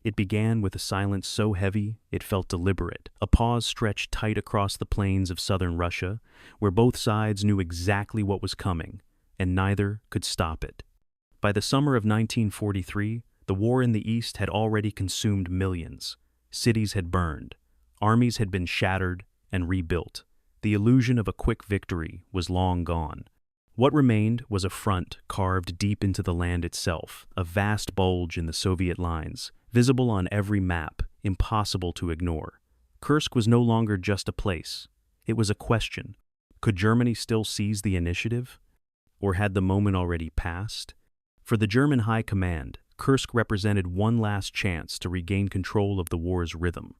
It began with a silence so heavy it felt deliberate, a pause stretched tight across the plains of southern Russia, where both sides knew exactly what was coming, and neither could stop it. By the summer of 1943, the war in the East had already consumed millions. Cities had burned, armies had been shattered and rebuilt. The illusion of a quick victory was long gone. What remained was a front carved deep into the land itself, a vast bulge in the Soviet lines, visible on every map, impossible to ignore. Kursk was no longer just a place. It was a question. Could Germany still seize the initiative? Or had the moment already passed? For the German High Command, Kursk represented one last chance to regain control of the war's rhythm.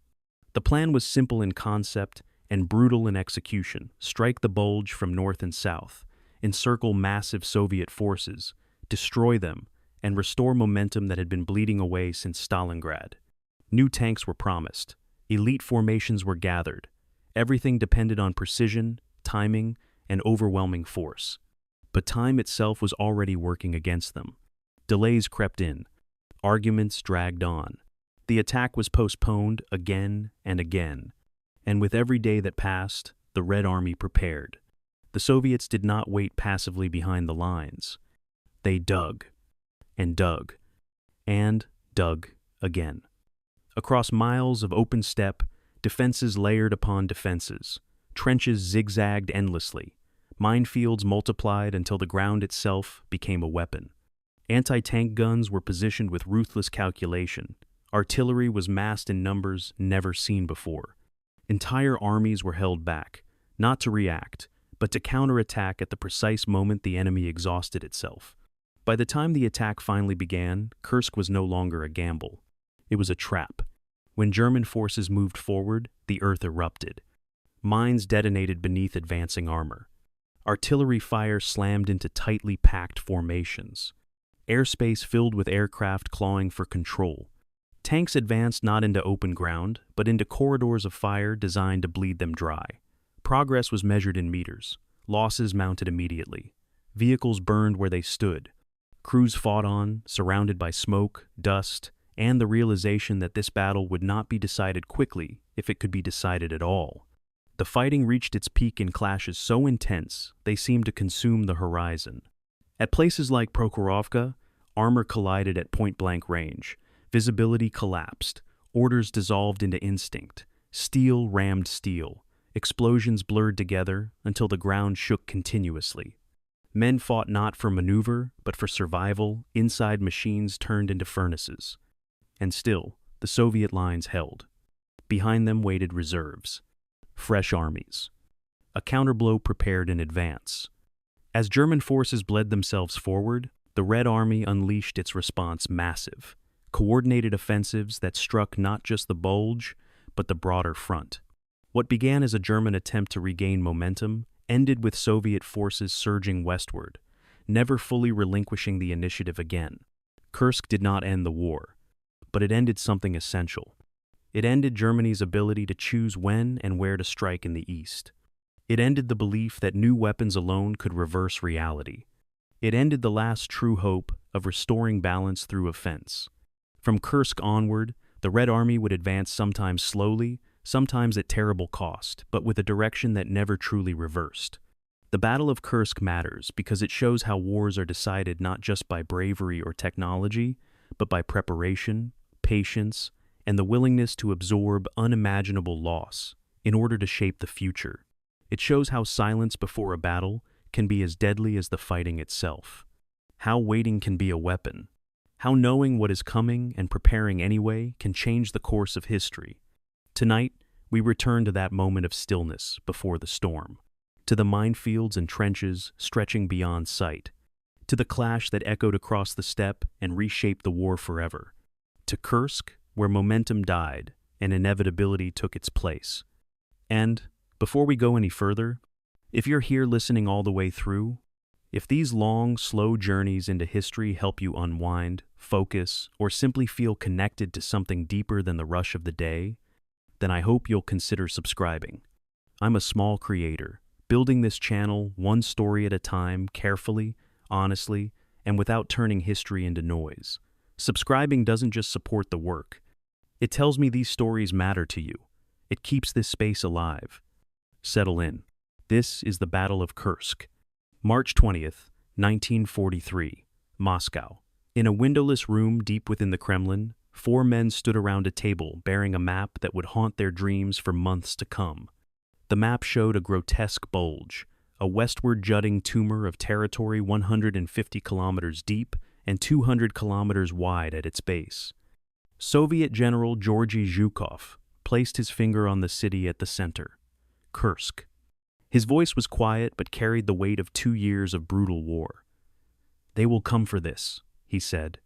The plan was simple in concept and brutal in execution. Strike the bulge from north and south, encircle massive Soviet forces, destroy them, and restore momentum that had been bleeding away since Stalingrad. New tanks were promised. Elite formations were gathered. Everything depended on precision, timing, and overwhelming force. But time itself was already working against them. Delays crept in. Arguments dragged on. The attack was postponed again and again. And with every day that passed, the Red Army prepared. The Soviets did not wait passively behind the lines. They dug, and dug, and dug again. Across miles of open steppe, defenses layered upon defenses. Trenches zigzagged endlessly. Minefields multiplied until the ground itself became a weapon. Anti-tank guns were positioned with ruthless calculation. Artillery was massed in numbers never seen before. Entire armies were held back, not to react, but to counterattack at the precise moment the enemy exhausted itself. By the time the attack finally began, Kursk was no longer a gamble. It was a trap. When German forces moved forward, the earth erupted. Mines detonated beneath advancing armor. Artillery fire slammed into tightly packed formations. Airspace filled with aircraft clawing for control. Tanks advanced not into open ground, but into corridors of fire designed to bleed them dry. Progress was measured in meters. Losses mounted immediately. Vehicles burned where they stood. Crews fought on, surrounded by smoke, dust, and the realization that this battle would not be decided quickly if it could be decided at all. The fighting reached its peak in clashes so intense they seemed to consume the horizon. At places like Prokhorovka, armor collided at point-blank range. Visibility collapsed. Orders dissolved into instinct. Steel rammed steel. Explosions blurred together until the ground shook continuously. Men fought not for maneuver, but for survival. Inside machines turned into furnaces. And still, the Soviet lines held. Behind them waited reserves. Fresh armies. A counterblow prepared in advance. As German forces bled themselves forward, the Red Army unleashed its response massive. Coordinated offensives that struck not just the bulge, but the broader front. What began as a German attempt to regain momentum ended with Soviet forces surging westward, never fully relinquishing the initiative again. Kursk did not end the war, but it ended something essential. It ended Germany's ability to choose when and where to strike in the East. It ended the belief that new weapons alone could reverse reality. It ended the last true hope of restoring balance through offense. From Kursk onward, the Red Army would advance sometimes slowly, sometimes at terrible cost, but with a direction that never truly reversed. The Battle of Kursk matters because it shows how wars are decided not just by bravery or technology, but by preparation, patience, and the willingness to absorb unimaginable loss in order to shape the future. It shows how silence before a battle can be as deadly as the fighting itself. How waiting can be a weapon. How knowing what is coming and preparing anyway can change the course of history. Tonight, we return to that moment of stillness before the storm, to the minefields and trenches stretching beyond sight, to the clash that echoed across the steppe and reshaped the war forever, to Kursk, where momentum died and inevitability took its place. And, before we go any further, if you're here listening all the way through, if these long, slow journeys into history help you unwind, focus, or simply feel connected to something deeper than the rush of the day, then I hope you'll consider subscribing. I'm a small creator, building this channel one story at a time, carefully, honestly, and without turning history into noise. Subscribing doesn't just support the work, It tells me these stories matter to you. It keeps this space alive. Settle in. This is the Battle of Kursk. March 20th, 1943, Moscow. In a windowless room deep within the Kremlin, 4 men stood around a table bearing a map that would haunt their dreams for months to come. The map showed a grotesque bulge, a westward jutting tumor of territory 150 kilometers deep and 200 kilometers wide at its base. Soviet General Georgy Zhukov placed his finger on the city at the center, Kursk. His voice was quiet but carried the weight of 2 years of brutal war. "They will come for this," he said,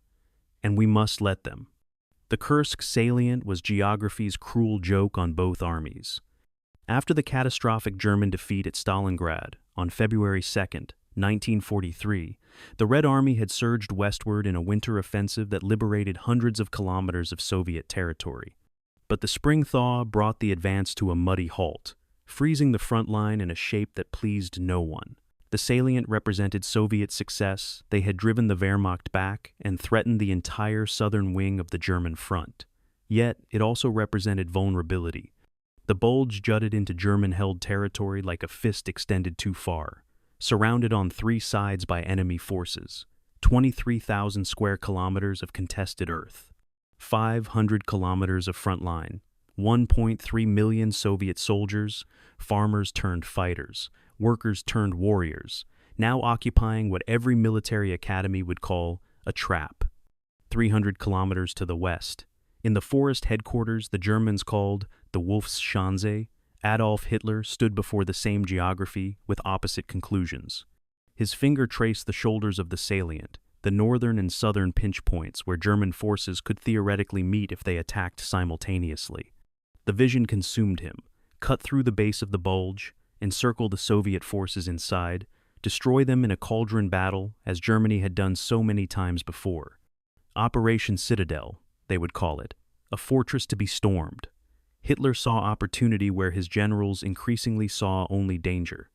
"and we must let them." The Kursk salient was geography's cruel joke on both armies. After the catastrophic German defeat at Stalingrad on February 2nd, 1943, the Red Army had surged westward in a winter offensive that liberated hundreds of kilometers of Soviet territory. But the spring thaw brought the advance to a muddy halt, freezing the front line in a shape that pleased no one. The salient represented Soviet success. They had driven the Wehrmacht back and threatened the entire southern wing of the German front. Yet, it also represented vulnerability. The bulge jutted into German-held territory like a fist extended too far, surrounded on 3 sides by enemy forces, 23,000 square kilometers of contested earth, 500 kilometers of front line, 1.3 million Soviet soldiers, farmers turned fighters, workers turned warriors, now occupying what every military academy would call a trap. 300 kilometers to the west, in the forest headquarters the Germans called the Wolfschanze, Adolf Hitler stood before the same geography with opposite conclusions. His finger traced the shoulders of the salient, the northern and southern pinch points where German forces could theoretically meet if they attacked simultaneously. The vision consumed him: cut through the base of the bulge, encircle the Soviet forces inside, destroy them in a cauldron battle as Germany had done so many times before. Operation Citadel, they would call it, a fortress to be stormed. Hitler saw opportunity where his generals increasingly saw only danger.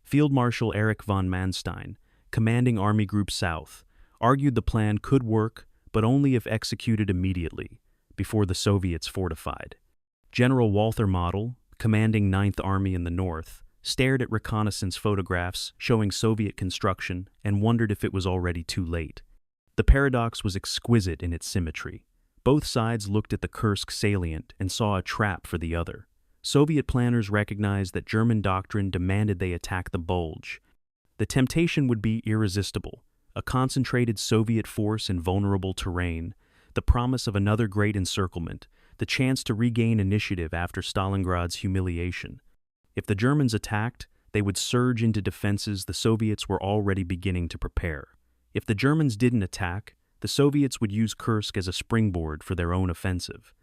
Field Marshal Erich von Manstein, commanding Army Group South, argued the plan could work, but only if executed immediately, before the Soviets fortified. General Walther Model, commanding 9th Army in the north, stared at reconnaissance photographs showing Soviet construction and wondered if it was already too late. The paradox was exquisite in its symmetry. Both sides looked at the Kursk salient and saw a trap for the other. Soviet planners recognized that German doctrine demanded they attack the bulge. The temptation would be irresistible: a concentrated Soviet force in vulnerable terrain, the promise of another great encirclement, the chance to regain initiative after Stalingrad's humiliation. If the Germans attacked, they would surge into defenses the Soviets were already beginning to prepare. If the Germans didn't attack, the Soviets would use Kursk as a springboard for their own offensive.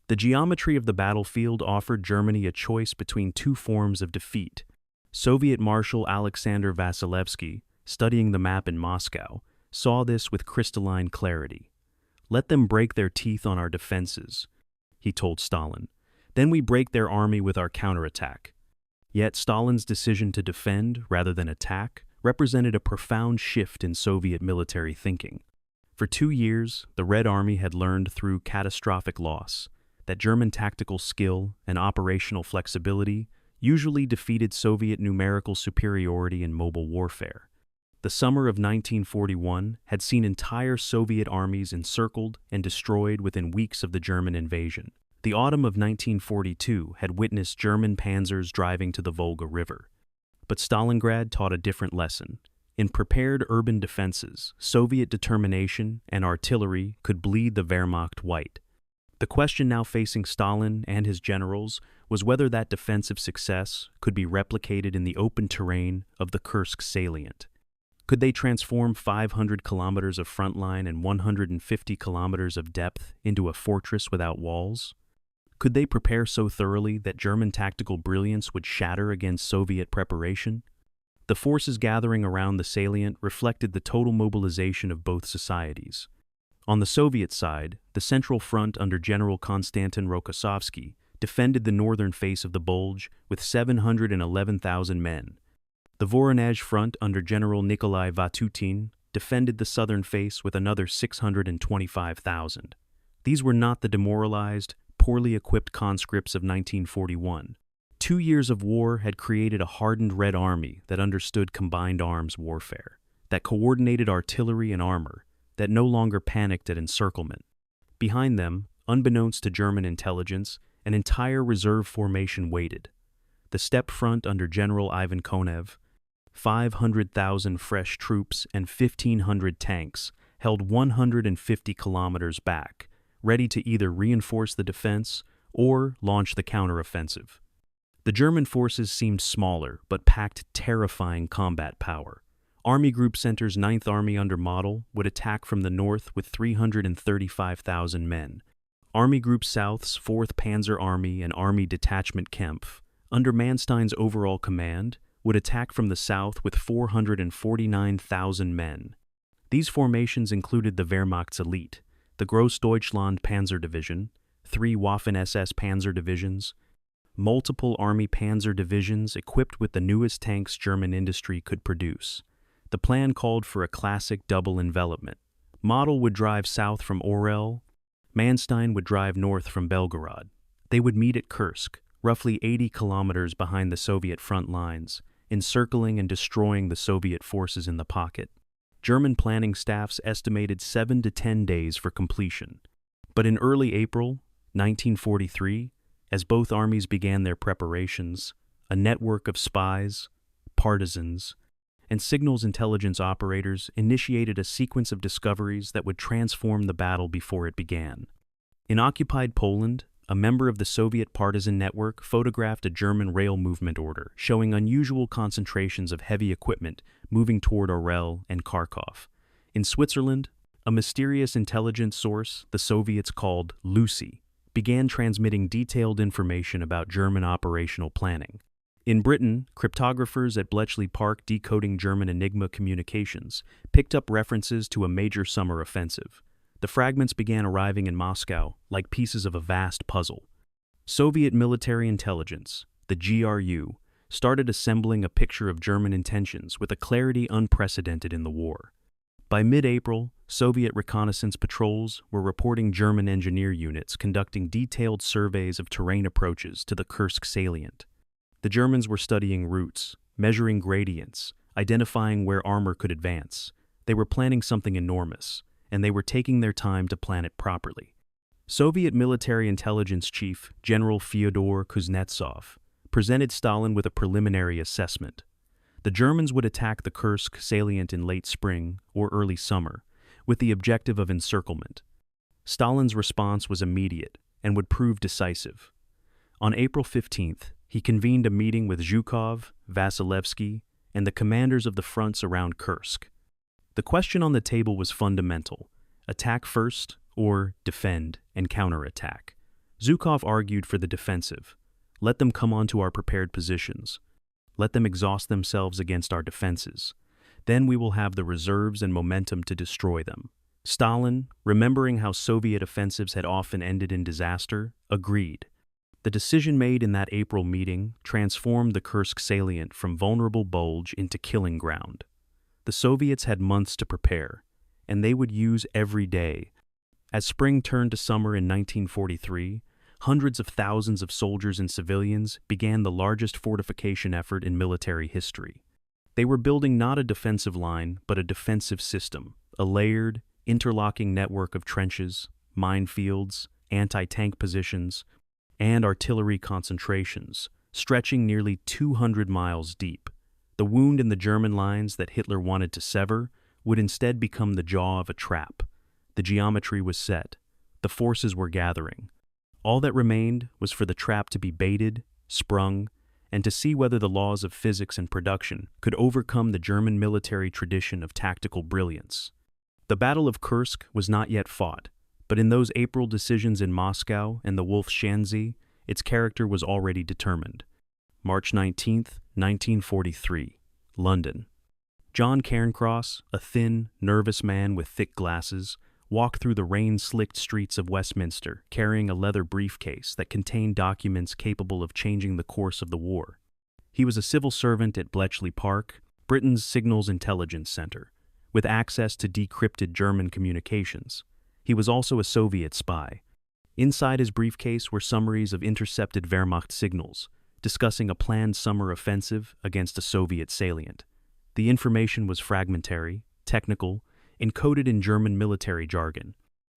The geometry of the battlefield offered Germany a choice between 2 forms of defeat. Soviet Marshal Alexander Vasilevsky, studying the map in Moscow, saw this with crystalline clarity. "Let them break their teeth on our defenses," he told Stalin. "Then we break their army with our counterattack." Yet Stalin's decision to defend rather than attack represented a profound shift in Soviet military thinking. For 2 years, the Red Army had learned through catastrophic loss that German tactical skill and operational flexibility usually defeated Soviet numerical superiority in mobile warfare. The summer of 1941 had seen entire Soviet armies encircled and destroyed within weeks of the German invasion. The autumn of 1942 had witnessed German panzers driving to the Volga River. But Stalingrad taught a different lesson. In prepared urban defenses, Soviet determination and artillery could bleed the Wehrmacht white. The question now facing Stalin and his generals was whether that defensive success could be replicated in the open terrain of the Kursk salient. Could they transform 500 kilometers of front line and 150 kilometers of depth into a fortress without walls? Could they prepare so thoroughly that German tactical brilliance would shatter against Soviet preparation? The forces gathering around the salient reflected the total mobilization of both societies. On the Soviet side, the Central Front under General Konstantin Rokossovsky defended the northern face of the bulge with 711,000 men. The Voronezh Front under General Nikolai Vatutin defended the southern face with another 625,000. These were not the demoralized, poorly equipped conscripts of 1941. 2 years of war had created a hardened Red Army that understood combined arms warfare, that coordinated artillery and armor, that no longer panicked at encirclement. Behind them, unbeknownst to German intelligence, an entire reserve formation waited. The Steppe front under General Ivan Konev, 500,000 fresh troops and 1,500 tanks held 150 kilometers back, ready to either reinforce the defense or launch the counteroffensive. The German forces seemed smaller but packed terrifying combat power. Army Group Center's 9th Army under Model would attack from the north with 335,000 men. Army Group South's 4th Panzer Army and Army Detachment Kempf, under Manstein's overall command, would attack from the south with 449,000 men. These formations included the Wehrmacht's elite, the Großdeutschland Panzer Division, 3 Waffen-SS Panzer Divisions, multiple Army Panzer Divisions equipped with the newest tanks German industry could produce. The plan called for a classic double envelopment. Model would drive south from Orel, Manstein would drive north from Belgorod. They would meet at Kursk, roughly 80 kilometers behind the Soviet front lines, encircling and destroying the Soviet forces in the pocket. German planning staffs estimated 7 to 10 days for completion. But in early April 1943, as both armies began their preparations, a network of spies, partisans, and signals intelligence operators initiated a sequence of discoveries that would transform the battle before it began. In occupied Poland, a member of the Soviet partisan network photographed a German rail movement order showing unusual concentrations of heavy equipment moving toward Orel and Kharkov. In Switzerland, a mysterious intelligence source the Soviets called Lucy began transmitting detailed information about German operational planning. In Britain, cryptographers at Bletchley Park decoding German Enigma communications picked up references to a major summer offensive. The fragments began arriving in Moscow like pieces of a vast puzzle. Soviet military intelligence, the GRU, started assembling a picture of German intentions with a clarity unprecedented in the war. By mid-April, Soviet reconnaissance patrols were reporting German engineer units conducting detailed surveys of terrain approaches to the Kursk Salient. The Germans were studying routes, measuring gradients, identifying where armor could advance. They were planning something enormous, and they were taking their time to plan it properly. Soviet military intelligence chief General Fyodor Kuznetsov presented Stalin with a preliminary assessment. The Germans would attack the Kursk salient in late spring or early summer, with the objective of encirclement. Stalin's response was immediate and would prove decisive. On April 15th, he convened a meeting with Zhukov, Vasilevsky, and the commanders of the fronts around Kursk. The question on the table was fundamental: attack first or defend and counterattack. Zhukov argued for the defensive. Let them come onto our prepared positions. Let them exhaust themselves against our defenses. Then we will have the reserves and momentum to destroy them. Stalin, remembering how Soviet offensives had often ended in disaster, agreed. The decision made in that April meeting transformed the Kursk salient from vulnerable bulge into killing ground. The Soviets had months to prepare, and they would use every day. As spring turned to summer in 1943, hundreds of thousands of soldiers and civilians began the largest fortification effort in military history. They were building not a defensive line, but a defensive system, a layered, interlocking network of trenches, minefields, anti-tank positions, and artillery concentrations, stretching nearly 200 miles deep. The wound in the German lines that Hitler wanted to sever would instead become the jaw of a trap. The geometry was set. The forces were gathering. All that remained was for the trap to be baited, sprung, and to see whether the laws of physics and production could overcome the German military tradition of tactical brilliance. The Battle of Kursk was not yet fought, but in those April decisions in Moscow and the Wolfschanze, its character was already determined. March 19, 1943, London. John Cairncross, a thin, nervous man with thick glasses, walked through the rain-slicked streets of Westminster carrying a leather briefcase that contained documents capable of changing the course of the war. He was a civil servant at Bletchley Park, Britain's Signals Intelligence Center, with access to decrypted German communications. He was also a Soviet spy. Inside his briefcase were summaries of intercepted Wehrmacht signals, discussing a planned summer offensive against a Soviet salient. The information was fragmentary, technical, encoded in German military jargon.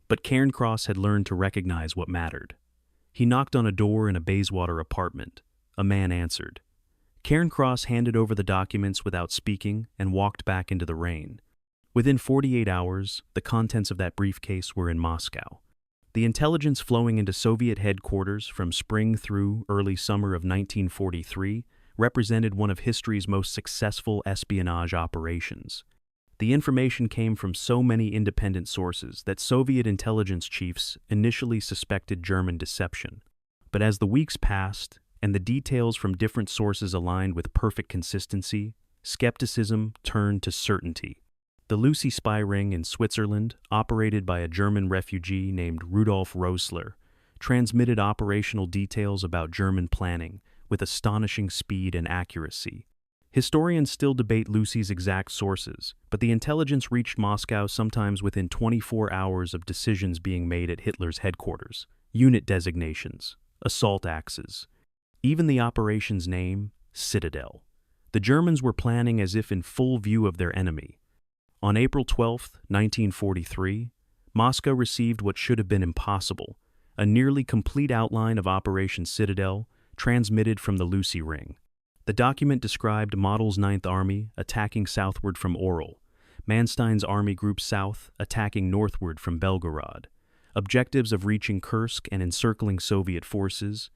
But Cairncross had learned to recognize what mattered. He knocked on a door in a Bayswater apartment. A man answered. Cairncross handed over the documents without speaking and walked back into the rain. Within 48 hours, the contents of that briefcase were in Moscow. The intelligence flowing into Soviet headquarters from spring through early summer of 1943 represented one of history's most successful espionage operations. The information came from so many independent sources that Soviet intelligence chiefs initially suspected German deception. But as the weeks passed, and the details from different sources aligned with perfect consistency, skepticism turned to certainty. The Lucy spy ring in Switzerland, operated by a German refugee named Rudolf Rosler, transmitted operational details about German planning with astonishing speed and accuracy. Historians still debate Lucy's exact sources, but the intelligence reached Moscow sometimes within 24 hours of decisions being made at Hitler's headquarters, unit designations, assault axes, even the operation's name, Citadel. The Germans were planning as if in full view of their enemy. On April 12, 1943, Moscow received what should have been impossible, a nearly complete outline of Operation Citadel transmitted from the Lucy ring. The document described Model's Ninth Army attacking southward from Orel, Manstein's Army Group South attacking northward from Belgorod, objectives of reaching Kursk and encircling Soviet forces,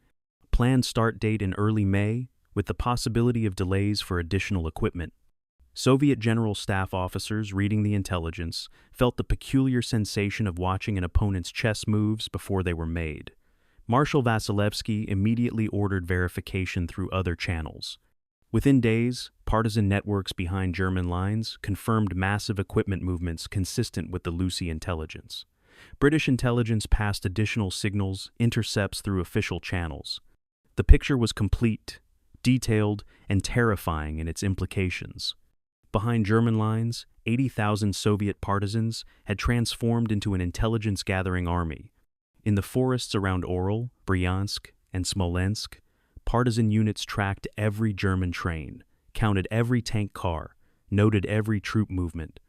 planned start date in early May with the possibility of delays for additional equipment. Soviet General Staff officers reading the intelligence felt the peculiar sensation of watching an opponent's chess moves before they were made. Marshal Vasilevsky immediately ordered verification through other channels. Within days, partisan networks behind German lines confirmed massive equipment movements consistent with the Lucy intelligence. British intelligence passed additional signals, intercepts through official channels. The picture was complete, detailed, and terrifying in its implications. Behind German lines, 80,000 Soviet partisans had transformed into an intelligence-gathering army. In the forests around Orel, Bryansk, and Smolensk, partisan units tracked every German train, counted every tank car, noted every troop movement.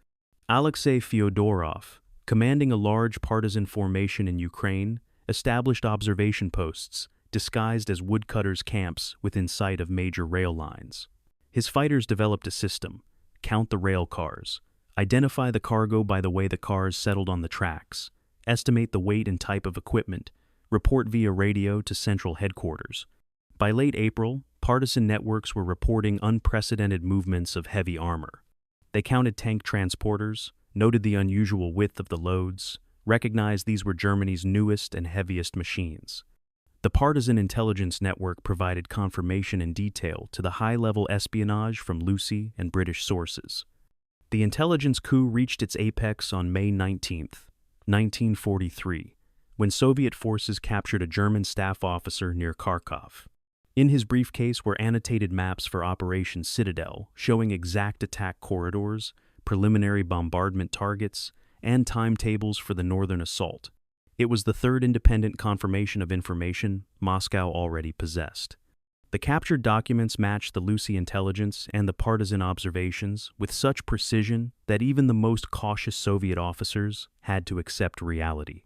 Alexei Fyodorov, commanding a large partisan formation in Ukraine, established observation posts disguised as woodcutters' camps within sight of major rail lines. His fighters developed a system: count the rail cars, identify the cargo by the way the cars settled on the tracks, estimate the weight and type of equipment, report via radio to central headquarters. By late April, partisan networks were reporting unprecedented movements of heavy armor. They counted tank transporters, noted the unusual width of the loads, recognized these were Germany's newest and heaviest machines. The partisan intelligence network provided confirmation in detail to the high-level espionage from Lucy and British sources. The intelligence coup reached its apex on May 19, 1943, when Soviet forces captured a German staff officer near Kharkov. In his briefcase were annotated maps for Operation Citadel, showing exact attack corridors, preliminary bombardment targets, and timetables for the northern assault. It was the third independent confirmation of information Moscow already possessed. The captured documents matched the Lucy intelligence and the partisan observations with such precision that even the most cautious Soviet officers had to accept reality.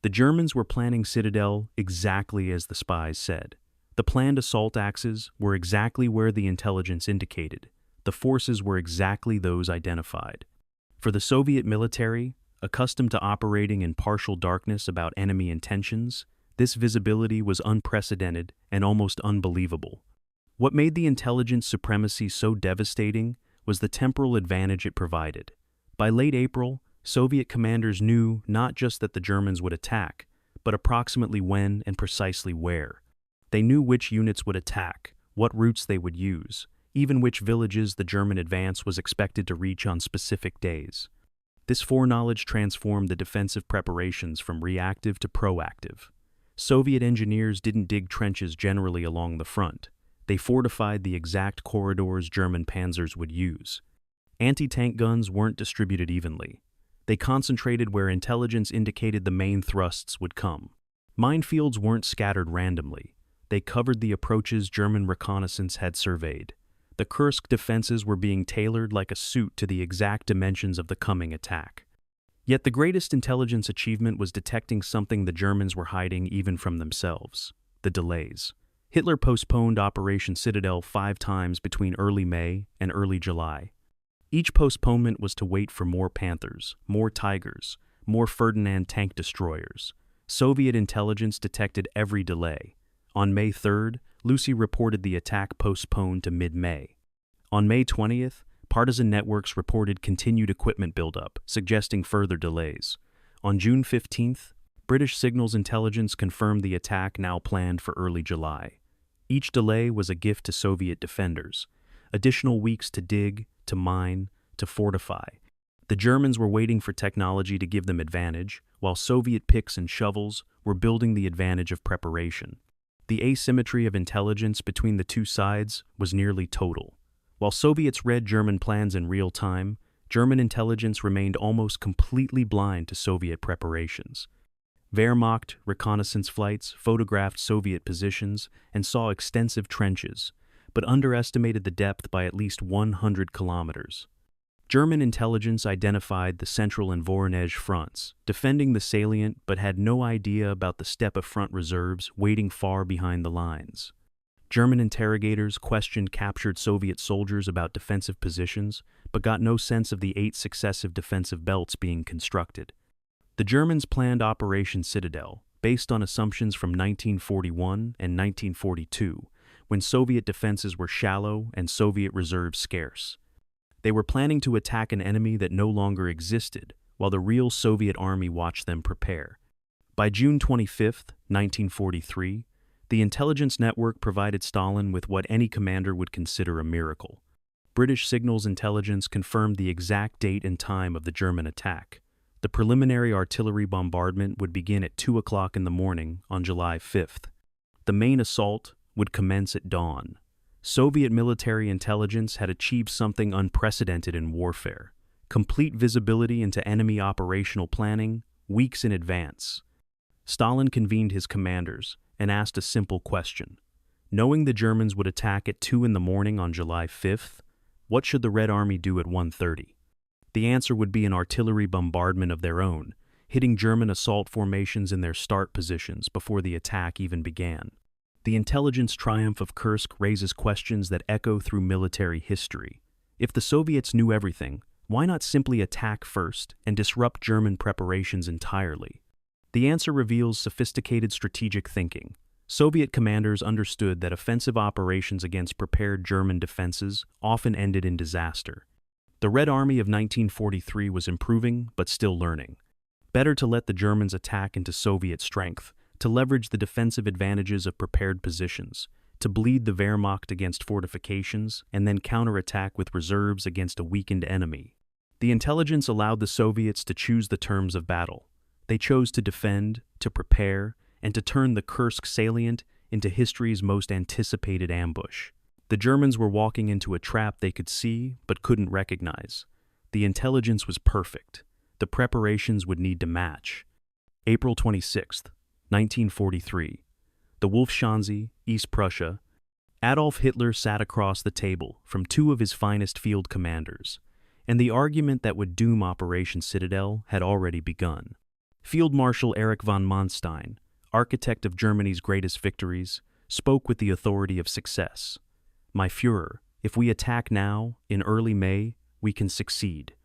The Germans were planning Citadel exactly as the spies said. The planned assault axes were exactly where the intelligence indicated. The forces were exactly those identified. For the Soviet military, accustomed to operating in partial darkness about enemy intentions, this visibility was unprecedented and almost unbelievable. What made the intelligence supremacy so devastating was the temporal advantage it provided. By late April, Soviet commanders knew not just that the Germans would attack, but approximately when and precisely where. They knew which units would attack, what routes they would use, even which villages the German advance was expected to reach on specific days. This foreknowledge transformed the defensive preparations from reactive to proactive. Soviet engineers didn't dig trenches generally along the front. They fortified the exact corridors German panzers would use. Anti-tank guns weren't distributed evenly. They concentrated where intelligence indicated the main thrusts would come. Minefields weren't scattered randomly. They covered the approaches German reconnaissance had surveyed. The Kursk defenses were being tailored like a suit to the exact dimensions of the coming attack. Yet the greatest intelligence achievement was detecting something the Germans were hiding even from themselves: the delays. Hitler postponed Operation Citadel 5 times between early May and early July. Each postponement was to wait for more Panthers, more Tigers, more Ferdinand tank destroyers. Soviet intelligence detected every delay. On May 3rd, Lucy reported the attack postponed to mid-May. On May 20th, partisan networks reported continued equipment buildup, suggesting further delays. On June 15th, British signals intelligence confirmed the attack now planned for early July. Each delay was a gift to Soviet defenders: additional weeks to dig, to mine, to fortify. The Germans were waiting for technology to give them advantage, while Soviet picks and shovels were building the advantage of preparation. The asymmetry of intelligence between the two sides was nearly total. While Soviets read German plans in real time, German intelligence remained almost completely blind to Soviet preparations. Wehrmacht reconnaissance flights photographed Soviet positions and saw extensive trenches, but underestimated the depth by at least 100 kilometers. German intelligence identified the central and Voronezh fronts, defending the salient, but had no idea about the Steppe front reserves waiting far behind the lines. German interrogators questioned captured Soviet soldiers about defensive positions, but got no sense of the 8 successive defensive belts being constructed. The Germans planned Operation Citadel, based on assumptions from 1941 and 1942, when Soviet defenses were shallow and Soviet reserves scarce. They were planning to attack an enemy that no longer existed, while the real Soviet army watched them prepare. By June 25, 1943, the intelligence network provided Stalin with what any commander would consider a miracle. British signals intelligence confirmed the exact date and time of the German attack. The preliminary artillery bombardment would begin at 2 o'clock in the morning on July 5th. The main assault would commence at dawn. Soviet military intelligence had achieved something unprecedented in warfare: complete visibility into enemy operational planning weeks in advance. Stalin convened his commanders and asked a simple question. Knowing the Germans would attack at 2 in the morning on July 5th, what should the Red Army do at 1:30? The answer would be an artillery bombardment of their own, hitting German assault formations in their start positions before the attack even began. The intelligence triumph of Kursk raises questions that echo through military history. If the Soviets knew everything, why not simply attack first and disrupt German preparations entirely? The answer reveals sophisticated strategic thinking. Soviet commanders understood that offensive operations against prepared German defenses often ended in disaster. The Red Army of 1943 was improving, but still learning. Better to let the Germans attack into Soviet strength, to leverage the defensive advantages of prepared positions, to bleed the Wehrmacht against fortifications, and then counterattack with reserves against a weakened enemy. The intelligence allowed the Soviets to choose the terms of battle. They chose to defend, to prepare, and to turn the Kursk salient into history's most anticipated ambush. The Germans were walking into a trap they could see but couldn't recognize. The intelligence was perfect. The preparations would need to match. April 26, 1943. The Wolfschanze, East Prussia. Adolf Hitler sat across the table from 2 of his finest field commanders, and the argument that would doom Operation Citadel had already begun. Field Marshal Erich von Manstein, architect of Germany's greatest victories, spoke with the authority of success. "My Führer, if we attack now, in early May, we can succeed.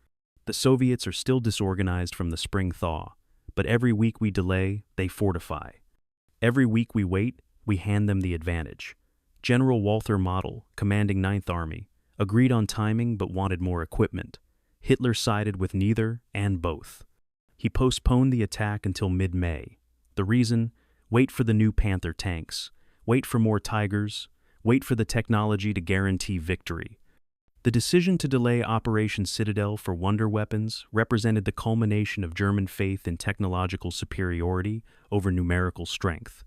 The Soviets are still disorganized from the spring thaw, but every week we delay, they fortify. Every week we wait, we hand them the advantage." General Walther Model, commanding 9th Army, agreed on timing but wanted more equipment. Hitler sided with neither and both. He postponed the attack until mid-May. The reason? Wait for the new Panther tanks. Wait for more Tigers. Wait for the technology to guarantee victory. The decision to delay Operation Citadel for wonder weapons represented the culmination of German faith in technological superiority over numerical strength.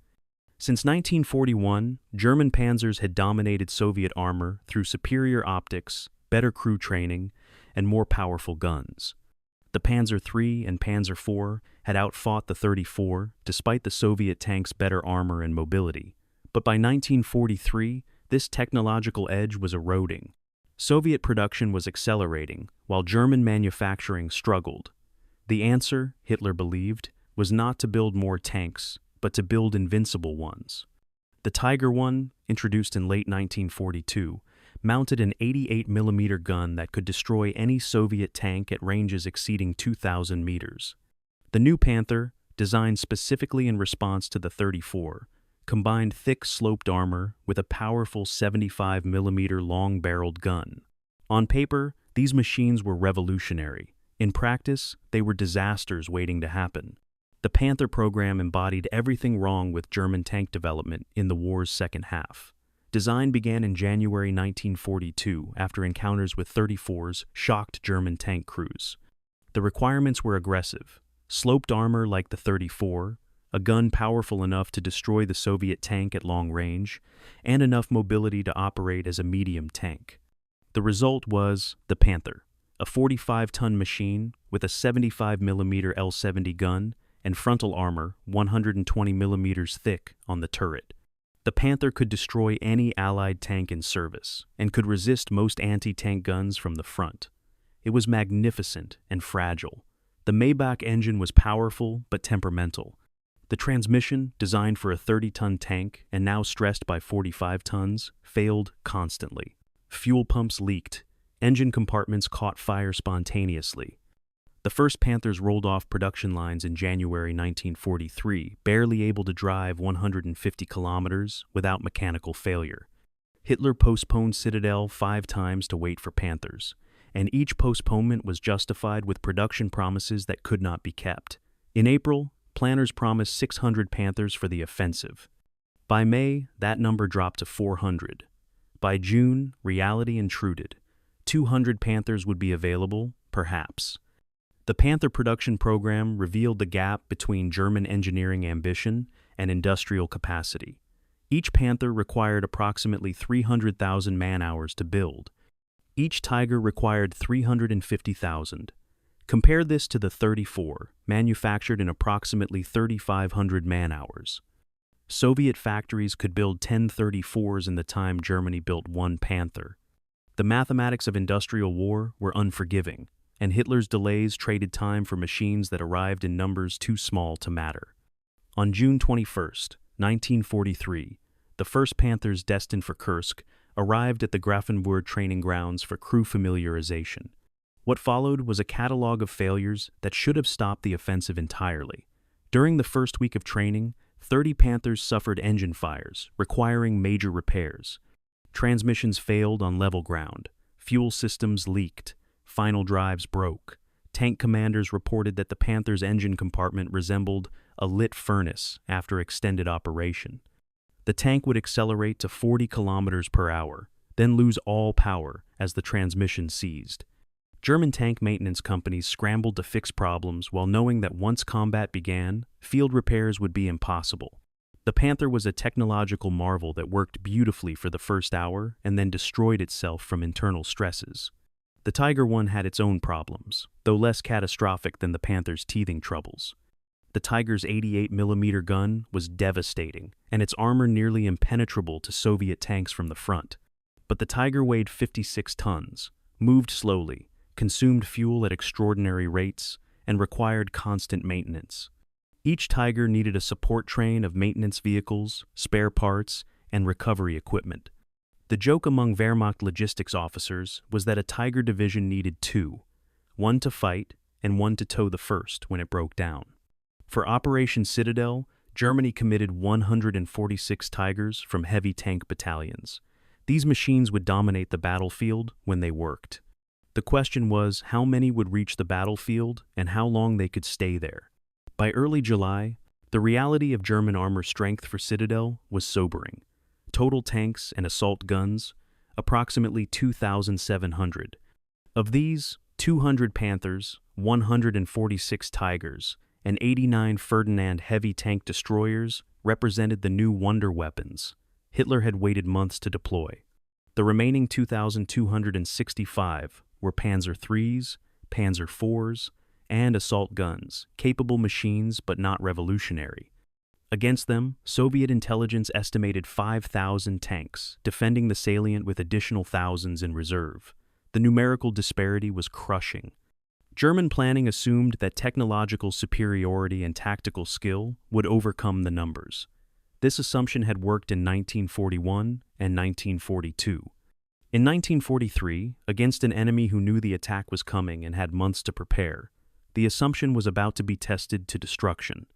Since 1941, German panzers had dominated Soviet armor through superior optics, better crew training, and more powerful guns. The Panzer III and Panzer IV had outfought the 34 despite the Soviet tanks' better armor and mobility. But by 1943, this technological edge was eroding. Soviet production was accelerating, while German manufacturing struggled. The answer, Hitler believed, was not to build more tanks, but to build invincible ones. The Tiger I, introduced in late 1942, mounted an 88mm gun that could destroy any Soviet tank at ranges exceeding 2,000 meters. The new Panther, designed specifically in response to the 34, combined thick sloped armor with a powerful 75mm long-barreled gun. On paper, these machines were revolutionary. In practice, they were disasters waiting to happen. The Panther program embodied everything wrong with German tank development in the war's second half. Design began in January 1942 after encounters with 34s shocked German tank crews. The requirements were aggressive: sloped armor like the 34, a gun powerful enough to destroy the Soviet tank at long range, and enough mobility to operate as a medium tank. The result was the Panther, a 45-ton machine with a 75mm L-70 gun and frontal armor 120mm thick on the turret. The Panther could destroy any Allied tank in service and could resist most anti-tank guns from the front. It was magnificent and fragile. The Maybach engine was powerful but temperamental. The transmission, designed for a 30-ton tank and now stressed by 45 tons, failed constantly. Fuel pumps leaked. Engine compartments caught fire spontaneously. The first Panthers rolled off production lines in January 1943, barely able to drive 150 kilometers without mechanical failure. Hitler postponed Citadel 5 times to wait for Panthers, and each postponement was justified with production promises that could not be kept. In April, planners promised 600 Panthers for the offensive. By May, that number dropped to 400. By June, reality intruded. 200 Panthers would be available, perhaps. The Panther production program revealed the gap between German engineering ambition and industrial capacity. Each Panther required approximately 300,000 man-hours to build. Each Tiger required 350,000. Compare this to the 34, manufactured in approximately 3,500 man-hours. Soviet factories could build 10 34s in the time Germany built 1 Panther. The mathematics of industrial war were unforgiving, and Hitler's delays traded time for machines that arrived in numbers too small to matter. On June 21, 1943, the first Panthers destined for Kursk arrived at the Grafenwoerd training grounds for crew familiarization. What followed was a catalog of failures that should have stopped the offensive entirely. During the first week of training, 30 Panthers suffered engine fires, requiring major repairs. Transmissions failed on level ground. Fuel systems leaked. Final drives broke. Tank commanders reported that the Panther's engine compartment resembled a lit furnace after extended operation. The tank would accelerate to 40 kilometers per hour, then lose all power as the transmission seized. German tank maintenance companies scrambled to fix problems while knowing that once combat began, field repairs would be impossible. The Panther was a technological marvel that worked beautifully for the first hour and then destroyed itself from internal stresses. The Tiger I had its own problems, though less catastrophic than the Panther's teething troubles. The Tiger's 88mm gun was devastating, and its armor nearly impenetrable to Soviet tanks from the front. But the Tiger weighed 56 tons, moved slowly, consumed fuel at extraordinary rates, and required constant maintenance. Each Tiger needed a support train of maintenance vehicles, spare parts, and recovery equipment. The joke among Wehrmacht logistics officers was that a Tiger division needed 2, one to fight and one to tow the first when it broke down. For Operation Citadel, Germany committed 146 Tigers from heavy tank battalions. These machines would dominate the battlefield when they worked. The question was how many would reach the battlefield and how long they could stay there. By early July, the reality of German armor strength for Citadel was sobering. Total tanks and assault guns, approximately 2,700. Of these, 200 Panthers, 146 Tigers, and 89 Ferdinand heavy tank destroyers represented the new wonder weapons Hitler had waited months to deploy. The remaining 2,265 were Panzer IIIs, Panzer IVs, and assault guns, capable machines but not revolutionary. Against them, Soviet intelligence estimated 5,000 tanks, defending the salient with additional thousands in reserve. The numerical disparity was crushing. German planning assumed that technological superiority and tactical skill would overcome the numbers. This assumption had worked in 1941 and 1942. In 1943, against an enemy who knew the attack was coming and had months to prepare, the assumption was about to be tested to destruction.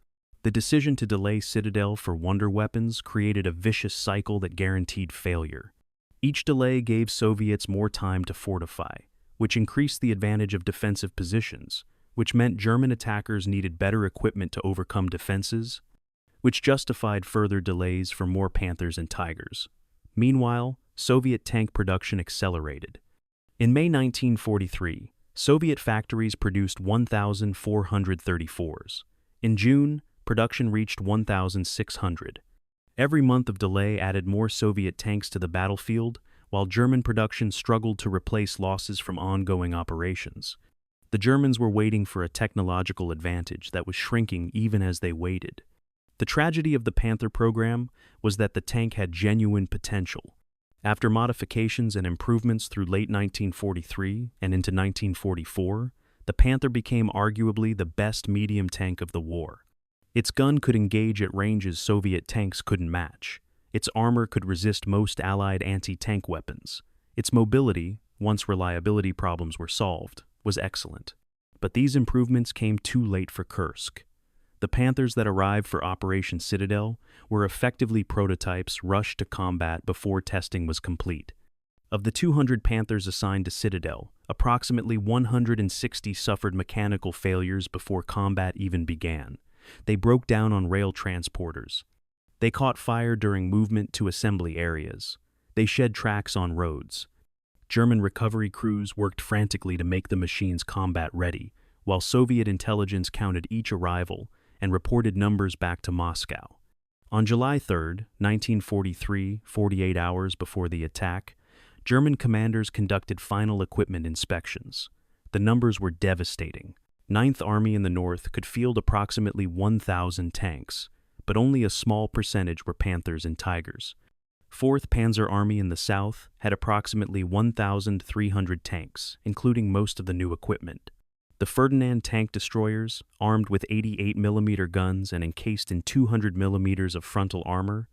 The decision to delay Citadel for wonder weapons created a vicious cycle that guaranteed failure. Each delay gave Soviets more time to fortify, which increased the advantage of defensive positions, which meant German attackers needed better equipment to overcome defenses, which justified further delays for more Panthers and Tigers. Meanwhile, Soviet tank production accelerated. In May 1943, Soviet factories produced 1,434s. In June, production reached 1,600. Every month of delay added more Soviet tanks to the battlefield, while German production struggled to replace losses from ongoing operations. The Germans were waiting for a technological advantage that was shrinking even as they waited. The tragedy of the Panther program was that the tank had genuine potential. After modifications and improvements through late 1943 and into 1944, the Panther became arguably the best medium tank of the war. Its gun could engage at ranges Soviet tanks couldn't match. Its armor could resist most Allied anti-tank weapons. Its mobility, once reliability problems were solved, was excellent. But these improvements came too late for Kursk. The Panthers that arrived for Operation Citadel were effectively prototypes rushed to combat before testing was complete. Of the 200 Panthers assigned to Citadel, approximately 160 suffered mechanical failures before combat even began. They broke down on rail transporters. They caught fire during movement to assembly areas. They shed tracks on roads. German recovery crews worked frantically to make the machines combat-ready, while Soviet intelligence counted each arrival and reported numbers back to Moscow. On July 3, 1943, 48 hours before the attack, German commanders conducted final equipment inspections. The numbers were devastating. 9th Army in the north could field approximately 1,000 tanks, but only a small percentage were Panthers and Tigers. 4th Panzer Army in the south had approximately 1,300 tanks, including most of the new equipment. The Ferdinand tank destroyers, armed with 88mm guns and encased in 200mm of frontal armor,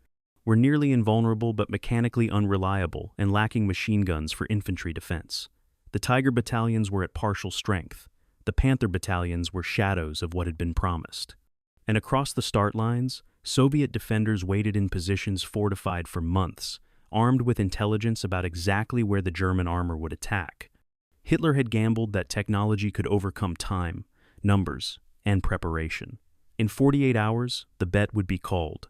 were nearly invulnerable but mechanically unreliable and lacking machine guns for infantry defense. The Tiger battalions were at partial strength. The Panther battalions were shadows of what had been promised. And across the start lines, Soviet defenders waited in positions fortified for months, armed with intelligence about exactly where the German armor would attack. Hitler had gambled that technology could overcome time, numbers, and preparation. In 48 hours, the bet would be called.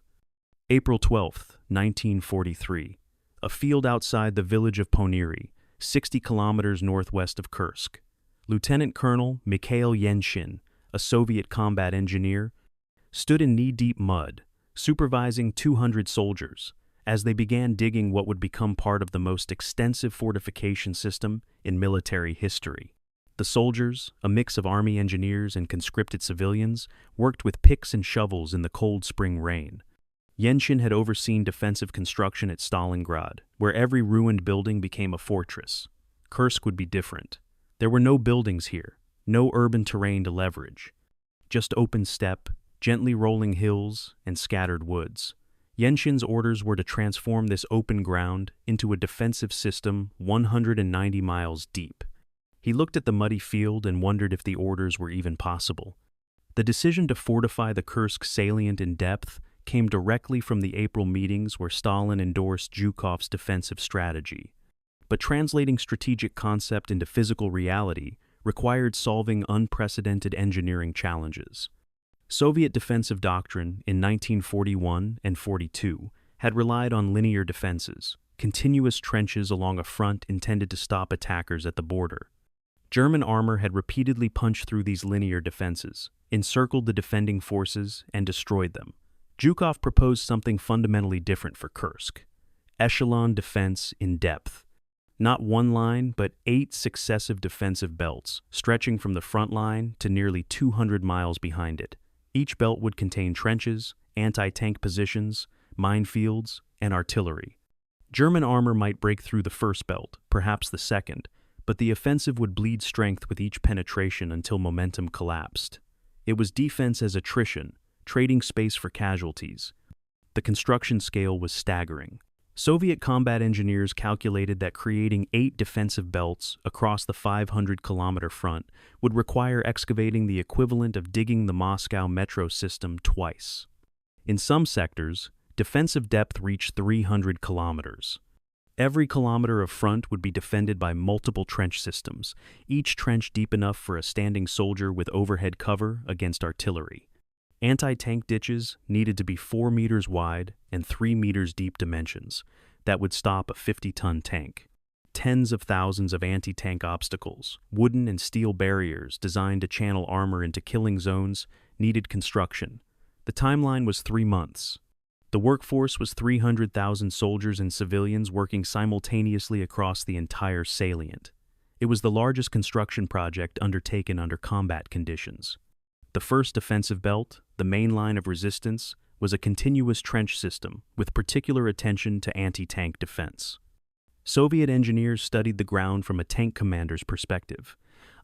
April 12, 1943. A field outside the village of Ponyri, 60 kilometers northwest of Kursk. Lieutenant Colonel Mikhail Yenshin, a Soviet combat engineer, stood in knee-deep mud, supervising 200 soldiers, as they began digging what would become part of the most extensive fortification system in military history. The soldiers, a mix of army engineers and conscripted civilians, worked with picks and shovels in the cold spring rain. Yenshin had overseen defensive construction at Stalingrad, where every ruined building became a fortress. Kursk would be different. There were no buildings here, no urban terrain to leverage, just open steppe, gently rolling hills, and scattered woods. Yenshin's orders were to transform this open ground into a defensive system 190 miles deep. He looked at the muddy field and wondered if the orders were even possible. The decision to fortify the Kursk salient in depth came directly from the April meetings where Stalin endorsed Zhukov's defensive strategy. But translating strategic concept into physical reality required solving unprecedented engineering challenges. Soviet defensive doctrine in 1941 and 42 had relied on linear defenses, continuous trenches along a front intended to stop attackers at the border. German armor had repeatedly punched through these linear defenses, encircled the defending forces, and destroyed them. Zhukov proposed something fundamentally different for Kursk: echelon defense in depth. Not one line, but 8 successive defensive belts, stretching from the front line to nearly 200 miles behind it. Each belt would contain trenches, anti-tank positions, minefields, and artillery. German armor might break through the first belt, perhaps the second, but the offensive would bleed strength with each penetration until momentum collapsed. It was defense as attrition, trading space for casualties. The construction scale was staggering. Soviet combat engineers calculated that creating 8 defensive belts across the 500-kilometer front would require excavating the equivalent of digging the Moscow metro system twice. In some sectors, defensive depth reached 300 kilometers. Every kilometer of front would be defended by multiple trench systems, each trench deep enough for a standing soldier with overhead cover against artillery. Anti-tank ditches needed to be 4 meters wide and 3 meters deep dimensions that would stop a 50-ton tank. Tens of thousands of anti-tank obstacles, wooden and steel barriers designed to channel armor into killing zones, needed construction. The timeline was 3 months. The workforce was 300,000 soldiers and civilians working simultaneously across the entire salient. It was the largest construction project undertaken under combat conditions. The first defensive belt, the main line of resistance, was a continuous trench system with particular attention to anti-tank defense. Soviet engineers studied the ground from a tank commander's perspective,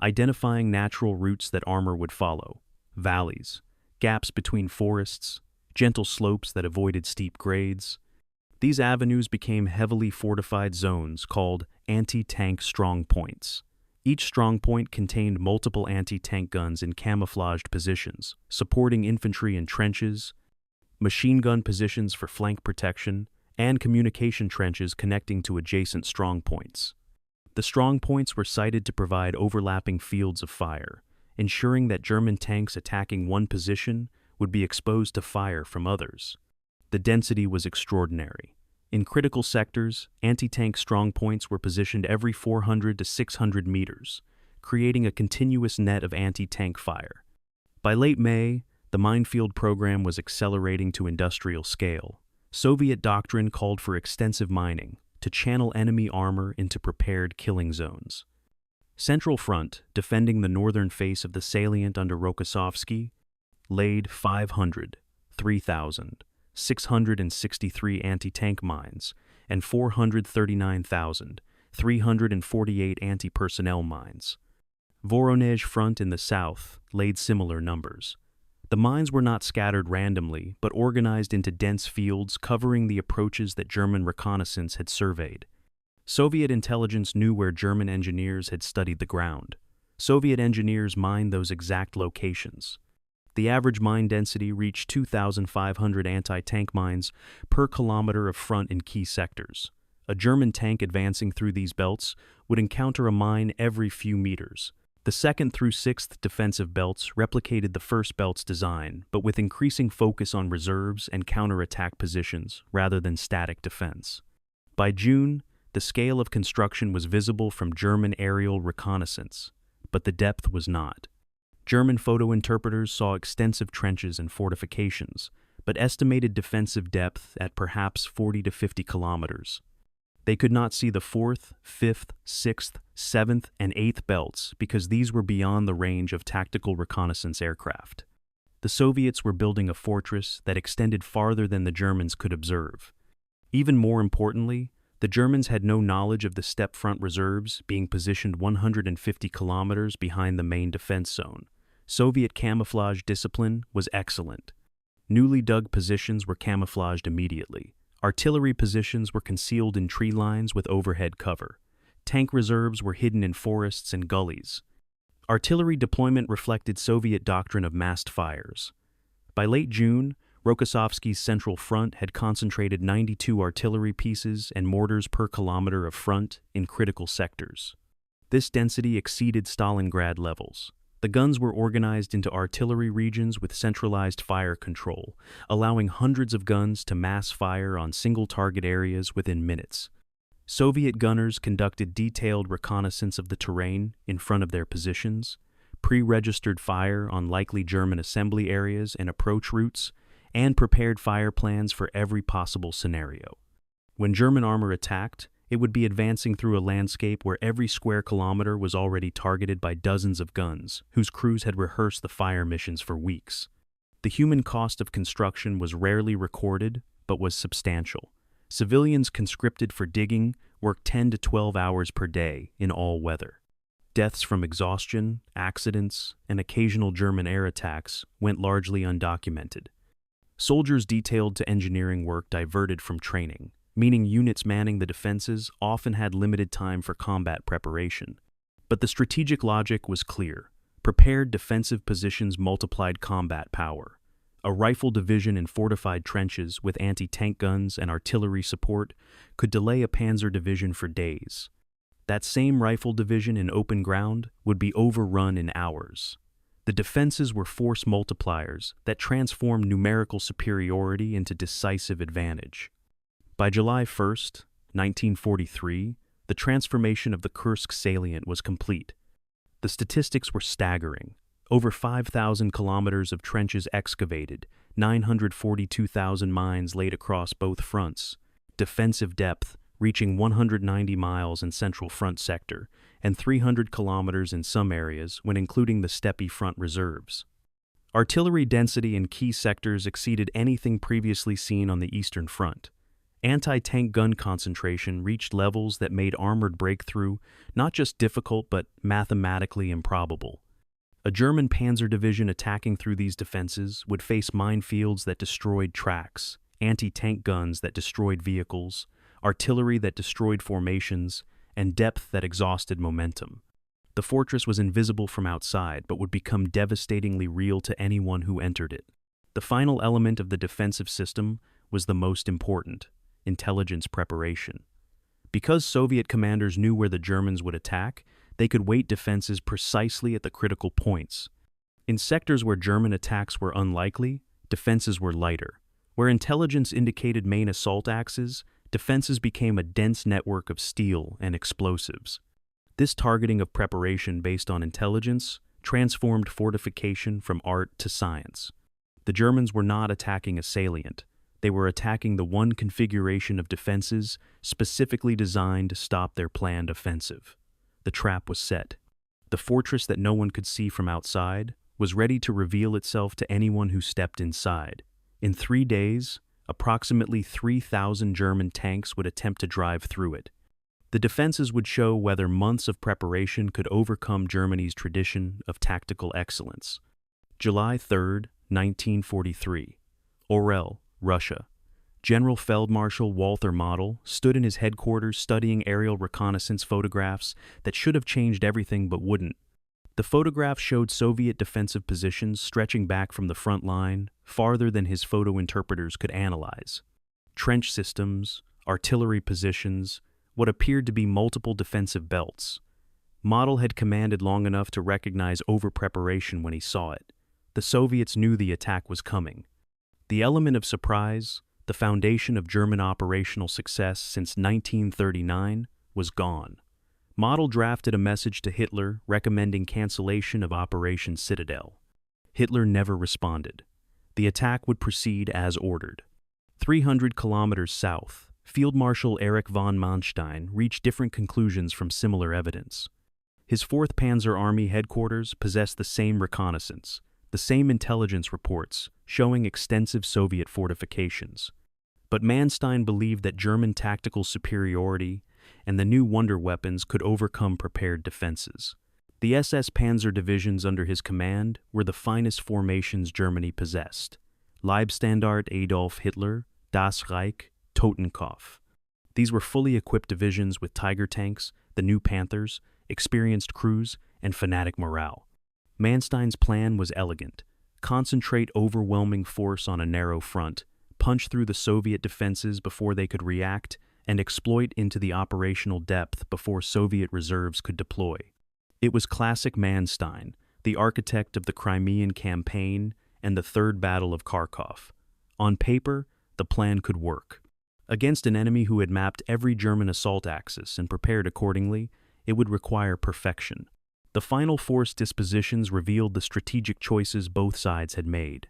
identifying natural routes that armor would follow: valleys, gaps between forests, gentle slopes that avoided steep grades. These avenues became heavily fortified zones called anti-tank strong points. Each strong point contained multiple anti-tank guns in camouflaged positions, supporting infantry in trenches, machine gun positions for flank protection, and communication trenches connecting to adjacent strong points. The strong points were sited to provide overlapping fields of fire, ensuring that German tanks attacking one position would be exposed to fire from others. The density was extraordinary. In critical sectors, anti-tank strongpoints were positioned every 400 to 600 meters, creating a continuous net of anti-tank fire. By late May, the minefield program was accelerating to industrial scale. Soviet doctrine called for extensive mining to channel enemy armor into prepared killing zones. Central Front, defending the northern face of the salient under Rokossovsky, laid 500, 3,000, 663 anti-tank mines and 439,348 anti-personnel mines. Voronezh Front in the south laid similar numbers. The mines were not scattered randomly, but organized into dense fields covering the approaches that German reconnaissance had surveyed. Soviet intelligence knew where German engineers had studied the ground. Soviet engineers mined those exact locations. The average mine density reached 2,500 anti-tank mines per kilometer of front in key sectors. A German tank advancing through these belts would encounter a mine every few meters. The 2nd through 6th defensive belts replicated the first belt's design, but with increasing focus on reserves and counterattack positions rather than static defense. By June, the scale of construction was visible from German aerial reconnaissance, but the depth was not. German photo interpreters saw extensive trenches and fortifications, but estimated defensive depth at perhaps 40 to 50 kilometers. They could not see the 4th, 5th, 6th, 7th, and 8th belts because these were beyond the range of tactical reconnaissance aircraft. The Soviets were building a fortress that extended farther than the Germans could observe. Even more importantly, the Germans had no knowledge of the steppe front reserves being positioned 150 kilometers behind the main defense zone. Soviet camouflage discipline was excellent. Newly dug positions were camouflaged immediately. Artillery positions were concealed in tree lines with overhead cover. Tank reserves were hidden in forests and gullies. Artillery deployment reflected Soviet doctrine of massed fires. By late June, Rokossovsky's Central Front had concentrated 92 artillery pieces and mortars per kilometer of front in critical sectors. This density exceeded Stalingrad levels. The guns were organized into artillery regions with centralized fire control, allowing hundreds of guns to mass fire on single target areas within minutes. Soviet gunners conducted detailed reconnaissance of the terrain in front of their positions, pre-registered fire on likely German assembly areas and approach routes, and prepared fire plans for every possible scenario. When German armor attacked, It would be advancing through a landscape where every square kilometer was already targeted by dozens of guns, whose crews had rehearsed the fire missions for weeks. The human cost of construction was rarely recorded, but was substantial. Civilians conscripted for digging worked 10 to 12 hours per day in all weather. Deaths from exhaustion, accidents, and occasional German air attacks went largely undocumented. Soldiers detailed to engineering work diverted from training, meaning units manning the defenses often had limited time for combat preparation. But the strategic logic was clear. Prepared defensive positions multiplied combat power. A rifle division in fortified trenches with anti-tank guns and artillery support could delay a panzer division for days. That same rifle division in open ground would be overrun in hours. The defenses were force multipliers that transformed numerical superiority into decisive advantage. By July 1, 1943, the transformation of the Kursk salient was complete. The statistics were staggering. Over 5,000 kilometers of trenches excavated, 942,000 mines laid across both fronts, defensive depth reaching 190 miles in Central Front sector, and 300 kilometers in some areas when including the Steppe front reserves. Artillery density in key sectors exceeded anything previously seen on the Eastern Front. Anti-tank gun concentration reached levels that made armored breakthrough not just difficult but mathematically improbable. A German panzer division attacking through these defenses would face minefields that destroyed tracks, anti-tank guns that destroyed vehicles, artillery that destroyed formations, and depth that exhausted momentum. The fortress was invisible from outside but would become devastatingly real to anyone who entered it. The final element of the defensive system was the most important: intelligence preparation. Because Soviet commanders knew where the Germans would attack, they could weight defenses precisely at the critical points. In sectors where German attacks were unlikely, defenses were lighter. Where intelligence indicated main assault axes, defenses became a dense network of steel and explosives. This targeting of preparation based on intelligence transformed fortification from art to science. The Germans were not attacking a salient. They were attacking the one configuration of defenses specifically designed to stop their planned offensive. The trap was set. The fortress that no one could see from outside was ready to reveal itself to anyone who stepped inside. In 3 days, approximately 3,000 German tanks would attempt to drive through it. The defenses would show whether months of preparation could overcome Germany's tradition of tactical excellence. July 3, 1943. Orel, Russia. General Feldmarschall Walther Model stood in his headquarters studying aerial reconnaissance photographs that should have changed everything but wouldn't. The photographs showed Soviet defensive positions stretching back from the front line, farther than his photo interpreters could analyze. Trench systems, artillery positions, what appeared to be multiple defensive belts. Model had commanded long enough to recognize over-preparation when he saw it. The Soviets knew the attack was coming. The element of surprise, the foundation of German operational success since 1939, was gone. Model drafted a message to Hitler recommending cancellation of Operation Citadel. Hitler never responded. The attack would proceed as ordered. 300 kilometers south, Field Marshal Erich von Manstein reached different conclusions from similar evidence. His 4th Panzer Army headquarters possessed the same reconnaissance, the same intelligence reports showing extensive Soviet fortifications. But Manstein believed that German tactical superiority and the new wonder weapons could overcome prepared defenses. The SS Panzer divisions under his command were the finest formations Germany possessed: Leibstandart Adolf Hitler, Das Reich, Totenkopf. These were fully equipped divisions with Tiger tanks, the new Panthers, experienced crews, and fanatic morale. Manstein's plan was elegant: concentrate overwhelming force on a narrow front, punch through the Soviet defenses before they could react, and exploit into the operational depth before Soviet reserves could deploy. It was classic Manstein, the architect of the Crimean Campaign and the Third Battle of Kharkov. On paper, the plan could work. Against an enemy who had mapped every German assault axis and prepared accordingly, it would require perfection. The final force dispositions revealed the strategic choices both sides had made.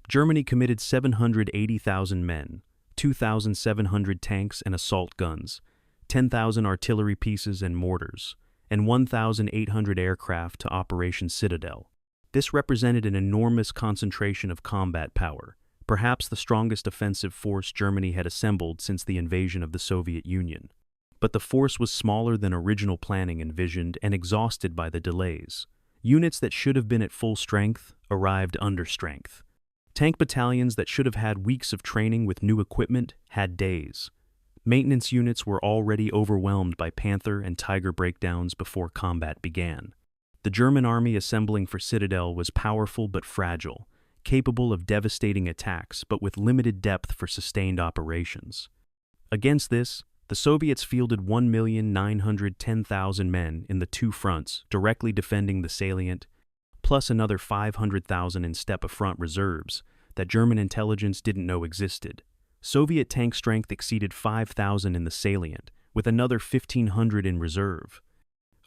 Germany committed 780,000 men, 2,700 tanks and assault guns, 10,000 artillery pieces and mortars, and 1,800 aircraft to Operation Citadel. This represented an enormous concentration of combat power, perhaps the strongest offensive force Germany had assembled since the invasion of the Soviet Union. But the force was smaller than original planning envisioned and exhausted by the delays. Units that should have been at full strength arrived under strength. Tank battalions that should have had weeks of training with new equipment had days. Maintenance units were already overwhelmed by Panther and Tiger breakdowns before combat began. The German army assembling for Citadel was powerful but fragile, capable of devastating attacks but with limited depth for sustained operations. Against this, the Soviets fielded 1,910,000 men in the two fronts directly defending the Salient, plus another 500,000 in Steppe front reserves that German intelligence didn't know existed. Soviet tank strength exceeded 5,000 in the Salient, with another 1,500 in reserve.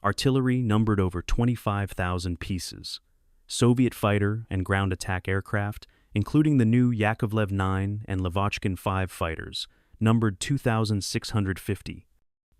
Artillery numbered over 25,000 pieces. Soviet fighter and ground attack aircraft, including the new Yakovlev 9 and Lavochkin 5 fighters, numbered 2,650.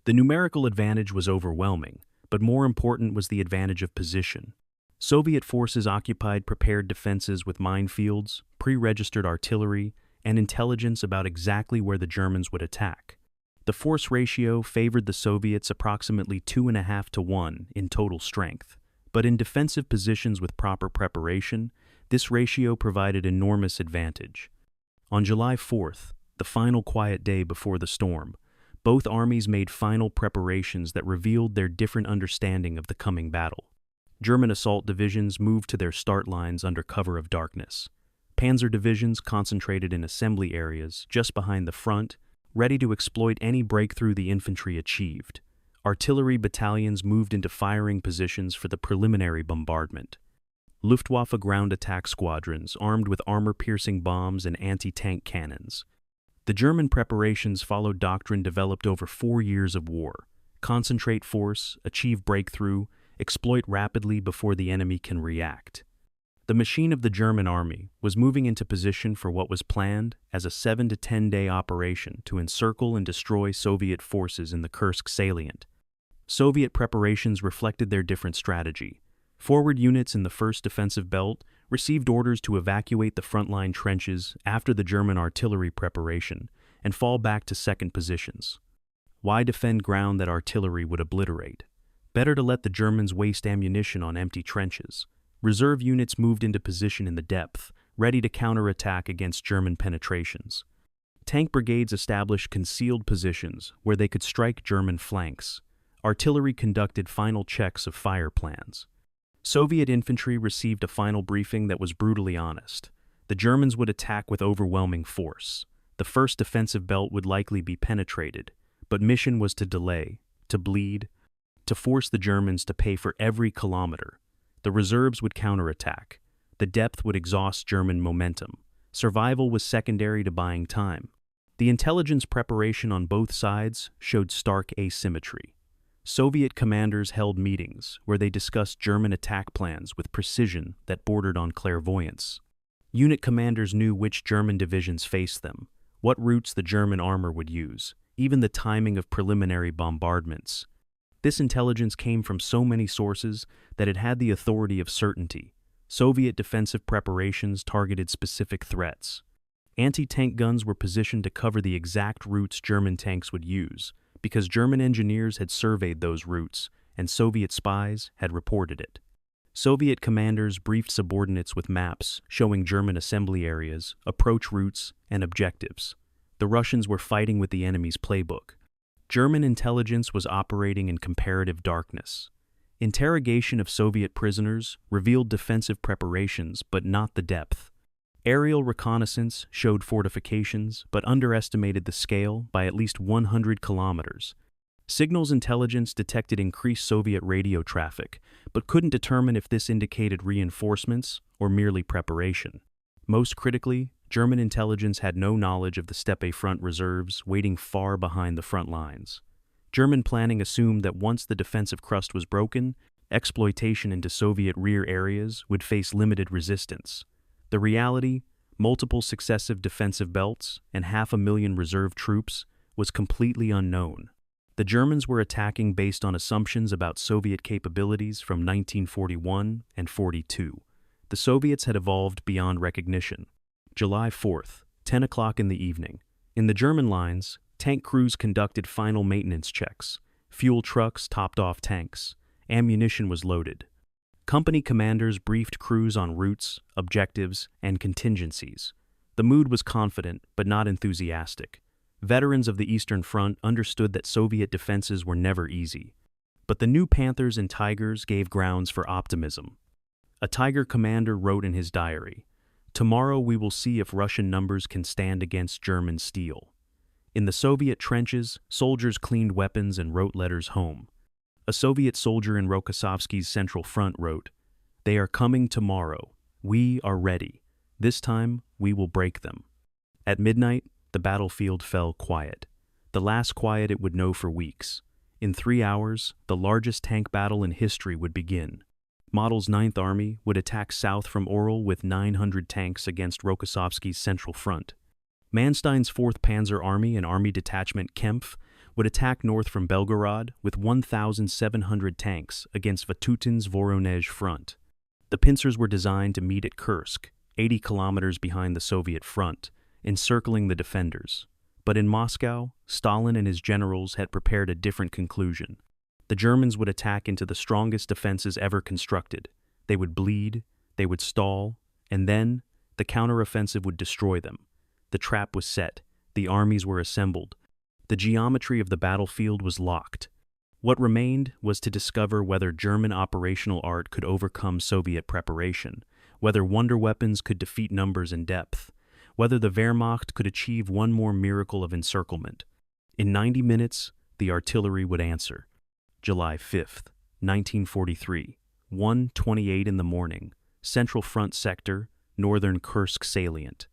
The numerical advantage was overwhelming, but more important was the advantage of position. Soviet forces occupied prepared defenses with minefields, pre-registered artillery, and intelligence about exactly where the Germans would attack. The force ratio favored the Soviets approximately 2.5 to 1 in total strength, but in defensive positions with proper preparation, this ratio provided enormous advantage. On July 4th, the final quiet day before the storm, both armies made final preparations that revealed their different understanding of the coming battle. German assault divisions moved to their start lines under cover of darkness. Panzer divisions concentrated in assembly areas just behind the front, ready to exploit any breakthrough the infantry achieved. Artillery battalions moved into firing positions for the preliminary bombardment. Luftwaffe ground attack squadrons armed with armor-piercing bombs and anti-tank cannons. The German preparations followed doctrine developed over 4 years of war: concentrate force, achieve breakthrough, exploit rapidly before the enemy can react. The machine of the German army was moving into position for what was planned as a 7 to 10 day operation to encircle and destroy Soviet forces in the Kursk salient. Soviet preparations reflected their different strategy. Forward units in the 1st Defensive Belt received orders to evacuate the frontline trenches after the German artillery preparation and fall back to second positions. Why defend ground that artillery would obliterate? Better to let the Germans waste ammunition on empty trenches. Reserve units moved into position in the depth, ready to counterattack against German penetrations. Tank brigades established concealed positions where they could strike German flanks. Artillery conducted final checks of fire plans. Soviet infantry received a final briefing that was brutally honest. The Germans would attack with overwhelming force. The 1st Defensive Belt would likely be penetrated, but mission was to delay, to bleed, to force the Germans to pay for every kilometer. The reserves would counterattack. The depth would exhaust German momentum. Survival was secondary to buying time. The intelligence preparation on both sides showed stark asymmetry. Soviet commanders held meetings where they discussed German attack plans with precision that bordered on clairvoyance. Unit commanders knew which German divisions faced them, what routes the German armor would use, even the timing of preliminary bombardments. This intelligence came from so many sources that it had the authority of certainty. Soviet defensive preparations targeted specific threats. Anti-tank guns were positioned to cover the exact routes German tanks would use, because German engineers had surveyed those routes and Soviet spies had reported it. Soviet commanders briefed subordinates with maps showing German assembly areas, approach routes, and objectives. The Russians were fighting with the enemy's playbook. German intelligence was operating in comparative darkness. Interrogation of Soviet prisoners revealed defensive preparations, but not the depth. Aerial reconnaissance showed fortifications, but underestimated the scale by at least 100 kilometers. Signals intelligence detected increased Soviet radio traffic, but couldn't determine if this indicated reinforcements or merely preparation. Most critically, German intelligence had no knowledge of the Steppe front reserves waiting far behind the front lines. German planning assumed that once the defensive crust was broken, exploitation into Soviet rear areas would face limited resistance. The reality, multiple successive defensive belts and 500,000 reserve troops, was completely unknown. The Germans were attacking based on assumptions about Soviet capabilities from 1941 and 42. The Soviets had evolved beyond recognition. July 4th, 10 o'clock in the evening. In the German lines, tank crews conducted final maintenance checks. Fuel trucks topped off tanks. Ammunition was loaded. Company commanders briefed crews on routes, objectives, and contingencies. The mood was confident, but not enthusiastic. Veterans of the Eastern Front understood that Soviet defenses were never easy. But the new Panthers and Tigers gave grounds for optimism. A Tiger commander wrote in his diary, "Tomorrow we will see if Russian numbers can stand against German steel." In the Soviet trenches, soldiers cleaned weapons and wrote letters home. A Soviet soldier in Rokossovsky's Central Front wrote, "They are coming tomorrow. We are ready. This time we will break them." At midnight, the battlefield fell quiet. The last quiet it would know for weeks. In 3 hours, the largest tank battle in history would begin. Model's 9th Army would attack south from Orel with 900 tanks against Rokossovsky's Central Front. Manstein's 4th Panzer Army and Army Detachment Kempf would attack north from Belgorod with 1,700 tanks against Vatutin's Voronezh front. The pincers were designed to meet at Kursk, 80 kilometers behind the Soviet front, encircling the defenders. But in Moscow, Stalin and his generals had prepared a different conclusion. The Germans would attack into the strongest defenses ever constructed. They would bleed, they would stall, and then the counteroffensive would destroy them. The trap was set, the armies were assembled. The geometry of the battlefield was locked. What remained was to discover whether German operational art could overcome Soviet preparation, whether wonder weapons could defeat numbers and depth, whether the Wehrmacht could achieve one more miracle of encirclement. In 90 minutes, the artillery would answer. July 5th, 1943, 1:28 in the morning, Central Front Sector, Northern Kursk Salient.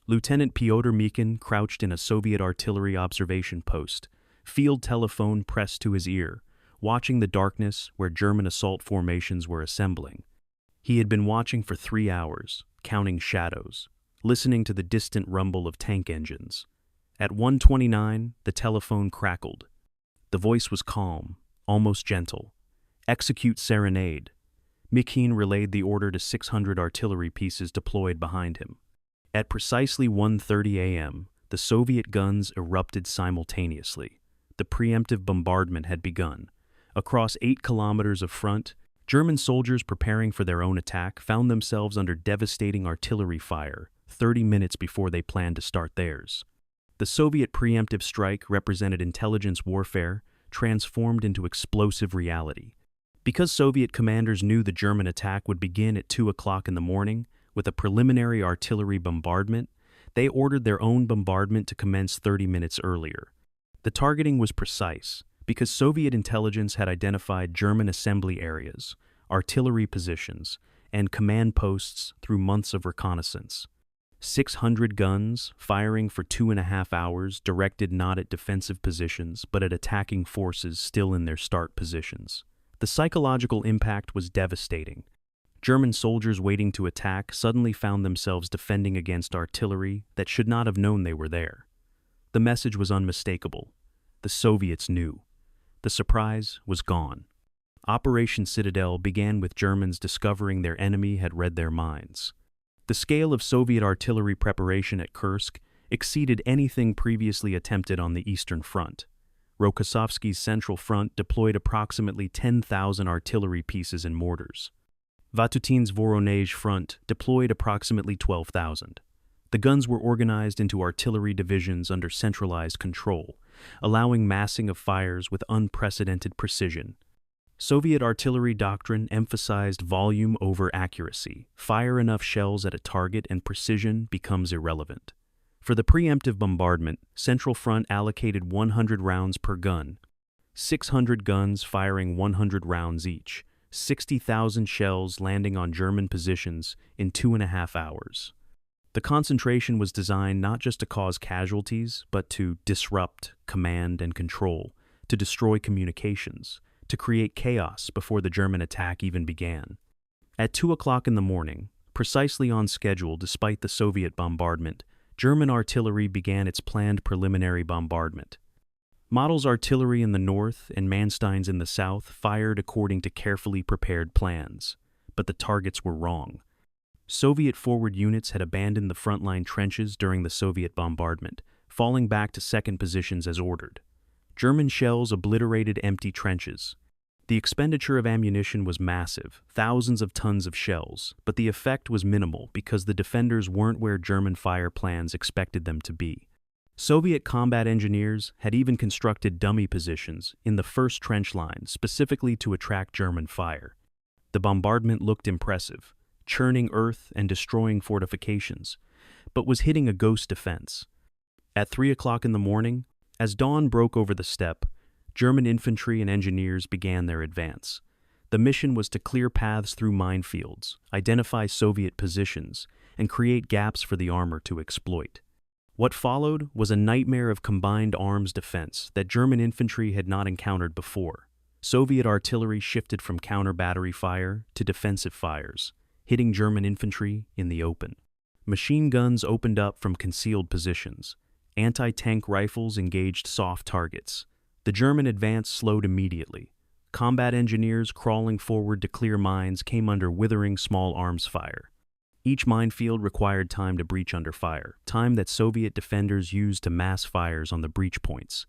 Lieutenant Pyotr Mikin crouched in a Soviet artillery observation post, field telephone pressed to his ear, watching the darkness where German assault formations were assembling. He had been watching for 3 hours, counting shadows, listening to the distant rumble of tank engines. At 1:29, the telephone crackled. The voice was calm, almost gentle. "Execute serenade." Mikin relayed the order to 600 artillery pieces deployed behind him. At precisely 1:30 a.m., the Soviet guns erupted simultaneously. The preemptive bombardment had begun. Across 8 kilometers of front, German soldiers preparing for their own attack found themselves under devastating artillery fire 30 minutes before they planned to start theirs. The Soviet preemptive strike represented intelligence warfare transformed into explosive reality. Because Soviet commanders knew the German attack would begin at 2 o'clock in the morning with a preliminary artillery bombardment, they ordered their own bombardment to commence 30 minutes earlier. The targeting was precise because Soviet intelligence had identified German assembly areas, artillery positions, and command posts through months of reconnaissance. 600 guns, firing for 2.5 hours, directed not at defensive positions but at attacking forces still in their start positions. The psychological impact was devastating. German soldiers waiting to attack suddenly found themselves defending against artillery that should not have known they were there. The message was unmistakable. The Soviets knew. The surprise was gone. Operation Citadel began with Germans discovering their enemy had read their minds. The scale of Soviet artillery preparation at Kursk exceeded anything previously attempted on the Eastern Front. Rokossovsky's Central Front deployed approximately 10,000 artillery pieces and mortars. Vatutin's Voronezh Front deployed approximately 12,000. The guns were organized into artillery divisions under centralized control, allowing massing of fires with unprecedented precision. Soviet artillery doctrine emphasized volume over accuracy. Fire enough shells at a target and precision becomes irrelevant. For the preemptive bombardment, Central Front allocated 100 rounds per gun, 600 guns firing 100 rounds each, 60,000 shells landing on German positions in 2.5 hours. The concentration was designed not just to cause casualties, but to disrupt, command, and control, to destroy communications, to create chaos before the German attack even began. At 2 o'clock in the morning, precisely on schedule despite the Soviet bombardment, German artillery began its planned preliminary bombardment. Model's artillery in the north and Manstein's in the south fired according to carefully prepared plans, but the targets were wrong. Soviet forward units had abandoned the frontline trenches during the Soviet bombardment, falling back to second positions as ordered. German shells obliterated empty trenches. The expenditure of ammunition was massive, thousands of tons of shells, but the effect was minimal because the defenders weren't where German fire plans expected them to be. Soviet combat engineers had even constructed dummy positions in the first trench line specifically to attract German fire. The bombardment looked impressive, churning earth and destroying fortifications, but was hitting a ghost defense. At 3 o'clock in the morning, as dawn broke over the steppe, German infantry and engineers began their advance. The mission was to clear paths through minefields, identify Soviet positions, and create gaps for the armor to exploit. What followed was a nightmare of combined arms defense that German infantry had not encountered before. Soviet artillery shifted from counter-battery fire to defensive fires, hitting German infantry in the open. Machine guns opened up from concealed positions. Anti-tank rifles engaged soft targets. The German advance slowed immediately. Combat engineers crawling forward to clear mines came under withering small arms fire. Each minefield required time to breach under fire, time that Soviet defenders used to mass fires on the breach points.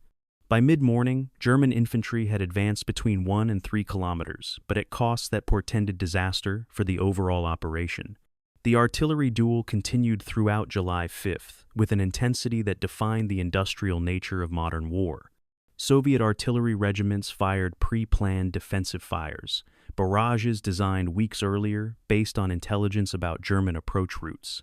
By mid-morning, German infantry had advanced between 1 and 3 kilometers, but at costs that portended disaster for the overall operation. The artillery duel continued throughout July 5th, with an intensity that defined the industrial nature of modern war. Soviet artillery regiments fired pre-planned defensive fires, barrages designed weeks earlier based on intelligence about German approach routes.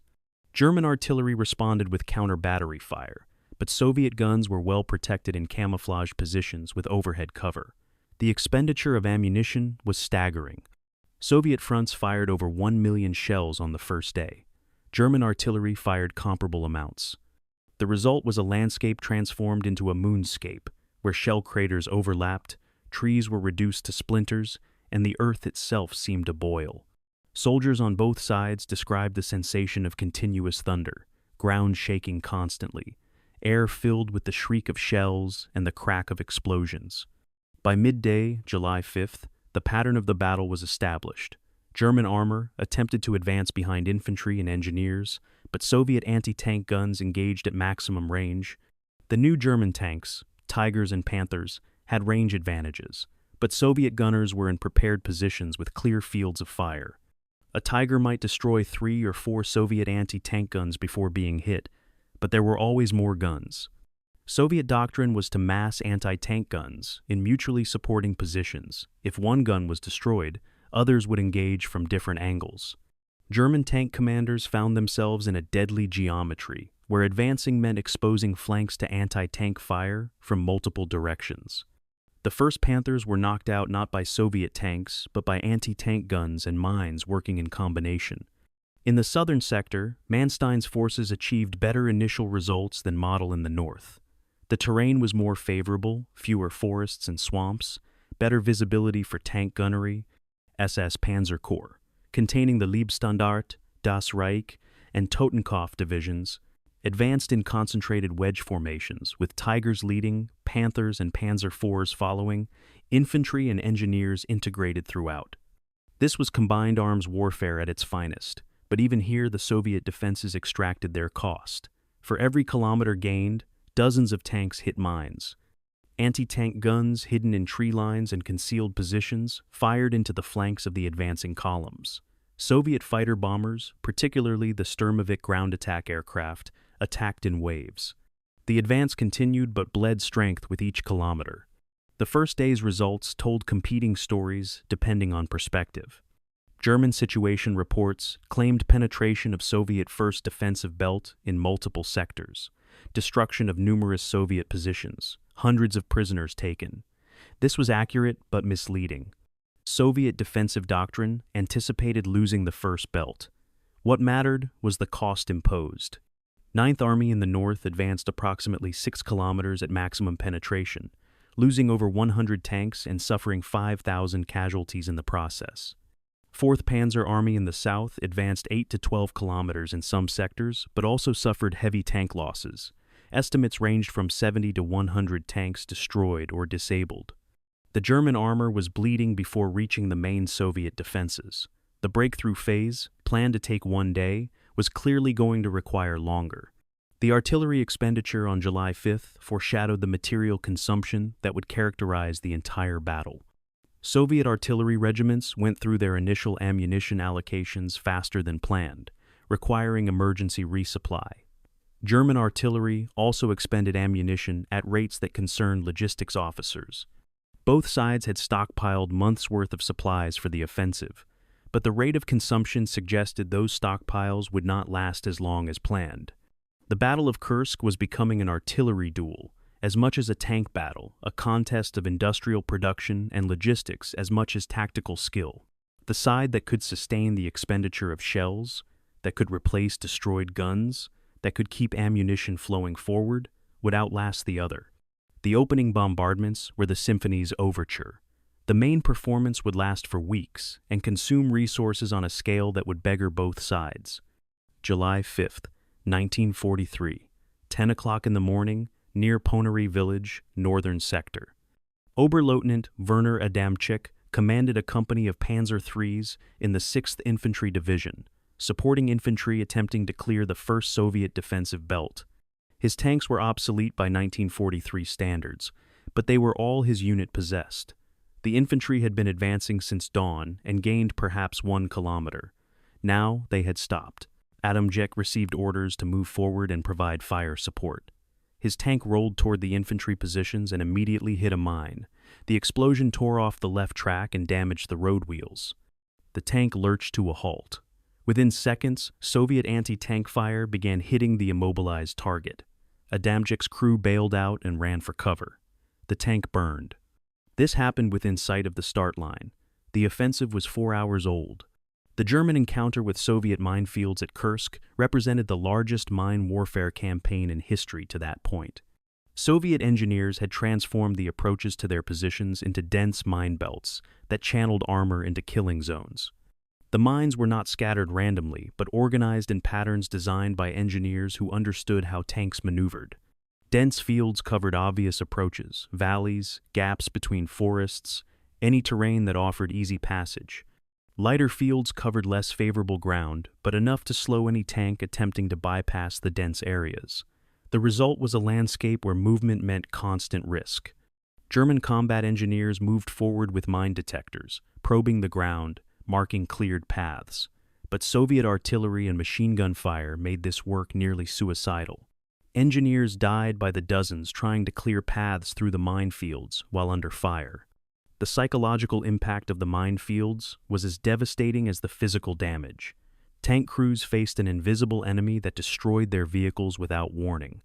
German artillery responded with counter-battery fire, but Soviet guns were well protected in camouflage positions with overhead cover. The expenditure of ammunition was staggering. Soviet fronts fired over 1 million shells on the first day. German artillery fired comparable amounts. The result was a landscape transformed into a moonscape, where shell craters overlapped, trees were reduced to splinters, and the earth itself seemed to boil. Soldiers on both sides described the sensation of continuous thunder, ground shaking constantly, air filled with the shriek of shells and the crack of explosions. By midday, July 5th, the pattern of the battle was established. German armor attempted to advance behind infantry and engineers, but Soviet anti-tank guns engaged at maximum range. The new German tanks, Tigers and Panthers, had range advantages, but Soviet gunners were in prepared positions with clear fields of fire. A Tiger might destroy 3 or 4 Soviet anti-tank guns before being hit, but there were always more guns. Soviet doctrine was to mass anti-tank guns in mutually supporting positions. If one gun was destroyed, others would engage from different angles. German tank commanders found themselves in a deadly geometry, where advancing meant exposing flanks to anti-tank fire from multiple directions. The first Panthers were knocked out not by Soviet tanks, but by anti-tank guns and mines working in combination. In the southern sector, Manstein's forces achieved better initial results than Model in the north. The terrain was more favorable, fewer forests and swamps, better visibility for tank gunnery. SS Panzer Corps, containing the Leibstandarte, Das Reich, and Totenkopf divisions, advanced in concentrated wedge formations, with Tigers leading, Panthers and Panzer IVs following, infantry and engineers integrated throughout. This was combined arms warfare at its finest, but even here the Soviet defenses extracted their cost. For every kilometer gained, dozens of tanks hit mines. Anti-tank guns hidden in tree lines and concealed positions fired into the flanks of the advancing columns. Soviet fighter bombers, particularly the Sturmovik ground attack aircraft, attacked in waves. The advance continued but bled strength with each kilometer. The first day's results told competing stories depending on perspective. German situation reports claimed penetration of Soviet first defensive belt in multiple sectors, destruction of numerous Soviet positions, hundreds of prisoners taken. This was accurate but misleading. Soviet defensive doctrine anticipated losing the first belt. What mattered was the cost imposed. 9th Army in the north advanced approximately 6 kilometers at maximum penetration, losing over 100 tanks and suffering 5,000 casualties in the process. 4th Panzer Army in the south advanced 8 to 12 kilometers in some sectors, but also suffered heavy tank losses, Estimates ranged from 70 to 100 tanks destroyed or disabled. The German armor was bleeding before reaching the main Soviet defenses. The breakthrough phase, planned to take 1 day, was clearly going to require longer. The artillery expenditure on July 5th foreshadowed the material consumption that would characterize the entire battle. Soviet artillery regiments went through their initial ammunition allocations faster than planned, requiring emergency resupply. German artillery also expended ammunition at rates that concerned logistics officers. Both sides had stockpiled months' worth of supplies for the offensive, but the rate of consumption suggested those stockpiles would not last as long as planned. The Battle of Kursk was becoming an artillery duel, as much as a tank battle, a contest of industrial production and logistics as much as tactical skill. The side that could sustain the expenditure of shells, that could replace destroyed guns, that could keep ammunition flowing forward, would outlast the other. The opening bombardments were the symphony's overture. The main performance would last for weeks and consume resources on a scale that would beggar both sides. July 5th, 1943, 10 o'clock in the morning, near Ponary village, northern sector. Oberleutnant Werner Adamczyk commanded a company of Panzer IIIs in the 6th Infantry Division, supporting infantry attempting to clear the first Soviet defensive belt. His tanks were obsolete by 1943 standards, but they were all his unit possessed. The infantry had been advancing since dawn and gained perhaps 1 kilometer. Now they had stopped. Adamczyk received orders to move forward and provide fire support. His tank rolled toward the infantry positions and immediately hit a mine. The explosion tore off the left track and damaged the road wheels. The tank lurched to a halt. Within seconds, Soviet anti-tank fire began hitting the immobilized target. Adamczyk's crew bailed out and ran for cover. The tank burned. This happened within sight of the start line. The offensive was 4 hours old. The German encounter with Soviet minefields at Kursk represented the largest mine warfare campaign in history to that point. Soviet engineers had transformed the approaches to their positions into dense mine belts that channeled armor into killing zones. The mines were not scattered randomly, but organized in patterns designed by engineers who understood how tanks maneuvered. Dense fields covered obvious approaches, valleys, gaps between forests, any terrain that offered easy passage. Lighter fields covered less favorable ground, but enough to slow any tank attempting to bypass the dense areas. The result was a landscape where movement meant constant risk. German combat engineers moved forward with mine detectors, probing the ground, marking cleared paths. But Soviet artillery and machine gun fire made this work nearly suicidal. Engineers died by the dozens trying to clear paths through the minefields while under fire. The psychological impact of the minefields was as devastating as the physical damage. Tank crews faced an invisible enemy that destroyed their vehicles without warning.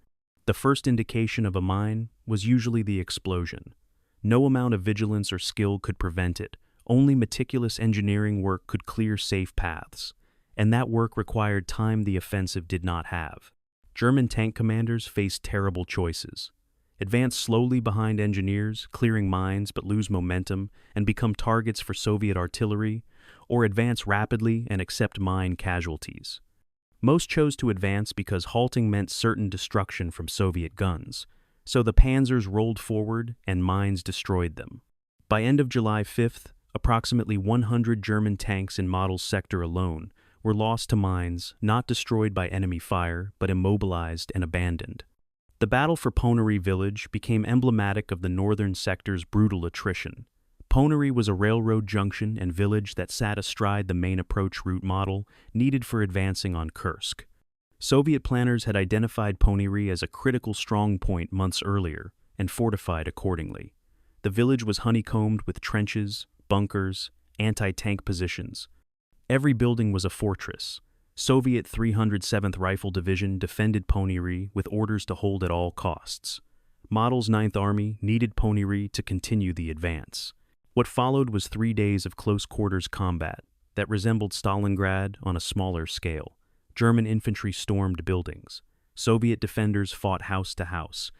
The first indication of a mine was usually the explosion. No amount of vigilance or skill could prevent it. Only meticulous engineering work could clear safe paths, and that work required time the offensive did not have. German tank commanders faced terrible choices. Advance slowly behind engineers, clearing mines but lose momentum and become targets for Soviet artillery, or advance rapidly and accept mine casualties. Most chose to advance because halting meant certain destruction from Soviet guns, so the panzers rolled forward and mines destroyed them. By end of July 5th, approximately 100 German tanks in Model's sector alone were lost to mines, not destroyed by enemy fire, but immobilized and abandoned. The battle for Ponary village became emblematic of the northern sector's brutal attrition. Ponary was a railroad junction and village that sat astride the main approach route model needed for advancing on Kursk. Soviet planners had identified Ponary as a critical strong point months earlier and fortified accordingly. The village was honeycombed with trenches, bunkers, anti-tank positions. Every building was a fortress. Soviet 307th Rifle Division defended Ponary with orders to hold at all costs. Model's 9th Army needed Ponary to continue the advance. What followed was 3 days of close-quarters combat that resembled Stalingrad on a smaller scale. German infantry stormed buildings. Soviet defenders fought house to house.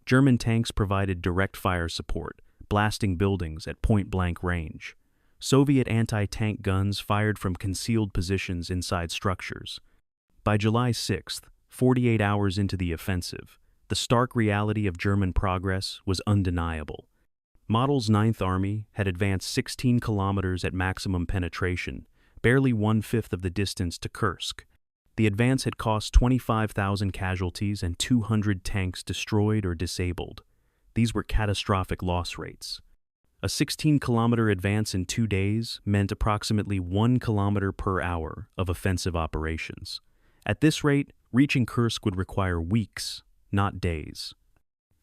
German tanks provided direct fire support, blasting buildings at point-blank range. Soviet anti-tank guns fired from concealed positions inside structures. By July 6th, 48 hours into the offensive, the stark reality of German progress was undeniable. Model's Ninth Army had advanced 16 kilometers at maximum penetration, barely one-fifth of the distance to Kursk. The advance had cost 25,000 casualties and 200 tanks destroyed or disabled. These were catastrophic loss rates. A 16-kilometer advance in 2 days meant approximately 1 kilometer per hour of offensive operations. At this rate, reaching Kursk would require weeks, not days.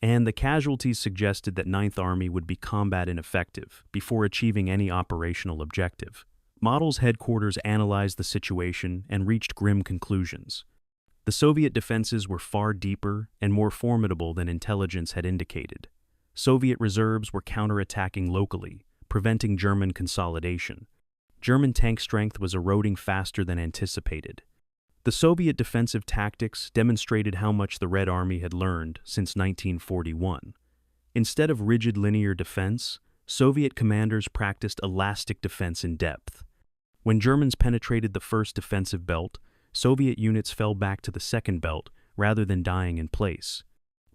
And the casualties suggested that Ninth Army would be combat ineffective before achieving any operational objective. Model's headquarters analyzed the situation and reached grim conclusions. The Soviet defenses were far deeper and more formidable than intelligence had indicated. Soviet reserves were counterattacking locally, preventing German consolidation. German tank strength was eroding faster than anticipated. The Soviet defensive tactics demonstrated how much the Red Army had learned since 1941. Instead of rigid linear defense, Soviet commanders practiced elastic defense in depth. When Germans penetrated the first defensive belt, Soviet units fell back to the second belt rather than dying in place.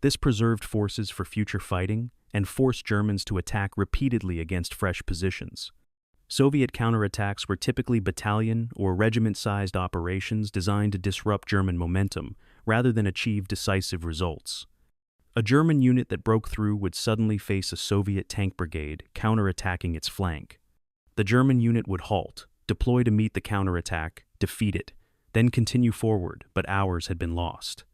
This preserved forces for future fighting and forced Germans to attack repeatedly against fresh positions. Soviet counterattacks were typically battalion or regiment-sized operations designed to disrupt German momentum rather than achieve decisive results. A German unit that broke through would suddenly face a Soviet tank brigade counterattacking its flank. The German unit would halt, deploy to meet the counterattack, defeat it, then continue forward, but hours had been lost.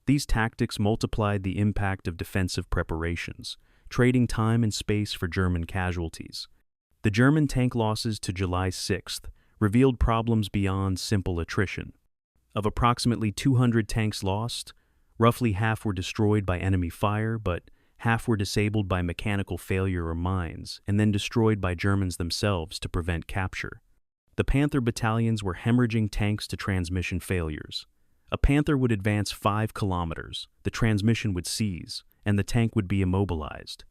These tactics multiplied the impact of defensive preparations, trading time and space for German casualties. The German tank losses to July 6th revealed problems beyond simple attrition. Of approximately 200 tanks lost, roughly half were destroyed by enemy fire, but half were disabled by mechanical failure or mines, and then destroyed by Germans themselves to prevent capture. The Panther battalions were hemorrhaging tanks to transmission failures. A Panther would advance 5 kilometers, the transmission would seize, and the tank would be immobilized.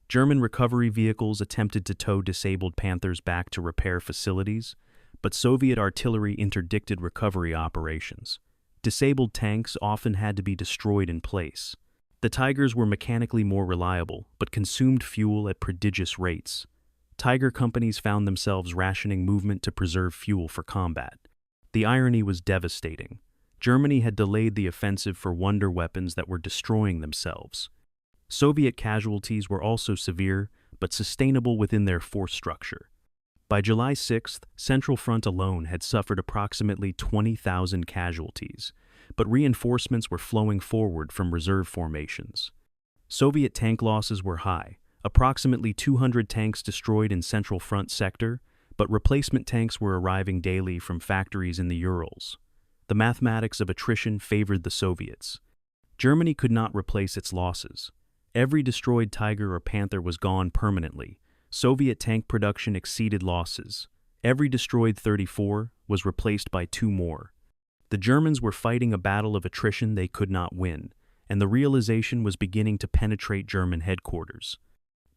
German recovery vehicles attempted to tow disabled Panthers back to repair facilities, but Soviet artillery interdicted recovery operations. Disabled tanks often had to be destroyed in place. The Tigers were mechanically more reliable, but consumed fuel at prodigious rates. Tiger companies found themselves rationing movement to preserve fuel for combat. The irony was devastating. Germany had delayed the offensive for wonder weapons that were destroying themselves. Soviet casualties were also severe, but sustainable within their force structure. By July 6th, Central Front alone had suffered approximately 20,000 casualties, but reinforcements were flowing forward from reserve formations. Soviet tank losses were high, approximately 200 tanks destroyed in Central Front sector, but replacement tanks were arriving daily from factories in the Urals. The mathematics of attrition favored the Soviets. Germany could not replace its losses. Every destroyed Tiger or Panther was gone permanently. Soviet tank production exceeded losses. Every destroyed 34 was replaced by 2 more. The Germans were fighting a battle of attrition they could not win, and the realization was beginning to penetrate German headquarters.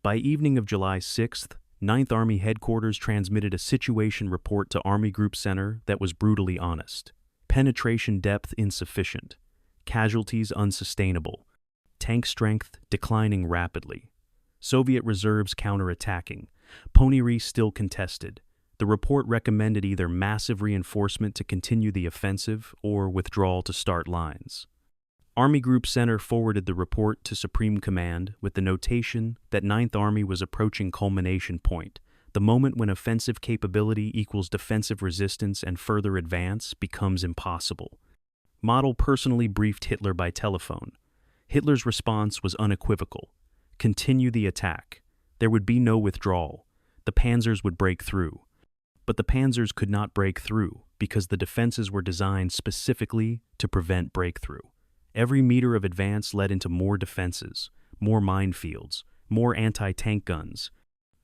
By evening of July 6th, 9th Army headquarters transmitted a situation report to Army Group Center that was brutally honest. Penetration depth insufficient. Casualties unsustainable. Tank strength declining rapidly. Soviet reserves counterattacking. Ponyri still contested. The report recommended either massive reinforcement to continue the offensive or withdrawal to start lines. Army Group Center forwarded the report to Supreme Command with the notation that 9th Army was approaching culmination point, the moment when offensive capability equals defensive resistance and further advance becomes impossible. Model personally briefed Hitler by telephone. Hitler's response was unequivocal. Continue the attack. There would be no withdrawal. The panzers would break through. But the panzers could not break through because the defenses were designed specifically to prevent breakthrough. Every meter of advance led into more defenses, more minefields, more anti-tank guns.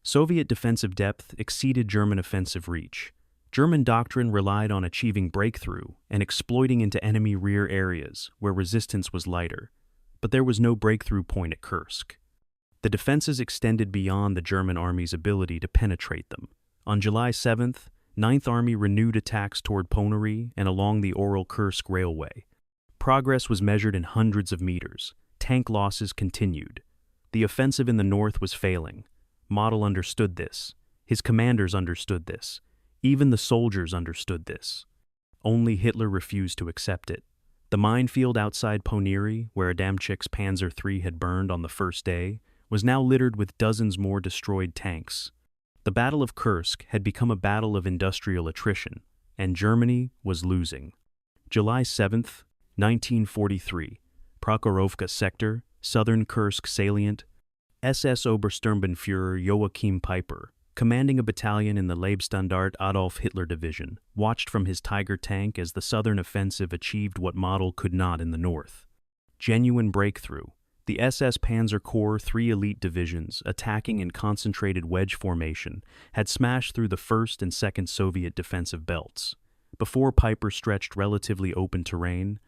Soviet defensive depth exceeded German offensive reach. German doctrine relied on achieving breakthrough and exploiting into enemy rear areas where resistance was lighter. But there was no breakthrough point at Kursk. The defenses extended beyond the German army's ability to penetrate them. On July 7th, 9th Army renewed attacks toward Ponyri and along the Oral-Kursk railway. Progress was measured in hundreds of meters. tank losses continued. The offensive in the north was failing. Model understood this. His commanders understood this. Even the soldiers understood this. Only Hitler refused to accept it. The minefield outside Poniri, where Adamczyk's Panzer III had burned on the first day, was now littered with dozens more destroyed tanks. The Battle of Kursk had become a battle of industrial attrition, and Germany was losing. July 7, 1943, Prokhorovka sector, southern Kursk Salient, SS Obersturmbannführer Joachim Peiper, commanding a battalion in the Leibstandart Adolf Hitler Division, watched from his Tiger tank as the southern offensive achieved what Model could not in the north. Genuine breakthrough. The SS Panzer Corps' 3 elite divisions, attacking in concentrated wedge formation, had smashed through the 1st and 2nd Soviet defensive belts. Before Peiper stretched relatively open terrain,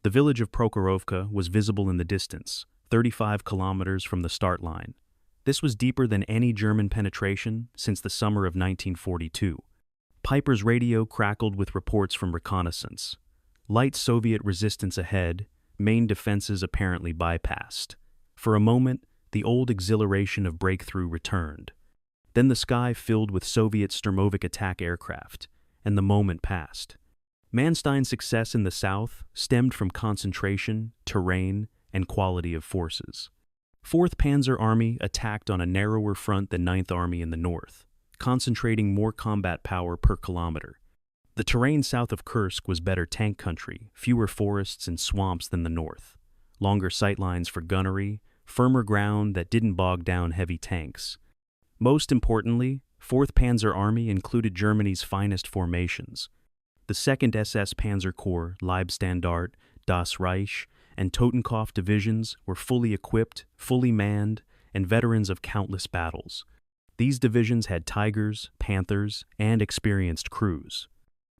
the village of Prokhorovka was visible in the distance, 35 kilometers from the start line. This was deeper than any German penetration since the summer of 1942. Peiper's radio crackled with reports from reconnaissance. Light Soviet resistance ahead, main defenses apparently bypassed. For a moment, the old exhilaration of breakthrough returned. Then the sky filled with Soviet Sturmovik attack aircraft, and the moment passed. Manstein's success in the south stemmed from concentration, terrain, and quality of forces. 4th Panzer Army attacked on a narrower front than 9th Army in the north, concentrating more combat power per kilometer. The terrain south of Kursk was better tank country, fewer forests and swamps than the north, longer sightlines for gunnery, firmer ground that didn't bog down heavy tanks. Most importantly, 4th Panzer Army included Germany's finest formations. The 2nd SS Panzer Corps, Leibstandart, Das Reich, and Totenkopf divisions were fully equipped, fully manned, and veterans of countless battles. These divisions had Tigers, Panthers, and experienced crews.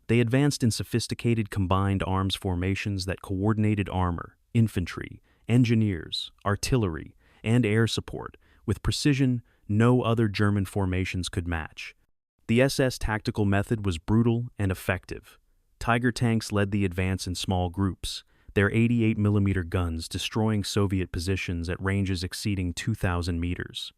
They advanced in sophisticated combined arms formations that coordinated armor, infantry, engineers, artillery, and air support with precision no other German formations could match. The SS tactical method was brutal and effective. Tiger tanks led the advance in small groups, their 88mm guns destroying Soviet positions at ranges exceeding 2,000 meters.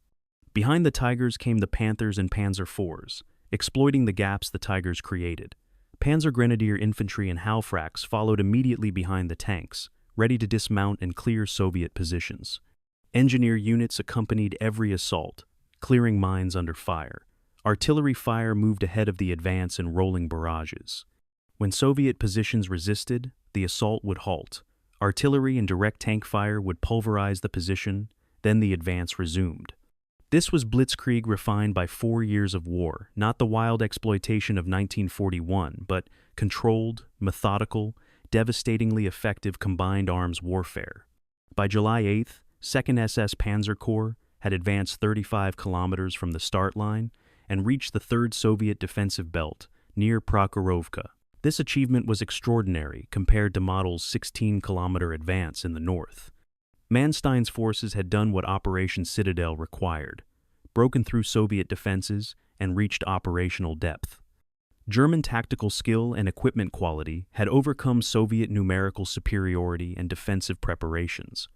Behind the Tigers came the Panthers and Panzer IVs, exploiting the gaps the Tigers created. Panzer Grenadier infantry and Halfracks followed immediately behind the tanks, ready to dismount and clear Soviet positions. Engineer units accompanied every assault, clearing mines under fire. Artillery fire moved ahead of the advance in rolling barrages. When Soviet positions resisted, the assault would halt. Artillery and direct tank fire would pulverize the position, then the advance resumed. This was blitzkrieg refined by 4 years of war, not the wild exploitation of 1941, but controlled, methodical, devastatingly effective combined arms warfare. By July 8th, 2nd SS Panzer Corps had advanced 35 kilometers from the start line and reached the 3rd Soviet defensive belt, near Prokhorovka. This achievement was extraordinary compared to Model's 16-kilometer advance in the north. Manstein's forces had done what Operation Citadel required, broken through Soviet defenses and reached operational depth. German tactical skill and equipment quality had overcome Soviet numerical superiority and defensive preparations.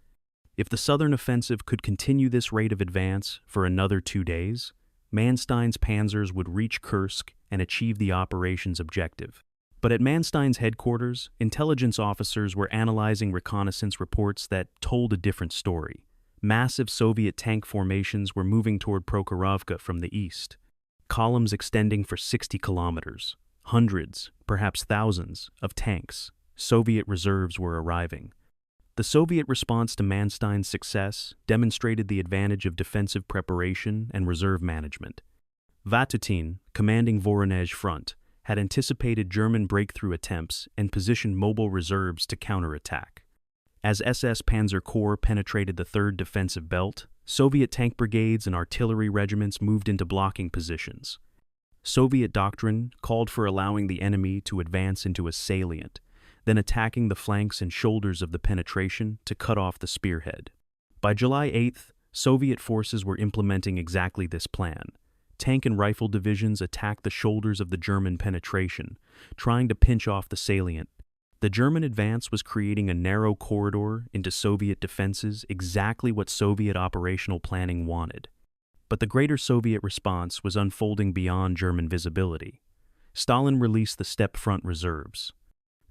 If the southern offensive could continue this rate of advance for another 2 days, Manstein's panzers would reach Kursk and achieve the operation's objective. But at Manstein's headquarters, intelligence officers were analyzing reconnaissance reports that told a different story. Massive Soviet tank formations were moving toward Prokhorovka from the east, columns extending for 60 kilometers. Hundreds, perhaps thousands, of tanks. Soviet reserves were arriving. The Soviet response to Manstein's success demonstrated the advantage of defensive preparation and reserve management. Vatutin, commanding Voronezh Front, had anticipated German breakthrough attempts and positioned mobile reserves to counterattack. As SS Panzer Corps penetrated the 3rd defensive belt, Soviet tank brigades and artillery regiments moved into blocking positions. Soviet doctrine called for allowing the enemy to advance into a salient, then attacking the flanks and shoulders of the penetration to cut off the spearhead. By July 8th, Soviet forces were implementing exactly this plan. Tank and rifle divisions attacked the shoulders of the German penetration, trying to pinch off the salient. The The German advance was creating a narrow corridor into Soviet defenses, exactly what Soviet operational planning wanted. But the greater Soviet response was unfolding beyond German visibility. Stalin released the Steppe front reserves.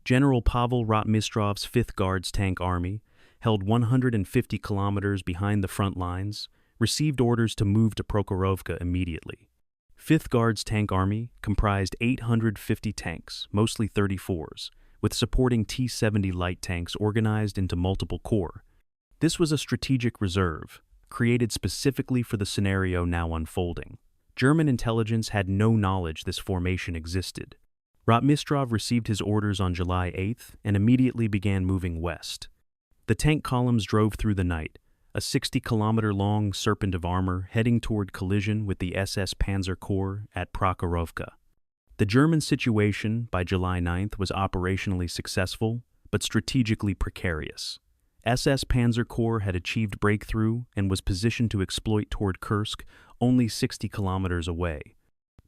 General Pavel Rotmistrov's 5th Guards Tank Army, held 150 kilometers behind the front lines, received orders to move to Prokhorovka immediately. 5th Guards Tank Army comprised 850 tanks, mostly 34s, with supporting T-70 light tanks organized into multiple corps. This was a strategic reserve, created specifically for the scenario now unfolding. German intelligence had no knowledge this formation existed. Rotmistrov received his orders on July 8th and immediately began moving west. The tank columns drove through the night, a 60-kilometer-long serpent of armor heading toward collision with the SS Panzer Corps at Prokhorovka. The German situation by July 9th was operationally successful, but strategically precarious. SS Panzer Corps had achieved breakthrough and was positioned to exploit toward Kursk, only 60 kilometers away.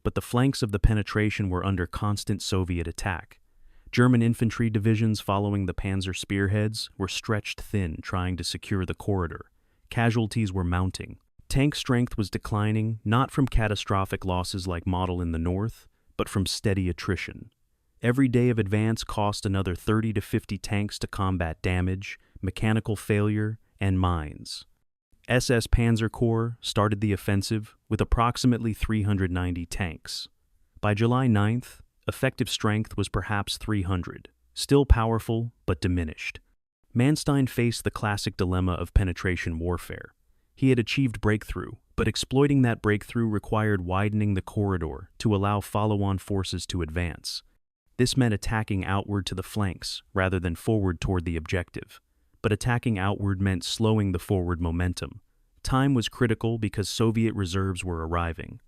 But the flanks of the penetration were under constant Soviet attack. German infantry divisions following the Panzer spearheads were stretched thin trying to secure the corridor. Casualties were mounting. Tank strength was declining, not from catastrophic losses like Model in the north, but from steady attrition. Every day of advance cost another 30 to 50 tanks to combat damage, mechanical failure, and mines. SS Panzer Corps started the offensive with approximately 390 tanks. By July 9th, effective strength was perhaps 300, still powerful but diminished. Manstein faced the classic dilemma of penetration warfare. He had achieved breakthrough, but exploiting that breakthrough required widening the corridor to allow follow-on forces to advance. This meant attacking outward to the flanks rather than forward toward the objective. But attacking outward meant slowing the forward momentum. Time was critical because Soviet reserves were arriving.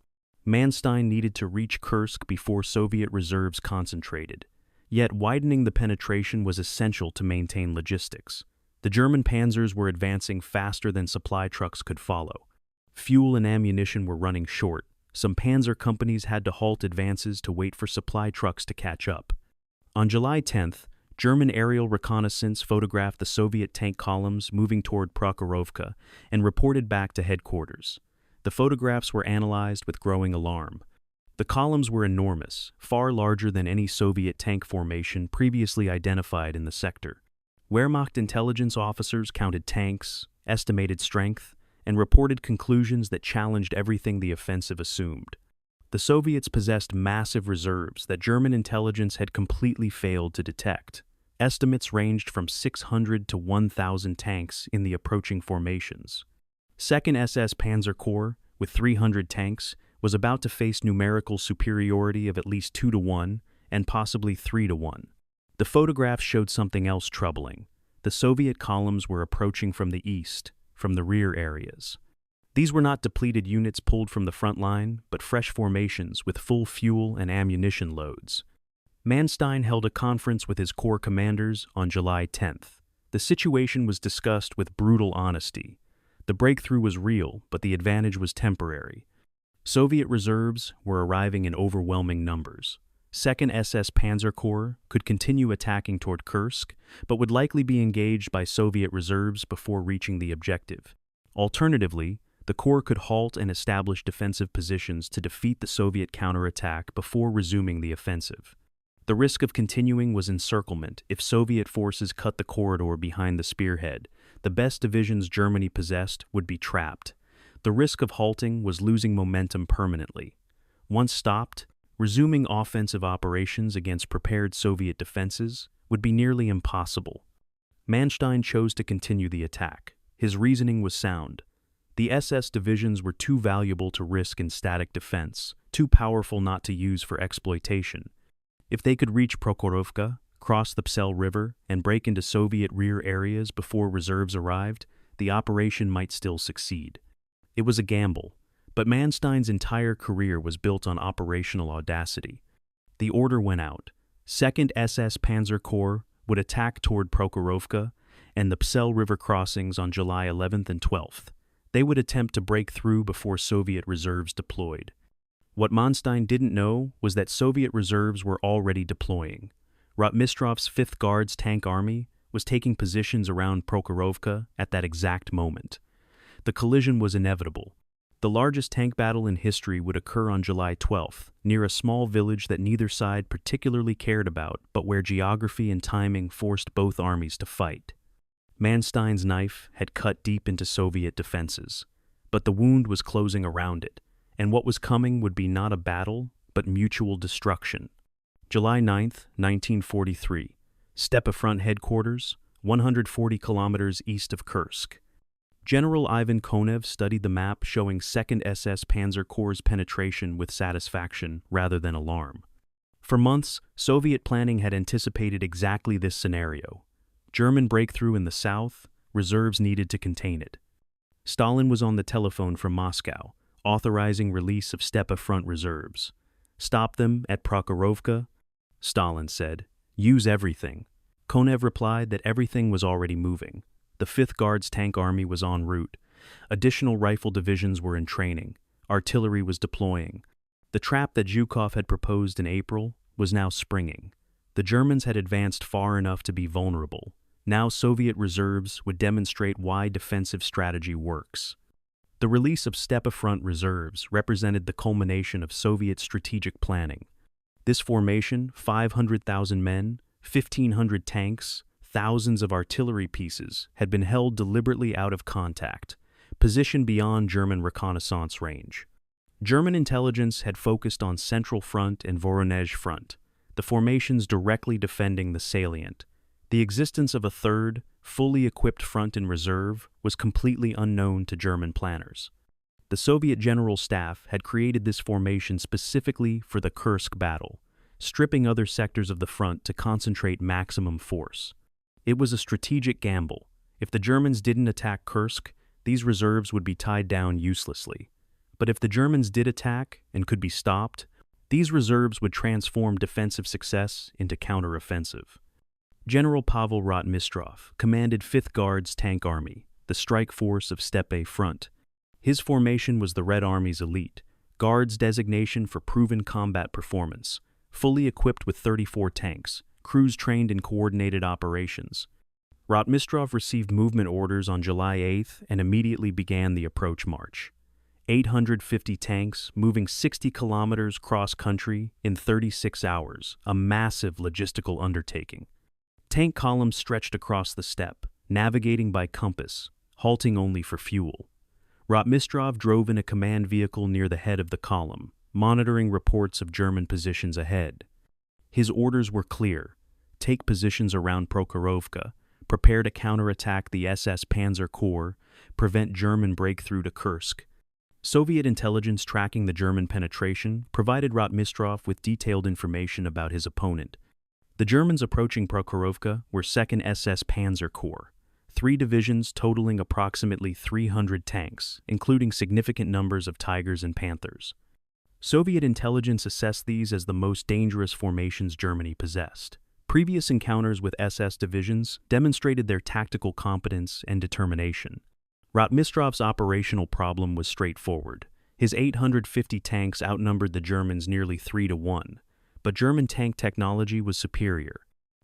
Manstein needed to reach Kursk before Soviet reserves concentrated. Yet widening the penetration was essential to maintain logistics. The German panzers were advancing faster than supply trucks could follow. Fuel and ammunition were running short. Some panzer companies had to halt advances to wait for supply trucks to catch up. On July 10th, German aerial reconnaissance photographed the Soviet tank columns moving toward Prokhorovka and reported back to headquarters. The photographs were analyzed with growing alarm. The columns were enormous, far larger than any Soviet tank formation previously identified in the sector. Wehrmacht intelligence officers counted tanks, estimated strength, and reported conclusions that challenged everything the offensive assumed. The Soviets possessed massive reserves that German intelligence had completely failed to detect. Estimates ranged from 600 to 1,000 tanks in the approaching formations. 2nd SS Panzer Corps, with 300 tanks, was about to face numerical superiority of at least 2 to 1 and possibly 3 to 1. The photographs showed something else troubling. The Soviet columns were approaching from the east, from the rear areas. These were not depleted units pulled from the front line, but fresh formations with full fuel and ammunition loads. Manstein held a conference with his corps commanders on July 10th. The situation was discussed with brutal honesty. The breakthrough was real, but the advantage was temporary. Soviet reserves were arriving in overwhelming numbers. 2nd SS Panzer Corps could continue attacking toward Kursk, but would likely be engaged by Soviet reserves before reaching the objective. Alternatively, the Corps could halt and establish defensive positions to defeat the Soviet counterattack before resuming the offensive. The risk of continuing was encirclement if Soviet forces cut the corridor behind the spearhead. The best divisions Germany possessed would be trapped. The risk of halting was losing momentum permanently. Once stopped, resuming offensive operations against prepared Soviet defenses would be nearly impossible. Manstein chose to continue the attack. His reasoning was sound. The SS divisions were too valuable to risk in static defense, too powerful not to use for exploitation. If they could reach Prokhorovka, cross the Psel River, and break into Soviet rear areas before reserves arrived, the operation might still succeed. It was a gamble, but Manstein's entire career was built on operational audacity. The order went out. 2nd SS Panzer Corps would attack toward Prokhorovka and the Psel River crossings on July 11th and 12th. They would attempt to break through before Soviet reserves deployed. What Manstein didn't know was that Soviet reserves were already deploying. Rotmistrov's 5th Guards Tank Army was taking positions around Prokhorovka at that exact moment. The collision was inevitable. The largest tank battle in history would occur on July 12th, near a small village that neither side particularly cared about, but where geography and timing forced both armies to fight. Manstein's knife had cut deep into Soviet defenses, but the wound was closing around it, and what was coming would be not a battle, but mutual destruction. July 9th, 1943. Steppe Front Headquarters, 140 kilometers east of Kursk. General Ivan Konev studied the map showing 2nd SS Panzer Corps' penetration with satisfaction rather than alarm. For months, Soviet planning had anticipated exactly this scenario. German breakthrough in the south, reserves needed to contain it. Stalin was on the telephone from Moscow, authorizing release of Steppe Front reserves. Stop them at Prokhorovka, Stalin said. Use everything. Konev replied that everything was already moving. The 5th Guards Tank Army was en route. Additional rifle divisions were in training. Artillery was deploying. The trap that Zhukov had proposed in April was now springing. The Germans had advanced far enough to be vulnerable. Now Soviet reserves would demonstrate why defensive strategy works. The release of Steppe Front reserves represented the culmination of Soviet strategic planning. This formation, 500,000 men, 1,500 tanks, thousands of artillery pieces, had been held deliberately out of contact, positioned beyond German reconnaissance range. German intelligence had focused on Central Front and Voronezh Front, the formations directly defending the salient. The existence of a third, fully equipped front in reserve was completely unknown to German planners. The Soviet General Staff had created this formation specifically for the Kursk battle, stripping other sectors of the front to concentrate maximum force. It was a strategic gamble. If the Germans didn't attack Kursk, these reserves would be tied down uselessly. But if the Germans did attack and could be stopped, these reserves would transform defensive success into counteroffensive. General Pavel Rotmistrov commanded 5th Guards Tank Army, the strike force of Steppe Front. His formation was the Red Army's elite, Guards designation for proven combat performance, fully equipped with 34 tanks, crews trained in coordinated operations. Rotmistrov received movement orders on July 8th and immediately began the approach march. 850 tanks moving 60 kilometers cross-country in 36 hours, a massive logistical undertaking. Tank columns stretched across the steppe, navigating by compass, halting only for fuel. Rotmistrov drove in a command vehicle near the head of the column, monitoring reports of German positions ahead. His orders were clear: take positions around Prokhorovka, prepare to counterattack the SS Panzer Corps, prevent German breakthrough to Kursk. Soviet intelligence tracking the German penetration provided Rotmistrov with detailed information about his opponent. The Germans approaching Prokhorovka were 2nd SS Panzer Corps, 3 divisions totaling approximately 300 tanks, including significant numbers of Tigers and Panthers. Soviet intelligence assessed these as the most dangerous formations Germany possessed. Previous encounters with SS divisions demonstrated their tactical competence and determination. Rotmistrov's operational problem was straightforward. His 850 tanks outnumbered the Germans nearly 3-1, but German tank technology was superior.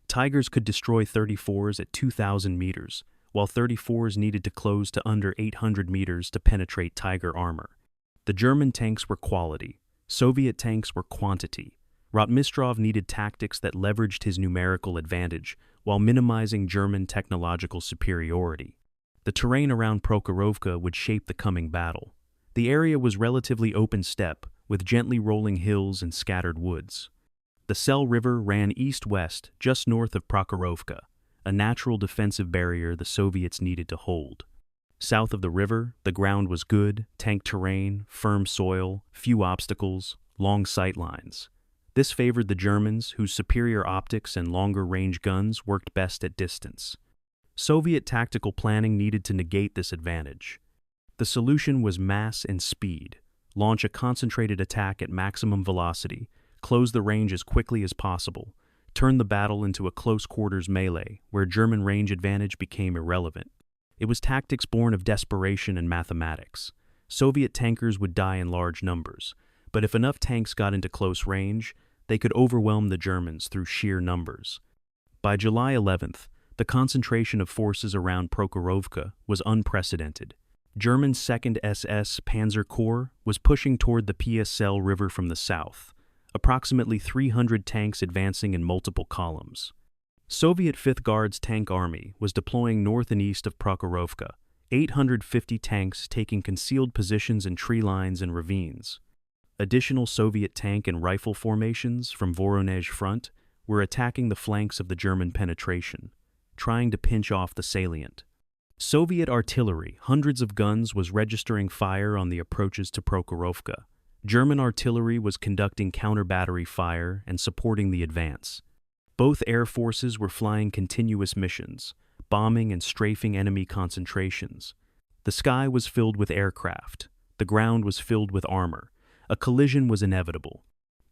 Tigers could destroy 34s at 2,000 meters, while 34s needed to close to under 800 meters to penetrate Tiger armor. The German tanks were quality. Soviet tanks were quantity. Rotmistrov needed tactics that leveraged his numerical advantage while minimizing German technological superiority. The terrain around Prokhorovka would shape the coming battle. The area was relatively open steppe, with gently rolling hills and scattered woods. The Sel River ran east-west just north of Prokhorovka, a natural defensive barrier the Soviets needed to hold. South of the river, the ground was good, tank terrain, firm soil, few obstacles, long sight lines. This favored the Germans, whose superior optics and longer-range guns worked best at distance. Soviet tactical planning needed to negate this advantage. The solution was mass and speed. Launch a concentrated attack at maximum velocity, close the range as quickly as possible, turn the battle into a close-quarters melee where German range advantage became irrelevant. It was tactics born of desperation and mathematics. Soviet tankers would die in large numbers, but if enough tanks got into close range, they could overwhelm the Germans through sheer numbers. By July 11th, the concentration of forces around Prokhorovka was unprecedented. German 2nd SS Panzer Corps was pushing toward the PSL River from the south, approximately 300 tanks advancing in multiple columns. Soviet 5th Guards Tank Army was deploying north and east of Prokhorovka, 850 tanks taking concealed positions in tree lines and ravines. Additional Soviet tank and rifle formations from Voronezh front were attacking the flanks of the German penetration, trying to pinch off the salient. Soviet artillery, hundreds of guns, was registering fire on the approaches to Prokhorovka. German artillery was conducting counter-battery fire and supporting the advance. Both air forces were flying continuous missions, bombing and strafing enemy concentrations. The sky was filled with aircraft. The ground was filled with armor. A collision was inevitable.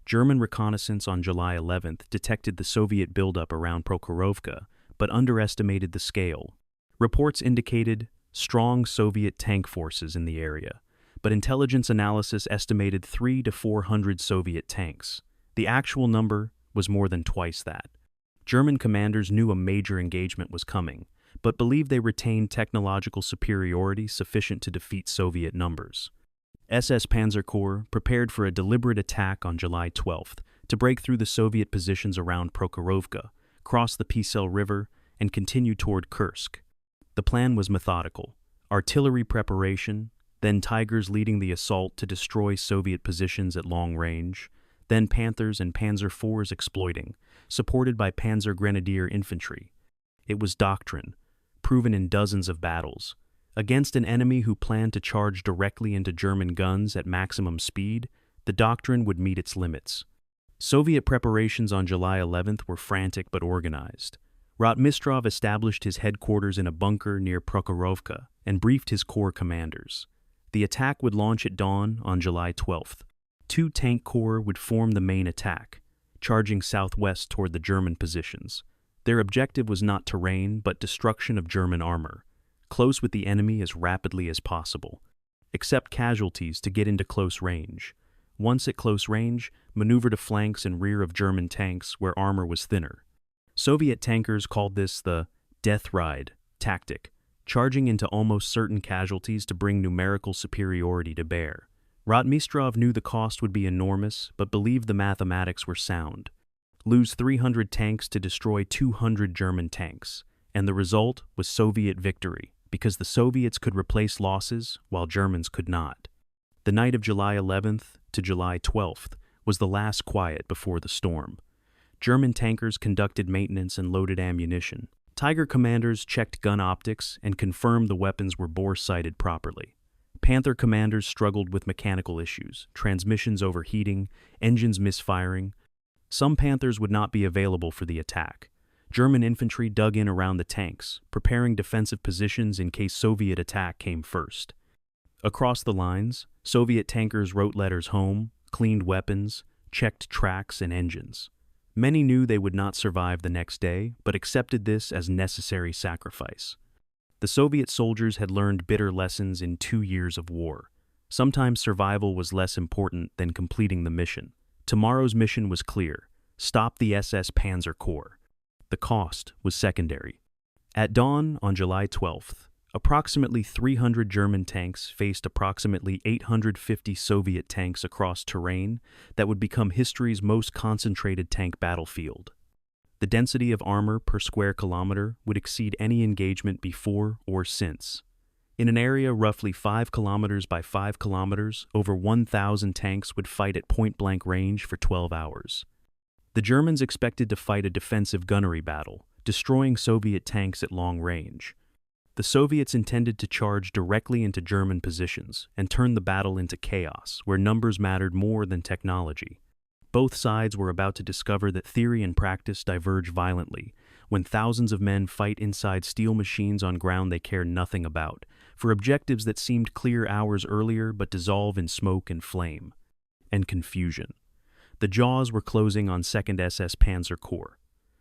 German reconnaissance on July 11th detected the Soviet buildup around Prokhorovka, but underestimated the scale. Reports indicated strong Soviet tank forces in the area, but intelligence analysis estimated 300 to 400 Soviet tanks. The actual number was more than twice that. German commanders knew a major engagement was coming, but believed they retained technological superiority sufficient to defeat Soviet numbers. SS Panzer Corps prepared for a deliberate attack on July 12th to break through the Soviet positions around Prokhorovka, cross the Pisel River, and continue toward Kursk. The plan was methodical: artillery preparation, then Tigers leading the assault to destroy Soviet positions at long range, then Panthers and Panzer IVs exploiting, supported by Panzer Grenadier infantry. It was doctrine, proven in dozens of battles. Against an enemy who planned to charge directly into German guns at maximum speed, the doctrine would meet its limits. Soviet preparations on July 11th were frantic but organized. Rotmistrov established his headquarters in a bunker near Prokhorovka and briefed his corps commanders. The attack would launch at dawn on July 12th. 2 tank corps would form the main attack, charging southwest toward the German positions. Their objective was not terrain, but destruction of German armor. Close with the enemy as rapidly as possible. Accept casualties to get into close range. Once at close range, maneuver to flanks and rear of German tanks where armor was thinner. Soviet tankers called this the death ride tactic, charging into almost certain casualties to bring numerical superiority to bear. Rotmistrov knew the cost would be enormous, but believed the mathematics were sound. Lose 300 tanks to destroy 200 German tanks, and the result was Soviet victory, because the Soviets could replace losses while Germans could not. The night of July 11th to July 12th was the last quiet before the storm. German tankers conducted maintenance and loaded ammunition. Tiger commanders checked gun optics and confirmed the weapons were bore-sighted properly. Panther commanders struggled with mechanical issues, transmissions overheating, engines misfiring. Some Panthers would not be available for the attack. German infantry dug in around the tanks, preparing defensive positions in case Soviet attack came first. Across the lines, Soviet tankers wrote letters home, cleaned weapons, checked tracks and engines. Many knew they would not survive the next day, but accepted this as necessary sacrifice. The Soviet soldiers had learned bitter lessons in 2 years of war. Sometimes survival was less important than completing the mission. Tomorrow's mission was clear: stop the SS Panzer Corps. The cost was secondary. At dawn on July 12th, approximately 300 German tanks faced approximately 850 Soviet tanks across terrain that would become history's most concentrated tank battlefield. The density of armor per square kilometer would exceed any engagement before or since. In an area roughly 5 kilometers by 5 kilometers, over 1,000 tanks would fight at point-blank range for 12 hours. The Germans expected to fight a defensive gunnery battle, destroying Soviet tanks at long range. The Soviets intended to charge directly into German positions and turn the battle into chaos, where numbers mattered more than technology. Both sides were about to discover that theory and practice diverge violently, when thousands of men fight inside steel machines on ground they care nothing about, for objectives that seemed clear hours earlier but dissolve in smoke and flame. And confusion. The jaws were closing on 2nd SS Panzer Corps.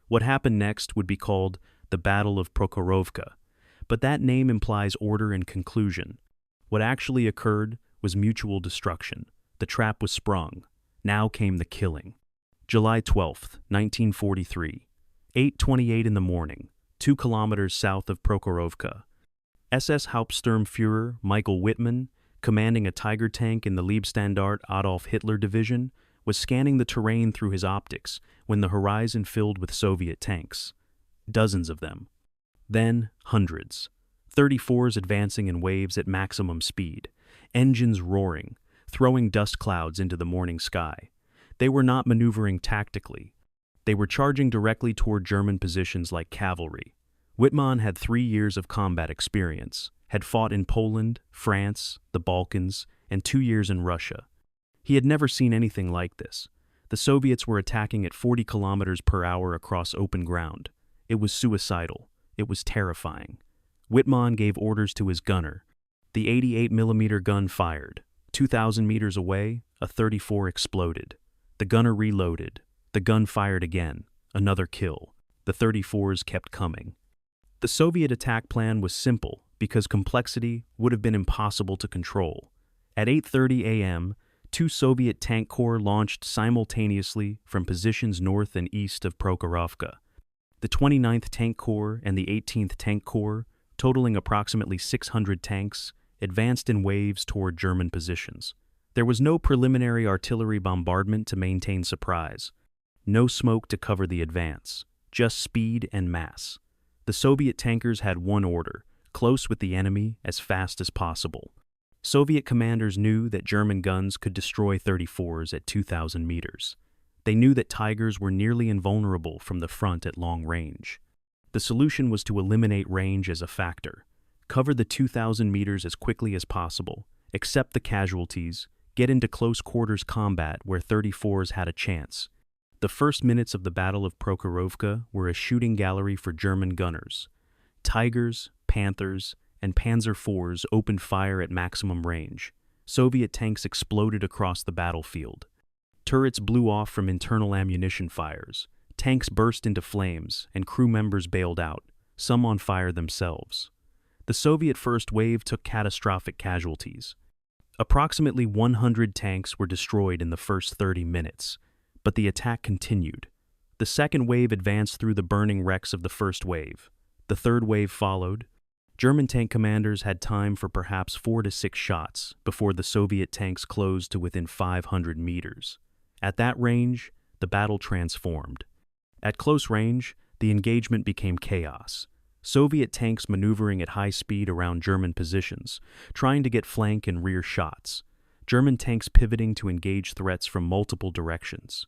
What happened next would be called the Battle of Prokhorovka, but that name implies order and conclusion. What actually occurred was mutual destruction. The trap was sprung. Now came the killing. July 12, 1943, 8:28 in the morning, 2 kilometers south of Prokhorovka. SS Hauptsturmführer Michael Wittmann, commanding a Tiger tank in the Leibstandarte Adolf Hitler Division, was scanning the terrain through his optics when the horizon filled with Soviet tanks. Dozens of them. Then hundreds. 34s advancing in waves at maximum speed, engines roaring, throwing dust clouds into the morning sky. They were not maneuvering tactically. They were charging directly toward German positions like cavalry. Wittmann had 3 years of combat experience, had fought in Poland, France, the Balkans, and 2 years in Russia. He had never seen anything like this. The Soviets were attacking at 40 kilometers per hour across open ground. It was suicidal. It was terrifying. Wittmann gave orders to his gunner. The 88mm gun fired. 2,000 meters away, a 34 exploded. The gunner reloaded. The gun fired again. Another kill. The 34s kept coming. The Soviet attack plan was simple because complexity would have been impossible to control. At 8:30 a.m., 2 Soviet tank corps launched simultaneously from positions north and east of Prokhorovka. The 29th Tank Corps and the 18th Tank Corps, totaling approximately 600 tanks, advanced in waves toward German positions. There was no preliminary artillery bombardment to maintain surprise, no smoke to cover the advance, just speed and mass. The Soviet tankers had one order: close with the enemy as fast as possible. Soviet commanders knew that German guns could destroy 34s at 2,000 meters. They knew that Tigers were nearly invulnerable from the front at long range. The solution was to eliminate range as a factor. Cover the 2,000 meters as quickly as possible, accept the casualties, get into close quarters combat where 34s had a chance. The first minutes of the Battle of Prokhorovka were a shooting gallery for German gunners. Tigers, Panthers, and Panzer IVs opened fire at maximum range. Soviet tanks exploded across the battlefield. Turrets blew off from internal ammunition fires. Tanks burst into flames, and crew members bailed out, some on fire themselves. The Soviet first wave took catastrophic casualties. Approximately 100 tanks were destroyed in the first 30 minutes, but the attack continued. The second wave advanced through the burning wrecks of the first wave. The third wave followed. German tank commanders had time for perhaps 4 to 6 shots before the Soviet tanks closed to within 500 meters. At that range, the battle transformed. At close range, the engagement became chaos. Soviet tanks maneuvering at high speed around German positions, trying to get flank and rear shots. German tanks pivoting to engage threats from multiple directions.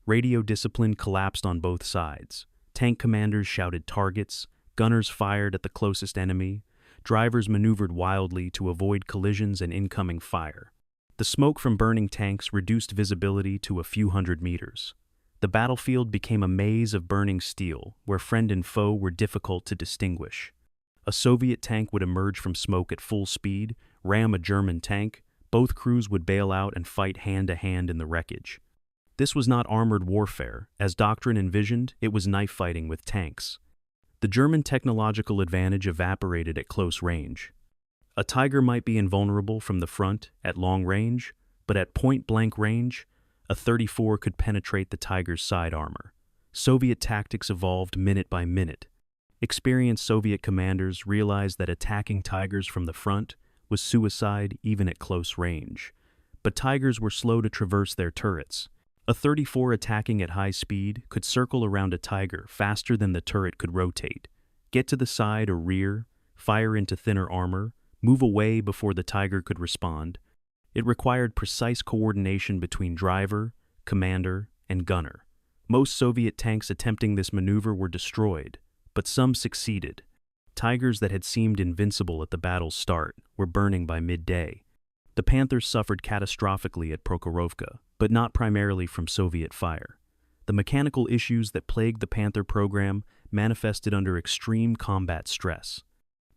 Radio discipline collapsed on both sides. Tank commanders shouted targets, gunners fired at the closest enemy, drivers maneuvered wildly to avoid collisions and incoming fire. The smoke from burning tanks reduced visibility to a few hundred meters. The battlefield became a maze of burning steel, where friend and foe were difficult to distinguish. A Soviet tank would emerge from smoke at full speed, ram a German tank. Both crews would bail out and fight hand-to-hand in the wreckage. This was not armored warfare. As doctrine envisioned, it was knife fighting with tanks. The German technological advantage evaporated at close range. A Tiger might be invulnerable from the front at long range, but at point-blank range, a 34 could penetrate the Tiger's side armor. Soviet tactics evolved minute by minute. Experienced Soviet commanders realized that attacking Tigers from the front was suicide even at close range. But Tigers were slow to traverse their turrets. A 34 attacking at high speed could circle around a Tiger faster than the turret could rotate, get to the side or rear, fire into thinner armor, move away before the Tiger could respond. It required precise coordination between driver, commander, and gunner. Most Soviet tanks attempting this maneuver were destroyed, but some succeeded. Tigers that had seemed invincible at the battle's start were burning by midday. The Panthers suffered catastrophically at Prokhorovka, but not primarily from Soviet fire. The mechanical issues that plagued the Panther program manifested under extreme combat stress.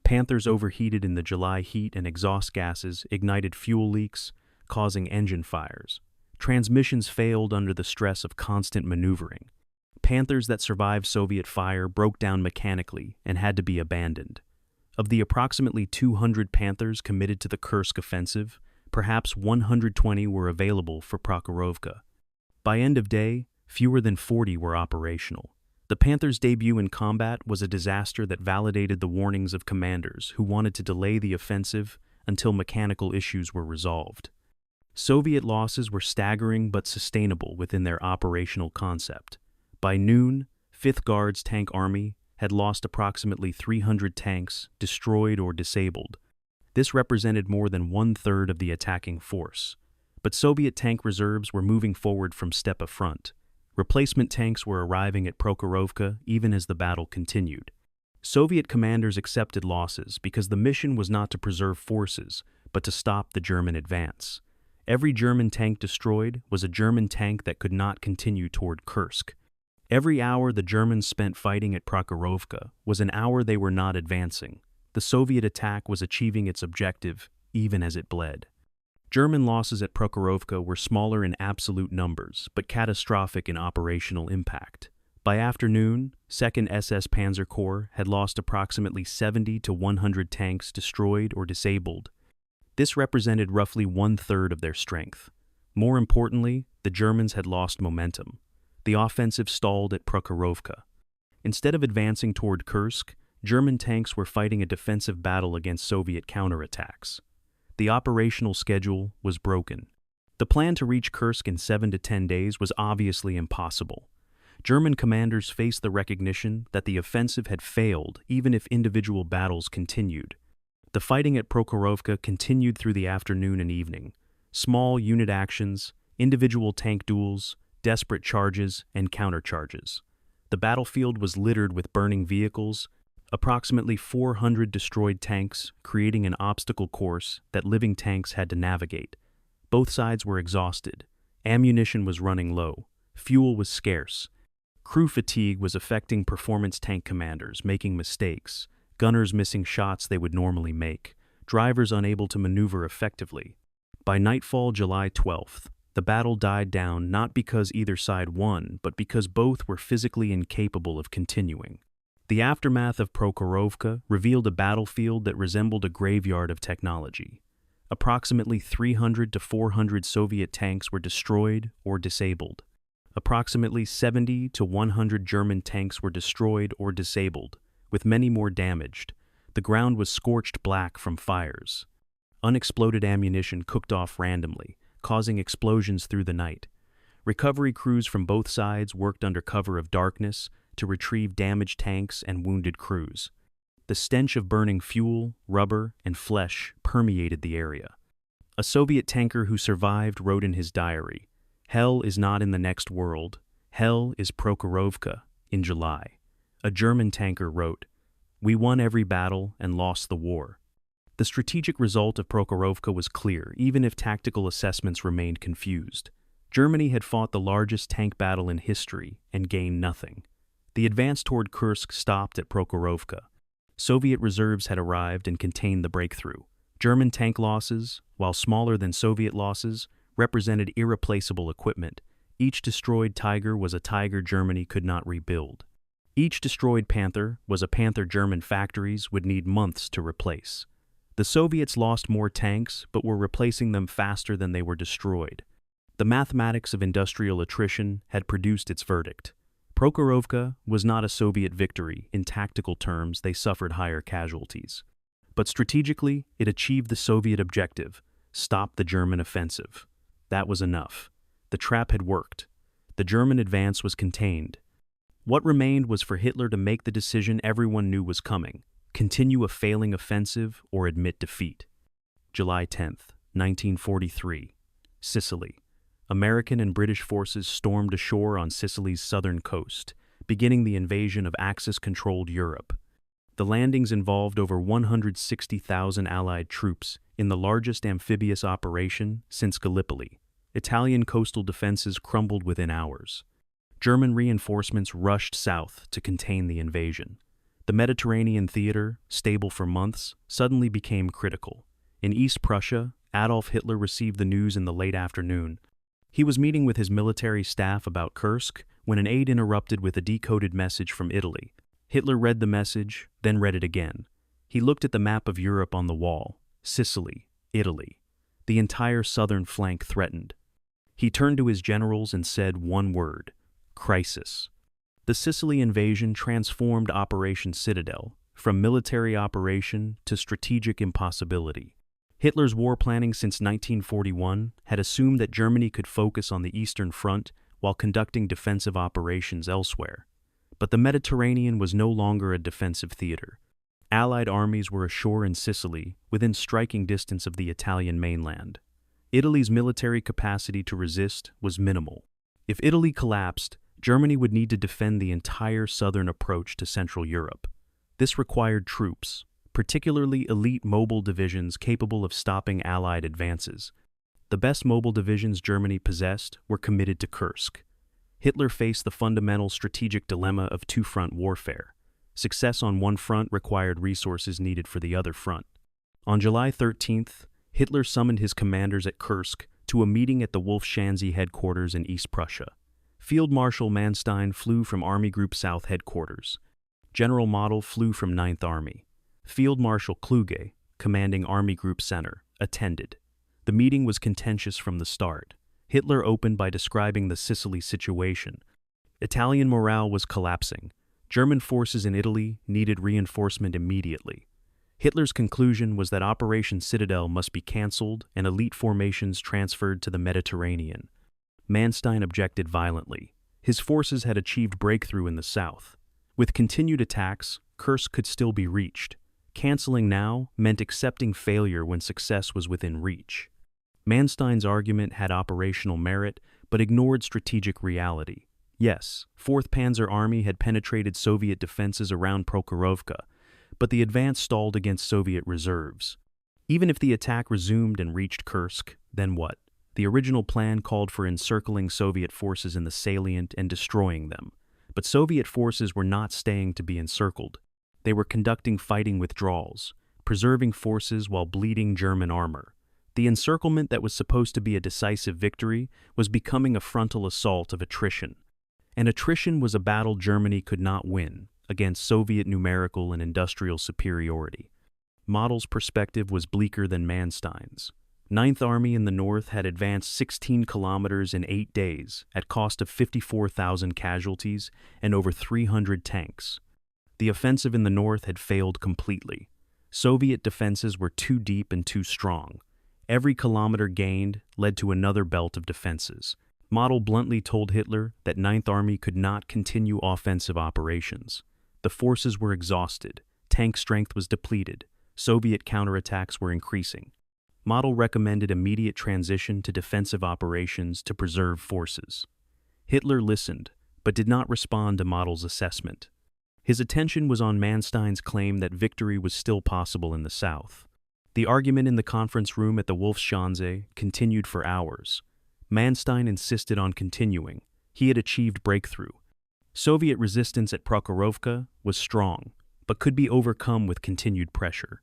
Panthers overheated in the July heat and exhaust gases ignited fuel leaks, causing engine fires. Transmissions failed under the stress of constant maneuvering. Panthers that survived Soviet fire broke down mechanically and had to be abandoned. Of the approximately 200 Panthers committed to the Kursk offensive, perhaps 120 were available for Prokhorovka. By end of day, fewer than 40 were operational. The Panther's debut in combat was a disaster that validated the warnings of commanders who wanted to delay the offensive until mechanical issues were resolved. Soviet losses were staggering but sustainable within their operational concept. By noon, 5th Guards Tank Army had lost approximately 300 tanks, destroyed or disabled. This represented more than 1/3 of the attacking force. But Soviet tank reserves were moving forward from Steppe front. Replacement tanks were arriving at Prokhorovka even as the battle continued. Soviet commanders accepted losses because the mission was not to preserve forces, but to stop the German advance. Every German tank destroyed was a German tank that could not continue toward Kursk. Every hour the Germans spent fighting at Prokhorovka was an hour they were not advancing. The Soviet attack was achieving its objective, even as it bled. German losses at Prokhorovka were smaller in absolute numbers, but catastrophic in operational impact. By afternoon, 2nd SS Panzer Corps had lost approximately 70 to 100 tanks destroyed or disabled. This represented roughly 1/3 of their strength. More importantly, the Germans had lost momentum. The offensive stalled at Prokhorovka. Instead of advancing toward Kursk, German tanks were fighting a defensive battle against Soviet counterattacks. The operational schedule was broken. The plan to reach Kursk in 7 to 10 days was obviously impossible. German commanders faced the recognition that the offensive had failed even if individual battles continued. The fighting at Prokhorovka continued through the afternoon and evening. Small unit actions, individual tank duels, desperate charges, and countercharges. The battlefield was littered with burning vehicles, approximately 400 destroyed tanks, creating an obstacle course that living tanks had to navigate. Both sides were exhausted. Ammunition was running low. Fuel was scarce. Crew fatigue was affecting performance tank commanders, making mistakes. Gunners missing shots they would normally make. Drivers unable to maneuver effectively. By nightfall, July 12th, the battle died down not because either side won, but because both were physically incapable of continuing. The aftermath of Prokhorovka revealed a battlefield that resembled a graveyard of technology. Approximately 300 to 400 Soviet tanks were destroyed or disabled. Approximately 70 to 100 German tanks were destroyed or disabled, with many more damaged. The ground was scorched black from fires. Unexploded ammunition cooked off randomly, causing explosions through the night. Recovery crews from both sides worked under cover of darkness to retrieve damaged tanks and wounded crews. The stench of burning fuel, rubber, and flesh permeated the area. A Soviet tanker who survived wrote in his diary, "Hell is not in the next world. Hell is Prokhorovka," in July. A German tanker wrote, "We won every battle and lost the war." The strategic result of Prokhorovka was clear, even if tactical assessments remained confused. Germany had fought the largest tank battle in history and gained nothing. The advance toward Kursk stopped at Prokhorovka. Soviet reserves had arrived and contained the breakthrough. German tank losses, while smaller than Soviet losses, represented irreplaceable equipment. Each destroyed Tiger was a Tiger Germany could not rebuild. Each destroyed Panther was a Panther German factories would need months to replace. The Soviets lost more tanks, but were replacing them faster than they were destroyed. The mathematics of industrial attrition had produced its verdict. Prokhorovka was not a Soviet victory. In tactical terms, they suffered higher casualties. But strategically, it achieved the Soviet objective: stop the German offensive. That was enough. The trap had worked. The German advance was contained. What remained was for Hitler to make the decision everyone knew was coming: continue a failing offensive or admit defeat. July 10th, 1943. Sicily. American and British forces stormed ashore on Sicily's southern coast, beginning the invasion of Axis-controlled Europe. The landings involved over 160,000 Allied troops in the largest amphibious operation since Gallipoli. Italian coastal defenses crumbled within hours. German reinforcements rushed south to contain the invasion. The Mediterranean theater, stable for months, suddenly became critical. In East Prussia, Adolf Hitler received the news in the late afternoon. He was meeting with his military staff about Kursk when an aide interrupted with a decoded message from Italy. Hitler read the message, then read it again. He looked at the map of Europe on the wall. Sicily, Italy. The entire southern flank threatened. He turned to his generals and said one word: crisis. The Sicily invasion transformed Operation Citadel from military operation to strategic impossibility. Hitler's war planning since 1941 had assumed that Germany could focus on the Eastern Front while conducting defensive operations elsewhere. But the Mediterranean was no longer a defensive theater. Allied armies were ashore in Sicily, within striking distance of the Italian mainland. Italy's military capacity to resist was minimal. If Italy collapsed, Germany would need to defend the entire southern approach to Central Europe. This required troops, particularly elite mobile divisions capable of stopping Allied advances. The best mobile divisions Germany possessed were committed to Kursk. Hitler faced the fundamental strategic dilemma of two-front warfare. Success on one front required resources needed for the other front. On July 13th, Hitler summoned his commanders at Kursk to a meeting at the Wolfschanze headquarters in East Prussia. Field Marshal Manstein flew from Army Group South headquarters. General Model flew from 9th Army. Field Marshal Kluge, commanding Army Group Center, attended. The meeting was contentious from the start. Hitler opened by describing the Sicily situation. Italian morale was collapsing. German forces in Italy needed reinforcement immediately. Hitler's conclusion was that Operation Citadel must be cancelled and elite formations transferred to the Mediterranean. Manstein objected violently. His forces had achieved breakthrough in the south. With continued attacks, Kursk could still be reached. Canceling now meant accepting failure when success was within reach. Manstein's argument had operational merit, but ignored strategic reality. Yes, 4th Panzer Army had penetrated Soviet defenses around Prokhorovka, but the advance stalled against Soviet reserves. Even if the attack resumed and reached Kursk, then what? The original plan called for encircling Soviet forces in the salient and destroying them. But Soviet forces were not staying to be encircled. They were conducting fighting withdrawals, preserving forces while bleeding German armor. The encirclement that was supposed to be a decisive victory was becoming a frontal assault of attrition. And attrition was a battle Germany could not win against Soviet numerical and industrial superiority. Model's perspective was bleaker than Manstein's. 9th Army in the north had advanced 16 kilometers in 8 days at cost of 54,000 casualties and over 300 tanks. The offensive in the north had failed completely. Soviet defenses were too deep and too strong. Every kilometer gained led to another belt of defenses. Model bluntly told Hitler that 9th Army could not continue offensive operations. The forces were exhausted, tank strength was depleted, Soviet counterattacks were increasing. Model recommended immediate transition to defensive operations to preserve forces. Hitler listened, but did not respond to Model's assessment. His attention was on Manstein's claim that victory was still possible in the south. The argument in the conference room at the Wolfschanze continued for hours. Manstein insisted on continuing. He had achieved breakthrough. Soviet resistance at Prokhorovka was strong, but could be overcome with continued pressure.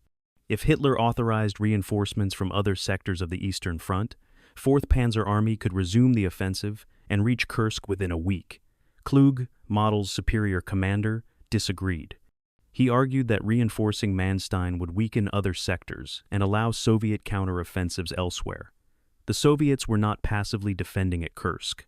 If Hitler authorized reinforcements from other sectors of the Eastern Front, 4th Panzer Army could resume the offensive and reach Kursk within a week. Kluge, Model's superior commander, disagreed. He argued that reinforcing Manstein would weaken other sectors and allow Soviet counteroffensives elsewhere. The Soviets were not passively defending at Kursk.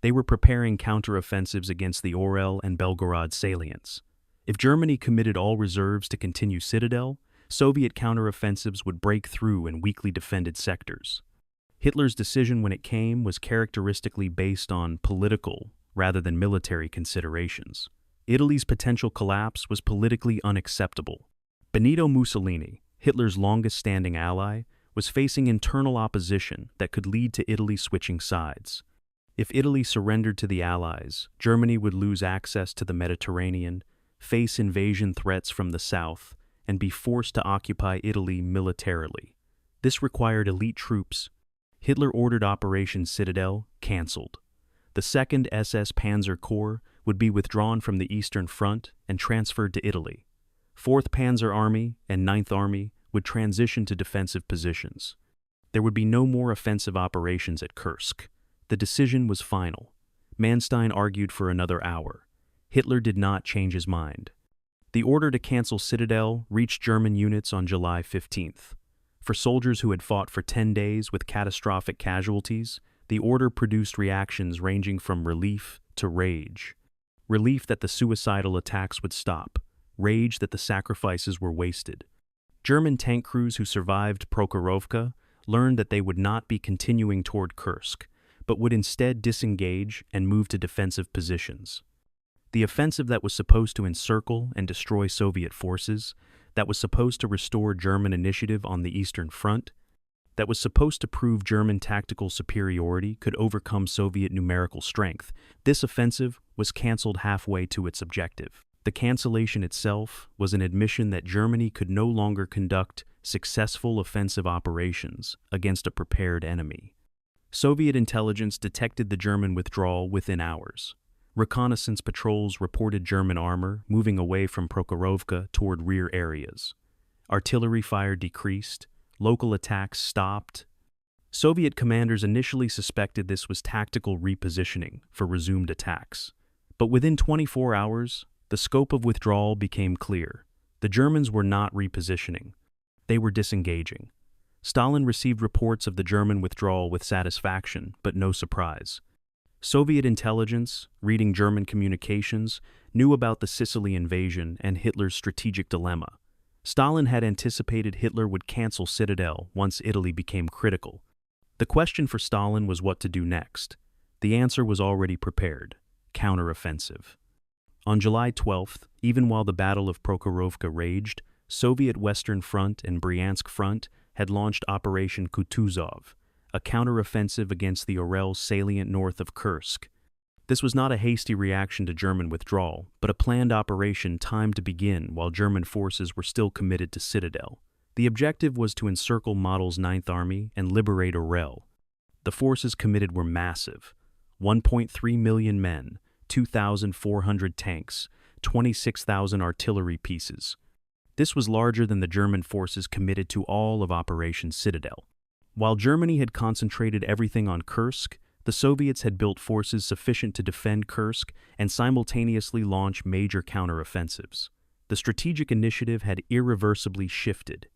They were preparing counteroffensives against the Orel and Belgorod salients. If Germany committed all reserves to continue Citadel, Soviet counteroffensives would break through in weakly defended sectors. Hitler's decision when it came was characteristically based on political rather than military considerations. Italy's potential collapse was politically unacceptable. Benito Mussolini, Hitler's longest-standing ally, was facing internal opposition that could lead to Italy switching sides. If Italy surrendered to the Allies, Germany would lose access to the Mediterranean, face invasion threats from the south, and be forced to occupy Italy militarily. This required elite troops. Hitler ordered Operation Citadel cancelled. The 2nd SS Panzer Corps would be withdrawn from the Eastern Front and transferred to Italy. 4th Panzer Army and 9th Army would transition to defensive positions. There would be no more offensive operations at Kursk. The decision was final. Manstein argued for another hour. Hitler did not change his mind. The order to cancel Citadel reached German units on July 15th. For soldiers who had fought for 10 days with catastrophic casualties, the order produced reactions ranging from relief to rage. Relief that the suicidal attacks would stop, rage that the sacrifices were wasted. German tank crews who survived Prokhorovka learned that they would not be continuing toward Kursk, but would instead disengage and move to defensive positions. The offensive that was supposed to encircle and destroy Soviet forces, that was supposed to restore German initiative on the Eastern Front, that was supposed to prove German tactical superiority could overcome Soviet numerical strength, this offensive was canceled halfway to its objective. The cancellation itself was an admission that Germany could no longer conduct successful offensive operations against a prepared enemy. Soviet intelligence detected the German withdrawal within hours. Reconnaissance patrols reported German armor moving away from Prokhorovka toward rear areas. Artillery fire decreased. Local attacks stopped. Soviet commanders initially suspected this was tactical repositioning for resumed attacks. But within 24 hours, the scope of withdrawal became clear. The Germans were not repositioning. They were disengaging. Stalin received reports of the German withdrawal with satisfaction, but no surprise. Soviet intelligence, reading German communications, knew about the Sicily invasion and Hitler's strategic dilemma. Stalin had anticipated Hitler would cancel Citadel once Italy became critical. The question for Stalin was what to do next. The answer was already prepared: counteroffensive. On July 12th, even while the Battle of Prokhorovka raged, Soviet Western Front and Bryansk Front had launched Operation Kutuzov, a counteroffensive against the Orel salient north of Kursk. This was not a hasty reaction to German withdrawal, but a planned operation timed to begin while German forces were still committed to Citadel. The objective was to encircle Model's 9th Army and liberate Orel. The forces committed were massive: 1.3 million men, 2,400 tanks, 26,000 artillery pieces. This was larger than the German forces committed to all of Operation Citadel. While Germany had concentrated everything on Kursk, the Soviets had built forces sufficient to defend Kursk and simultaneously launch major counteroffensives. The strategic initiative had irreversibly shifted.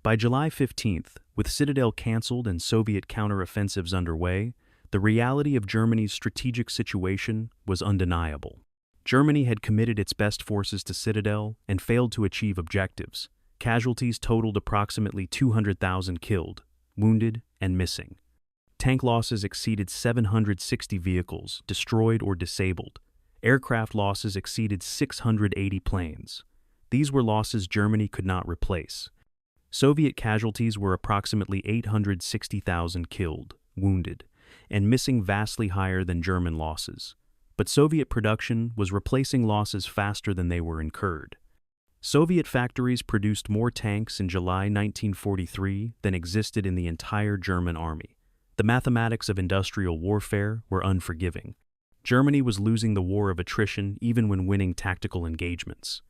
By July 15th, with Citadel cancelled and Soviet counteroffensives underway, the reality of Germany's strategic situation was undeniable. Germany had committed its best forces to Citadel and failed to achieve objectives. Casualties totaled approximately 200,000 killed, wounded, and missing. Tank losses exceeded 760 vehicles, destroyed or disabled. Aircraft losses exceeded 680 planes. These were losses Germany could not replace. Soviet casualties were approximately 860,000 killed, wounded, and missing, vastly higher than German losses. But Soviet production was replacing losses faster than they were incurred. Soviet factories produced more tanks in July 1943 than existed in the entire German army. The mathematics of industrial warfare were unforgiving. Germany was losing the war of attrition even when winning tactical engagements.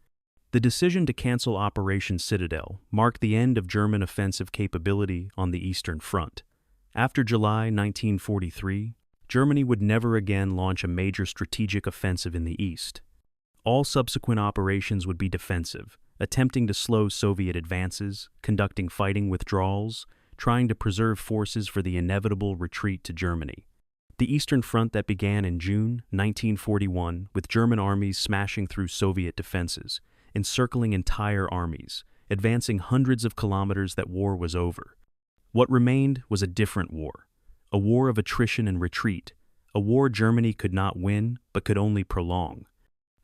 The decision to cancel Operation Citadel marked the end of German offensive capability on the Eastern Front. After July 1943, Germany would never again launch a major strategic offensive in the East. All subsequent operations would be defensive, attempting to slow Soviet advances, conducting fighting withdrawals, trying to preserve forces for the inevitable retreat to Germany. The Eastern Front that began in June 1941 with German armies smashing through Soviet defenses, encircling entire armies, advancing hundreds of kilometers, that war was over. What remained was a different war, a war of attrition and retreat, a war Germany could not win but could only prolong.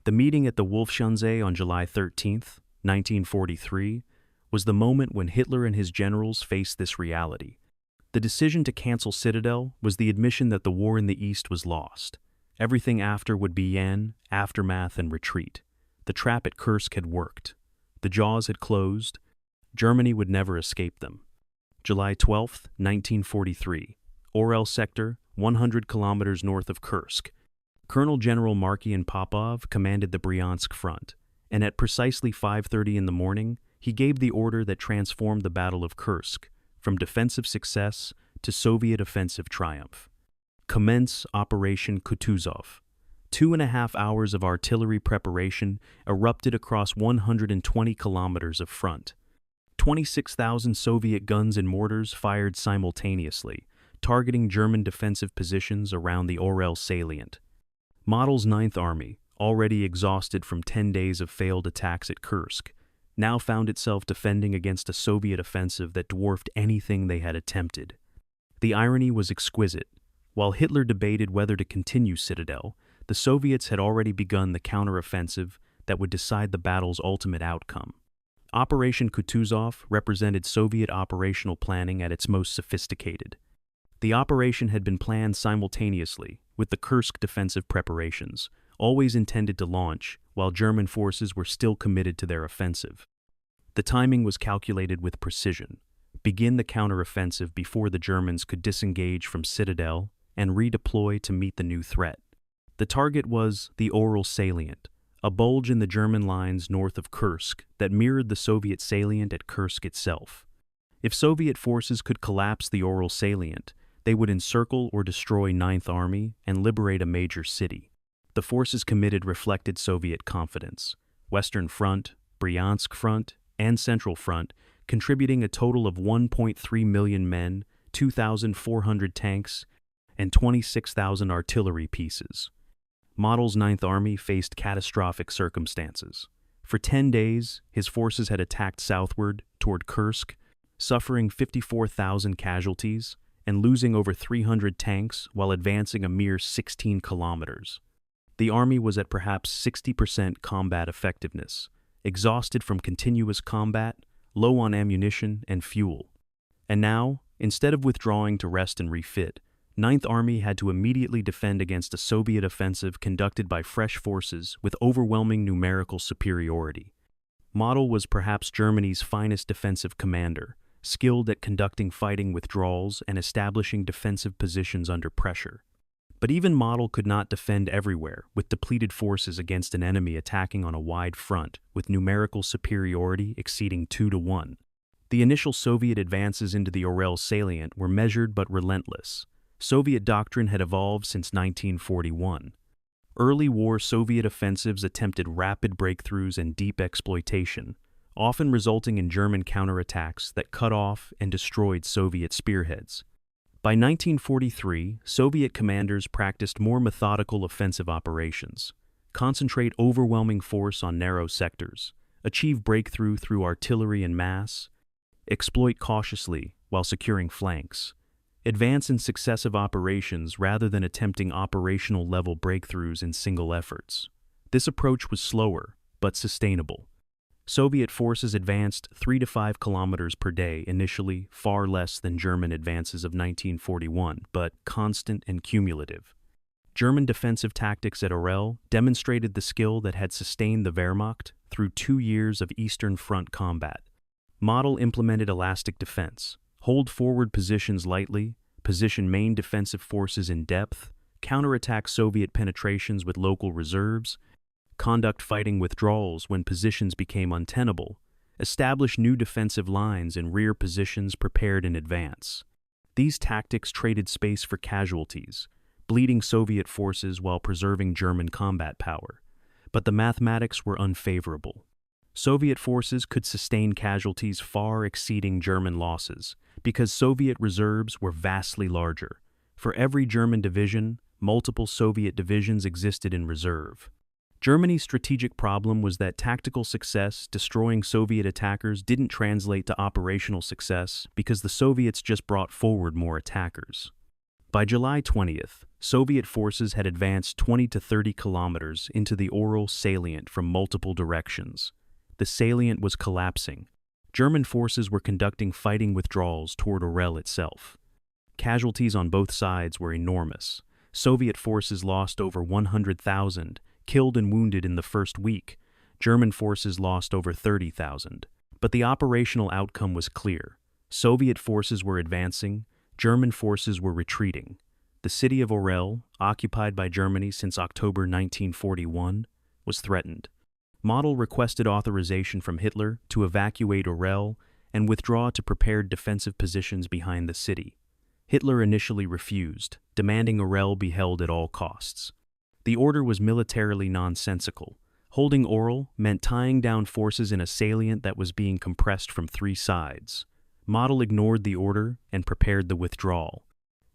The meeting at the Wolfschanze on July 13, 1943, was the moment when Hitler and his generals faced this reality. The decision to cancel Citadel was the admission that the war in the East was lost. Everything after would be yen, aftermath, and retreat. The trap at Kursk had worked. The jaws had closed. Germany would never escape them. July 12, 1943, Orel sector, 100 kilometers north of Kursk. Colonel General Markian Popov commanded the Bryansk front, and at precisely 5:30 in the morning, he gave the order that transformed the Battle of Kursk from defensive success to Soviet offensive triumph. Commence Operation Kutuzov. 2.5 hours of artillery preparation erupted across 120 kilometers of front. 26,000 Soviet guns and mortars fired simultaneously, targeting German defensive positions around the Orel salient. Model's Ninth Army, already exhausted from 10 days of failed attacks at Kursk, now found itself defending against a Soviet offensive that dwarfed anything they had attempted. The irony was exquisite. While Hitler debated whether to continue Citadel, the Soviets had already begun the counteroffensive that would decide the battle's ultimate outcome. Operation Kutuzov represented Soviet operational planning at its most sophisticated. The operation had been planned simultaneously with the Kursk defensive preparations, always intended to launch while German forces were still committed to their offensive. The timing was calculated with precision. Begin the counteroffensive before the Germans could disengage from Citadel and redeploy to meet the new threat. The target was the Ural Salient, a bulge in the German lines north of Kursk that mirrored the Soviet salient at Kursk itself. If Soviet forces could collapse the Ural Salient, they would encircle or destroy Ninth Army and liberate a major city. The forces committed reflected Soviet confidence. Western Front, Bryansk Front, and Central Front contributing a total of 1.3 million men, 2,400 tanks, and 26,000 artillery pieces. Model's Ninth Army faced catastrophic circumstances. For 10 days, his forces had attacked southward toward Kursk, suffering 54,000 casualties and losing over 300 tanks while advancing a mere 16 kilometers. The army was at perhaps 60% combat effectiveness, exhausted from continuous combat, low on ammunition and fuel. And now, instead of withdrawing to rest and refit, Ninth Army had to immediately defend against a Soviet offensive conducted by fresh forces with overwhelming numerical superiority. Model was perhaps Germany's finest defensive commander, skilled at conducting fighting withdrawals and establishing defensive positions under pressure. But even Model could not defend everywhere with depleted forces against an enemy attacking on a wide front with numerical superiority exceeding 2-1. The initial Soviet advances into the Ural Salient were measured but relentless. Soviet doctrine had evolved since 1941. Early war Soviet offensives attempted rapid breakthroughs and deep exploitation, often resulting in German counterattacks that cut off and destroyed Soviet spearheads. By 1943, Soviet commanders practiced more methodical offensive operations, concentrate overwhelming force on narrow sectors, achieve breakthrough through artillery en masse, exploit cautiously while securing flanks, advance in successive operations rather than attempting operational-level breakthroughs in single efforts. This approach was slower, but sustainable. Soviet forces advanced 3 to 5 kilometers per day initially, far less than German advances of 1941, but constant and cumulative. German defensive tactics at Ural demonstrated the skill that had sustained the Wehrmacht through 2 years of Eastern Front combat. Model implemented elastic defense, hold forward positions lightly, position main defensive forces in depth, counterattack Soviet penetrations with local reserves, conduct fighting withdrawals when positions became untenable, establish new defensive lines in rear positions prepared in advance. These tactics traded space for casualties, bleeding Soviet forces while preserving German combat power. But the mathematics were unfavorable. Soviet forces could sustain casualties far exceeding German losses because Soviet reserves were vastly larger. For every German division, multiple Soviet divisions existed in reserve. Germany's strategic problem was that tactical success destroying Soviet attackers didn't translate to operational success because the Soviets just brought forward more attackers. By July 20th, Soviet forces had advanced 20 to 30 kilometers into the Ural Salient from multiple directions. The salient was collapsing. German forces were conducting fighting withdrawals toward Ural itself. Casualties on both sides were enormous. Soviet forces lost over 100,000, killed and wounded in the first week. German forces lost over 30,000. But the operational outcome was clear. Soviet forces were advancing, German forces were retreating. The city of Ural, occupied by Germany since October 1941, was threatened. Model requested authorization from Hitler to evacuate Ural and withdraw to prepared defensive positions behind the city. Hitler initially refused, demanding Ural be held at all costs. The order was militarily nonsensical. Holding Ural meant tying down forces in a salient that was being compressed from 3 sides. Model ignored the order and prepared the withdrawal.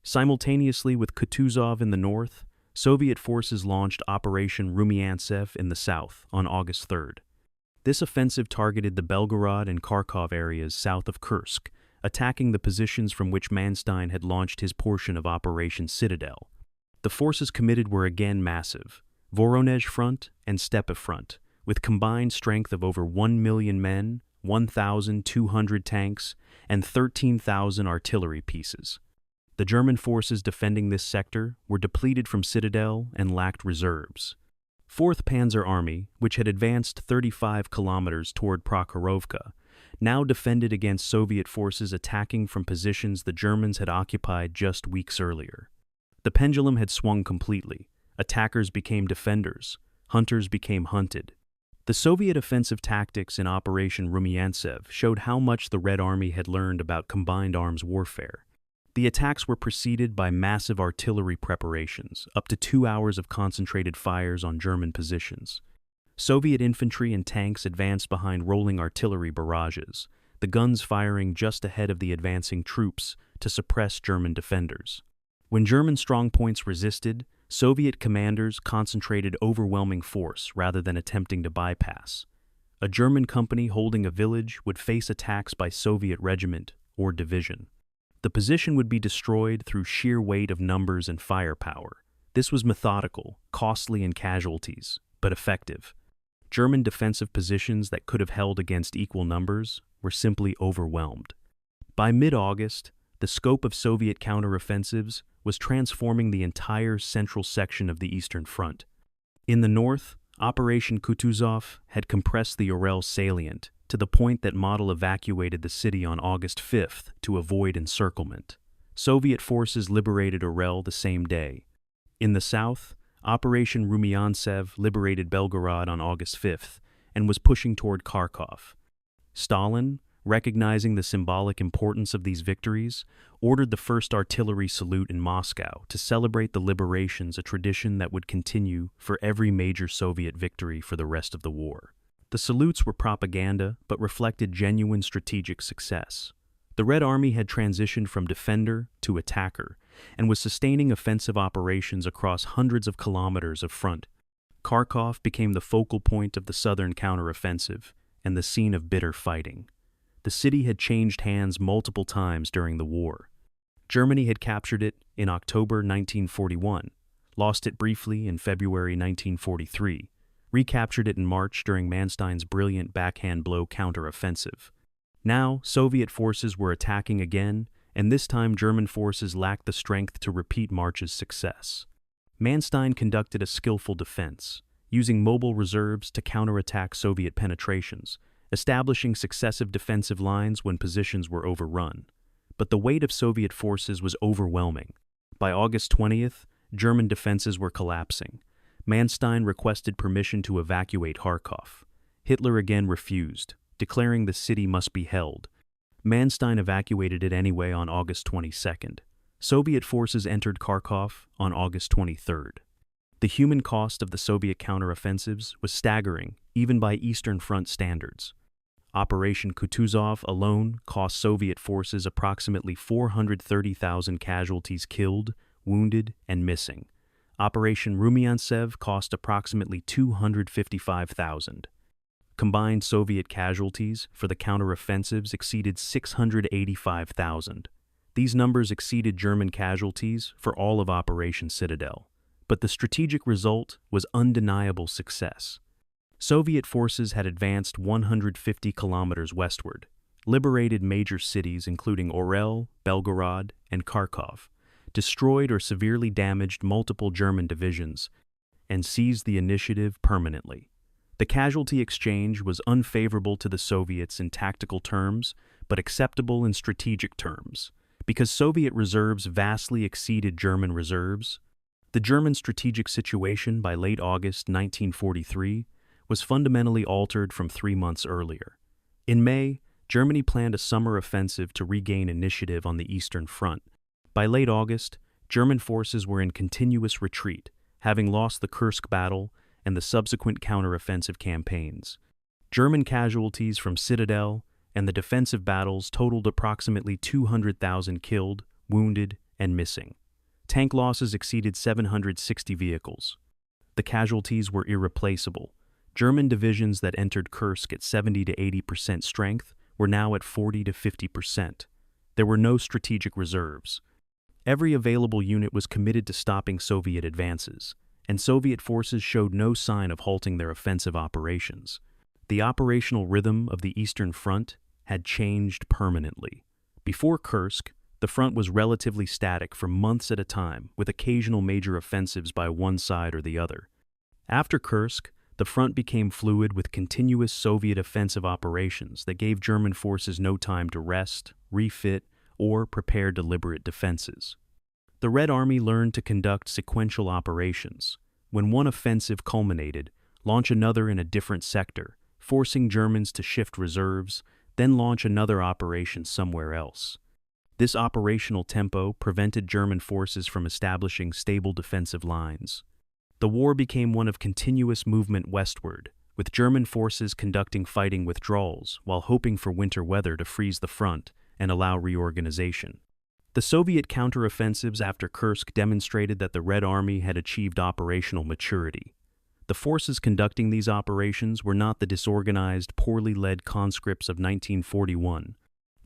Simultaneously with Kutuzov in the north, Soviet forces launched Operation Rumyantsev in the south on August 3rd. This offensive targeted the Belgorod and Kharkov areas south of Kursk, attacking the positions from which Manstein had launched his portion of Operation Citadel. The forces committed were again massive: Voronezh Front and Steppe Front, with combined strength of over 1 million men, 1,200 tanks, and 13,000 artillery pieces. The German forces defending this sector were depleted from Citadel and lacked reserves. 4th Panzer Army, which had advanced 35 kilometers toward Prokhorovka, now defended against Soviet forces attacking from positions the Germans had occupied just weeks earlier. The pendulum had swung completely. Attackers became defenders. Hunters became hunted. The Soviet offensive tactics in Operation Rumyantsev showed how much the Red Army had learned about combined arms warfare. The attacks were preceded by massive artillery preparations, up to 2 hours of concentrated fires on German positions. Soviet infantry and tanks advanced behind rolling artillery barrages, the guns firing just ahead of the advancing troops to suppress German defenders. When German strongpoints resisted, Soviet commanders concentrated overwhelming force rather than attempting to bypass. A German company holding a village would face attacks by Soviet regiment or division. The position would be destroyed through sheer weight of numbers and firepower. This was methodical, costly in casualties, but effective. German defensive positions that could have held against equal numbers were simply overwhelmed. By mid-August, the scope of Soviet counteroffensives was transforming the entire central section of the Eastern Front. In the north, Operation Kutuzov had compressed the Orel salient to the point that Model evacuated the city on August 5th to avoid encirclement. Soviet forces liberated Orel the same day. In the south, Operation Rumyantsev liberated Belgorod on August 5th and was pushing toward Kharkov. Stalin, recognizing the symbolic importance of these victories, ordered the first artillery salute in Moscow to celebrate the liberations, a tradition that would continue for every major Soviet victory for the rest of the war. The salutes were propaganda, but reflected genuine strategic success. The Red Army had transitioned from defender to attacker and was sustaining offensive operations across hundreds of kilometers of front. Kharkov became the focal point of the southern counteroffensive and the scene of bitter fighting. The city had changed hands multiple times during the war. Germany had captured it in October 1941, lost it briefly in February 1943, recaptured it in March during Manstein's brilliant backhand blow counteroffensive. Now, Soviet forces were attacking again, and this time German forces lacked the strength to repeat March's success. Manstein conducted a skillful defense, using mobile reserves to counterattack Soviet penetrations, establishing successive defensive lines when positions were overrun. But the weight of Soviet forces was overwhelming. By August 20th, German defenses were collapsing. Manstein requested permission to evacuate Kharkov. Hitler again refused, declaring the city must be held. Manstein evacuated it anyway on August 22nd. Soviet forces entered Kharkov on August 23rd. The human cost of the Soviet counteroffensives was staggering, even by Eastern Front standards. Operation Kutuzov alone cost Soviet forces approximately 430,000 casualties killed, wounded, and missing. Operation Rumyantsev cost approximately 255,000. Combined Soviet casualties for the counteroffensives exceeded 685,000. These numbers exceeded German casualties for all of Operation Citadel. But the strategic result was undeniable success. Soviet forces had advanced 150 kilometers westward, liberated major cities including Orel, Belgorod, and Kharkov, destroyed or severely damaged multiple German divisions, and seized the initiative permanently. The casualty exchange was unfavorable to the Soviets in tactical terms, but acceptable in strategic terms. Because Soviet reserves vastly exceeded German reserves, the German strategic situation by late August 1943 was fundamentally altered from 3 months earlier. In May, Germany planned a summer offensive to regain initiative on the Eastern Front. By late August, German forces were in continuous retreat, having lost the Kursk battle and the subsequent counteroffensive campaigns. German casualties from Citadel and the defensive battles totaled approximately 200,000 killed, wounded, and missing. Tank losses exceeded 760 vehicles. The casualties were irreplaceable. German divisions that entered Kursk at 70 to 80% strength were now at 40 to 50%. There were no strategic reserves. Every available unit was committed to stopping Soviet advances, and Soviet forces showed no sign of halting their offensive operations. The operational rhythm of the Eastern Front had changed permanently. Before Kursk, the front was relatively static for months at a time, with occasional major offensives by one side or the other. After Kursk, the front became fluid with continuous Soviet offensive operations that gave German forces no time to rest, refit, or prepare deliberate defenses. The Red Army learned to conduct sequential operations. When one offensive culminated, launch another in a different sector, forcing Germans to shift reserves, then launch another operation somewhere else. This operational tempo prevented German forces from establishing stable defensive lines. The war became one of continuous movement westward, with German forces conducting fighting withdrawals while hoping for winter weather to freeze the front and allow reorganization. The Soviet counteroffensives after Kursk demonstrated that the Red Army had achieved operational maturity. The forces conducting these operations were not the disorganized, poorly led conscripts of 1941.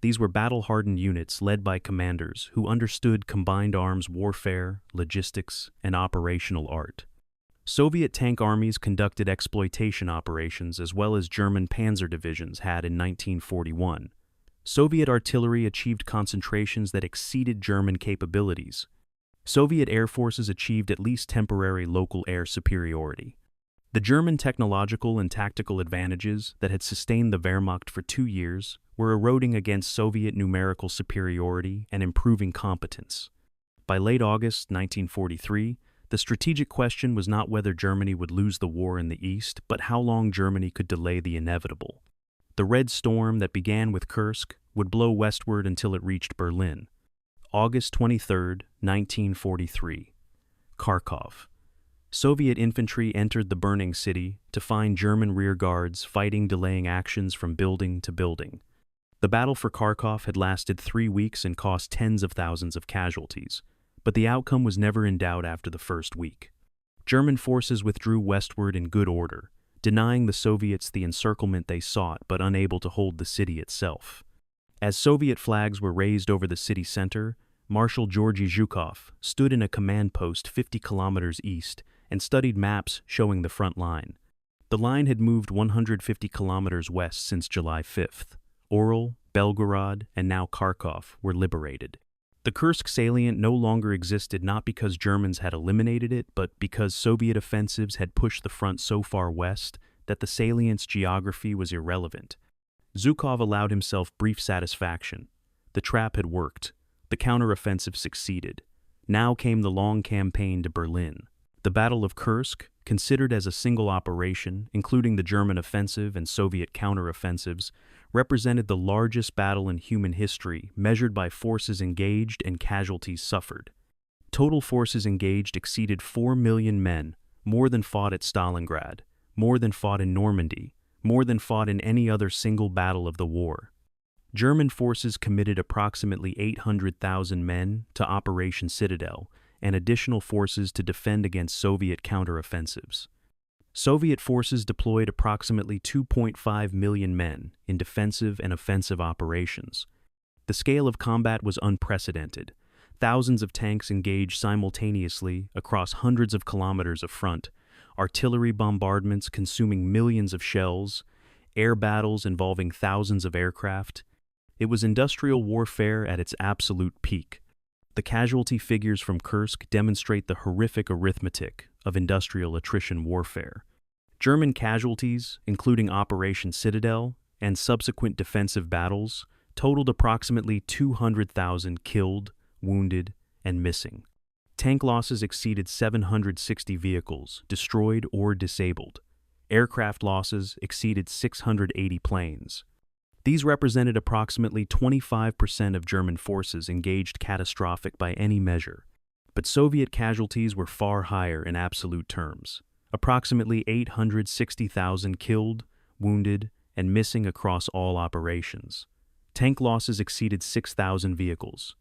These were battle-hardened units led by commanders who understood combined arms warfare, logistics, and operational art. Soviet tank armies conducted exploitation operations as well as German panzer divisions had in 1941. Soviet artillery achieved concentrations that exceeded German capabilities. Soviet air forces achieved at least temporary local air superiority. The German technological and tactical advantages that had sustained the Wehrmacht for 2 years were eroding against Soviet numerical superiority and improving competence. By late August 1943, the strategic question was not whether Germany would lose the war in the East, but how long Germany could delay the inevitable. The Red Storm that began with Kursk would blow westward until it reached Berlin. August 23, 1943. Kharkov. Soviet infantry entered the burning city to find German rearguards fighting delaying actions from building to building. The battle for Kharkov had lasted 3 weeks and cost tens of thousands of casualties, but the outcome was never in doubt after the first week. German forces withdrew westward in good order, denying the Soviets the encirclement they sought but unable to hold the city itself. As Soviet flags were raised over the city center, Marshal Georgy Zhukov stood in a command post 50 kilometers east and studied maps showing the front line. The line had moved 150 kilometers west since July 5th. Orel, Belgorod, and now Kharkov were liberated. The Kursk salient no longer existed not because Germans had eliminated it, but because Soviet offensives had pushed the front so far west that the salient's geography was irrelevant. Zhukov allowed himself brief satisfaction. The trap had worked. The counteroffensive succeeded. Now came the long campaign to Berlin. The Battle of Kursk, considered as a single operation, including the German offensive and Soviet counteroffensives, represented the largest battle in human history, measured by forces engaged and casualties suffered. Total forces engaged exceeded 4 million men, more than fought at Stalingrad, more than fought in Normandy, more than fought in any other single battle of the war. German forces committed approximately 800,000 men to Operation Citadel and additional forces to defend against Soviet counteroffensives. Soviet forces deployed approximately 2.5 million men in defensive and offensive operations. The scale of combat was unprecedented. Thousands of tanks engaged simultaneously across hundreds of kilometers of front, artillery bombardments consuming millions of shells, air battles involving thousands of aircraft. It was industrial warfare at its absolute peak. The casualty figures from Kursk demonstrate the horrific arithmetic of industrial attrition warfare. German casualties, including Operation Citadel and subsequent defensive battles, totaled approximately 200,000 killed, wounded, and missing. Tank losses exceeded 760 vehicles, destroyed or disabled. Aircraft losses exceeded 680 planes. These represented approximately 25% of German forces engaged catastrophic by any measure. But Soviet casualties were far higher in absolute terms. Approximately 860,000 killed, wounded, and missing across all operations. Tank losses exceeded 6,000 vehicles.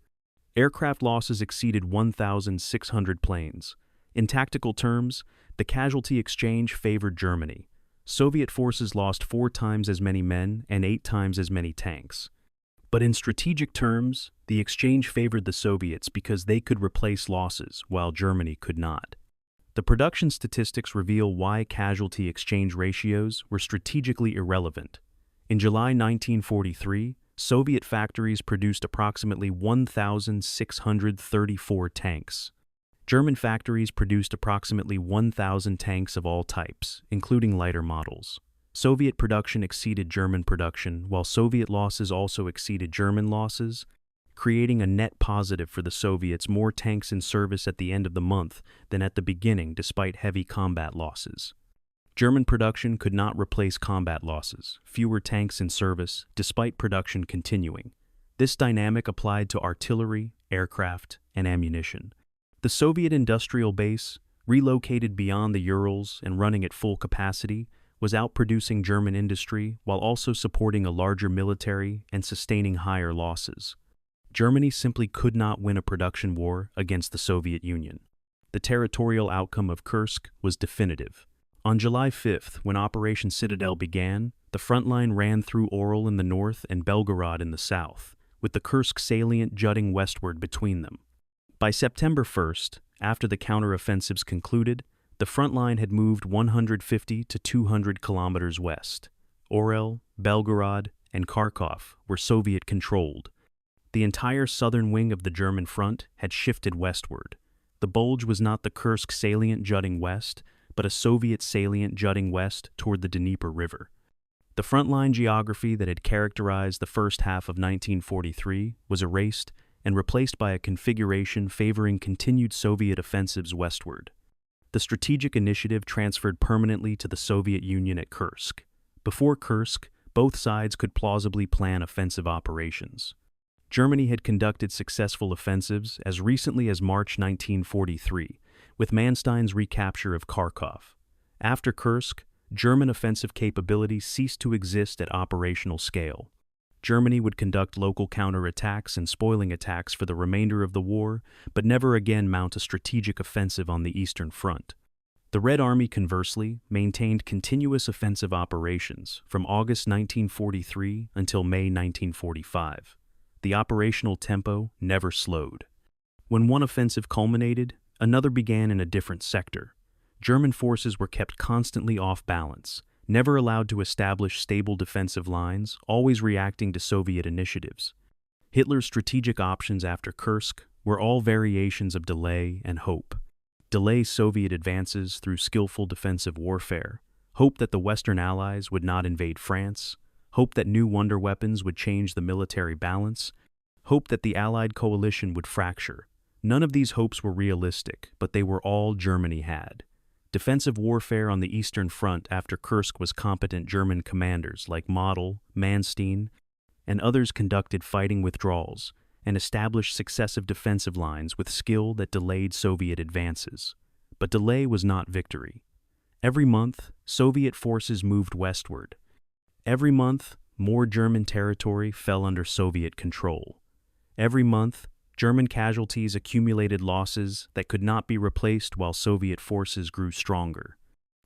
Aircraft losses exceeded 1,600 planes. In tactical terms, the casualty exchange favored Germany. Soviet forces lost 4 times as many men and 8 times as many tanks. But in strategic terms, the exchange favored the Soviets because they could replace losses while Germany could not. The production statistics reveal why casualty exchange ratios were strategically irrelevant. In July 1943, Soviet factories produced approximately 1,634 tanks. German factories produced approximately 1,000 tanks of all types, including lighter models. Soviet production exceeded German production, while Soviet losses also exceeded German losses, creating a net positive for the Soviets, more tanks in service at the end of the month than at the beginning despite heavy combat losses. German production could not replace combat losses, fewer tanks in service, despite production continuing. This dynamic applied to artillery, aircraft, and ammunition. The Soviet industrial base, relocated beyond the Urals and running at full capacity, was outproducing German industry while also supporting a larger military and sustaining higher losses. Germany simply could not win a production war against the Soviet Union. The territorial outcome of Kursk was definitive. On July 5th, when Operation Citadel began, the front line ran through Oral in the north and Belgorod in the south, with the Kursk salient jutting westward between them. By September 1st, after the counteroffensives concluded, the front line had moved 150 to 200 kilometers west. Orel, Belgorod, and Kharkov were Soviet-controlled. The entire southern wing of the German front had shifted westward. The bulge was not the Kursk salient jutting west, but a Soviet salient jutting west toward the Dnieper River. The frontline geography that had characterized the first half of 1943 was erased and replaced by a configuration favoring continued Soviet offensives westward. The strategic initiative transferred permanently to the Soviet Union at Kursk. Before Kursk, both sides could plausibly plan offensive operations. Germany had conducted successful offensives as recently as March 1943, with Manstein's recapture of Kharkov. After Kursk, German offensive capabilities ceased to exist at operational scale. Germany would conduct local counterattacks and spoiling attacks for the remainder of the war, but never again mount a strategic offensive on the Eastern Front. The Red Army, conversely, maintained continuous offensive operations from August 1943 until May 1945. The operational tempo never slowed. When one offensive culminated, another began in a different sector. German forces were kept constantly off balance, never allowed to establish stable defensive lines, always reacting to Soviet initiatives. Hitler's strategic options after Kursk were all variations of delay and hope. Delay Soviet advances through skillful defensive warfare, hope that the Western Allies would not invade France, hope that new wonder weapons would change the military balance, hope that the Allied coalition would fracture. None of these hopes were realistic, but they were all Germany had. Defensive warfare on the Eastern Front after Kursk was competent German commanders like Model, Manstein, and others conducted fighting withdrawals and established successive defensive lines with skill that delayed Soviet advances. But delay was not victory. Every month, Soviet forces moved westward. Every month, more German territory fell under Soviet control. Every month, German casualties accumulated losses that could not be replaced while Soviet forces grew stronger.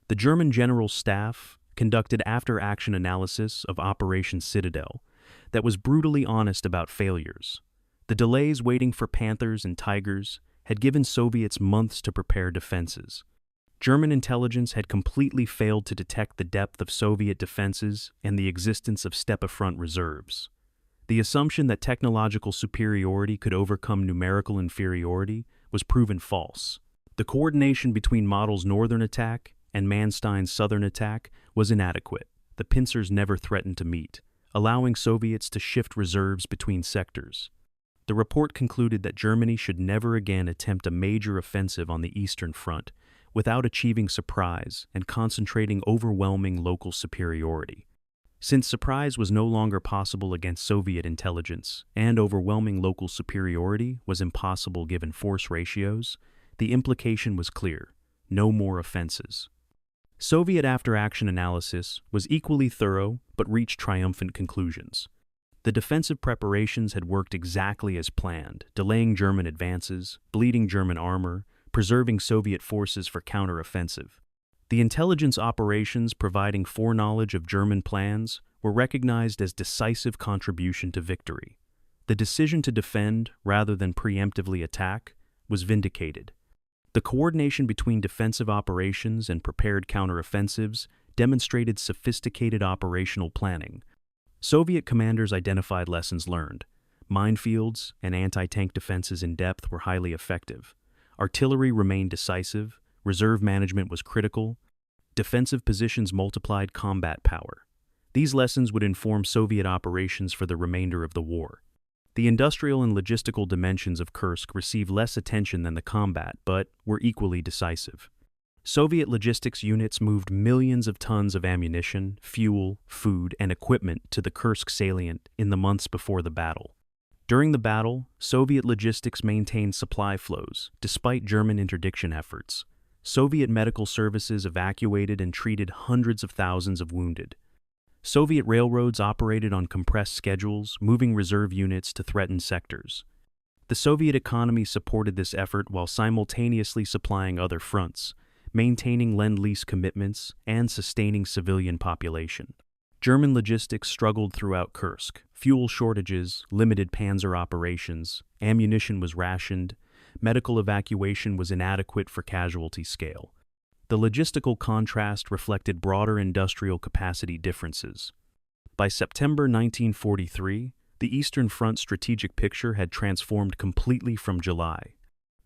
The German General Staff conducted after-action analysis of Operation Citadel that was brutally honest about failures. The delays waiting for Panthers and Tigers had given Soviets months to prepare defenses. German intelligence had completely failed to detect the depth of Soviet defenses and the existence of Steppe front reserves. The assumption that technological superiority could overcome numerical inferiority was proven false. The coordination between Model's northern attack and Manstein's southern attack was inadequate. The pincers never threatened to meet, allowing Soviets to shift reserves between sectors. The report concluded that Germany should never again attempt a major offensive on the Eastern Front without achieving surprise and concentrating overwhelming local superiority. Since surprise was no longer possible against Soviet intelligence and overwhelming local superiority was impossible given force ratios, the implication was clear: no more offenses. Soviet after-action analysis was equally thorough but reached triumphant conclusions. The defensive preparations had worked exactly as planned, delaying German advances, bleeding German armor, preserving Soviet forces for counteroffensive. The intelligence operations providing foreknowledge of German plans were recognized as decisive contribution to victory. The decision to defend, rather than preemptively attack, was vindicated. The coordination between defensive operations and prepared counteroffensives demonstrated sophisticated operational planning. Soviet commanders identified lessons learned. Minefields and anti-tank defenses in depth were highly effective. Artillery remained decisive, reserve management was critical, defensive positions multiplied combat power. These lessons would inform Soviet operations for the remainder of the war. The industrial and logistical dimensions of Kursk received less attention than the combat, but were equally decisive. Soviet logistics units moved millions of tons of ammunition, fuel, food, and equipment to the Kursk salient in the months before the battle. During the battle, Soviet logistics maintained supply flows, despite German interdiction efforts. Soviet medical services evacuated and treated hundreds of thousands of wounded. Soviet railroads operated on compressed schedules, moving reserve units to threatened sectors. The Soviet economy supported this effort while simultaneously supplying other fronts, maintaining Lend-Lease commitments and sustaining civilian population. German logistics struggled throughout Kursk. Fuel shortages, limited panzer operations, ammunition was rationed, medical evacuation was inadequate for casualty scale. The logistical contrast reflected broader industrial capacity differences. By September 1943, the Eastern Front strategic picture had transformed completely from July.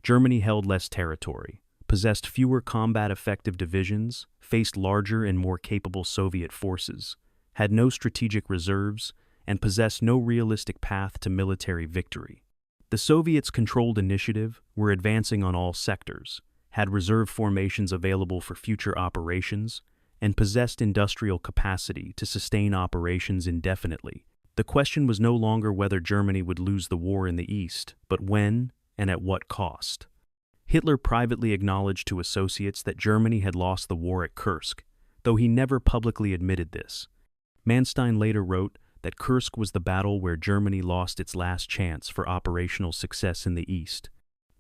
Germany held less territory, possessed fewer combat-effective divisions, faced larger and more capable Soviet forces, had no strategic reserves, and possessed no realistic path to military victory. The Soviets' controlled initiative were advancing on all sectors, had reserve formations available for future operations, and possessed industrial capacity to sustain operations indefinitely. The question was no longer whether Germany would lose the war in the East, but when and at what cost. Hitler privately acknowledged to associates that Germany had lost the war at Kursk, though he never publicly admitted this. Manstein later wrote that Kursk was the battle where Germany lost its last chance for operational success in the East.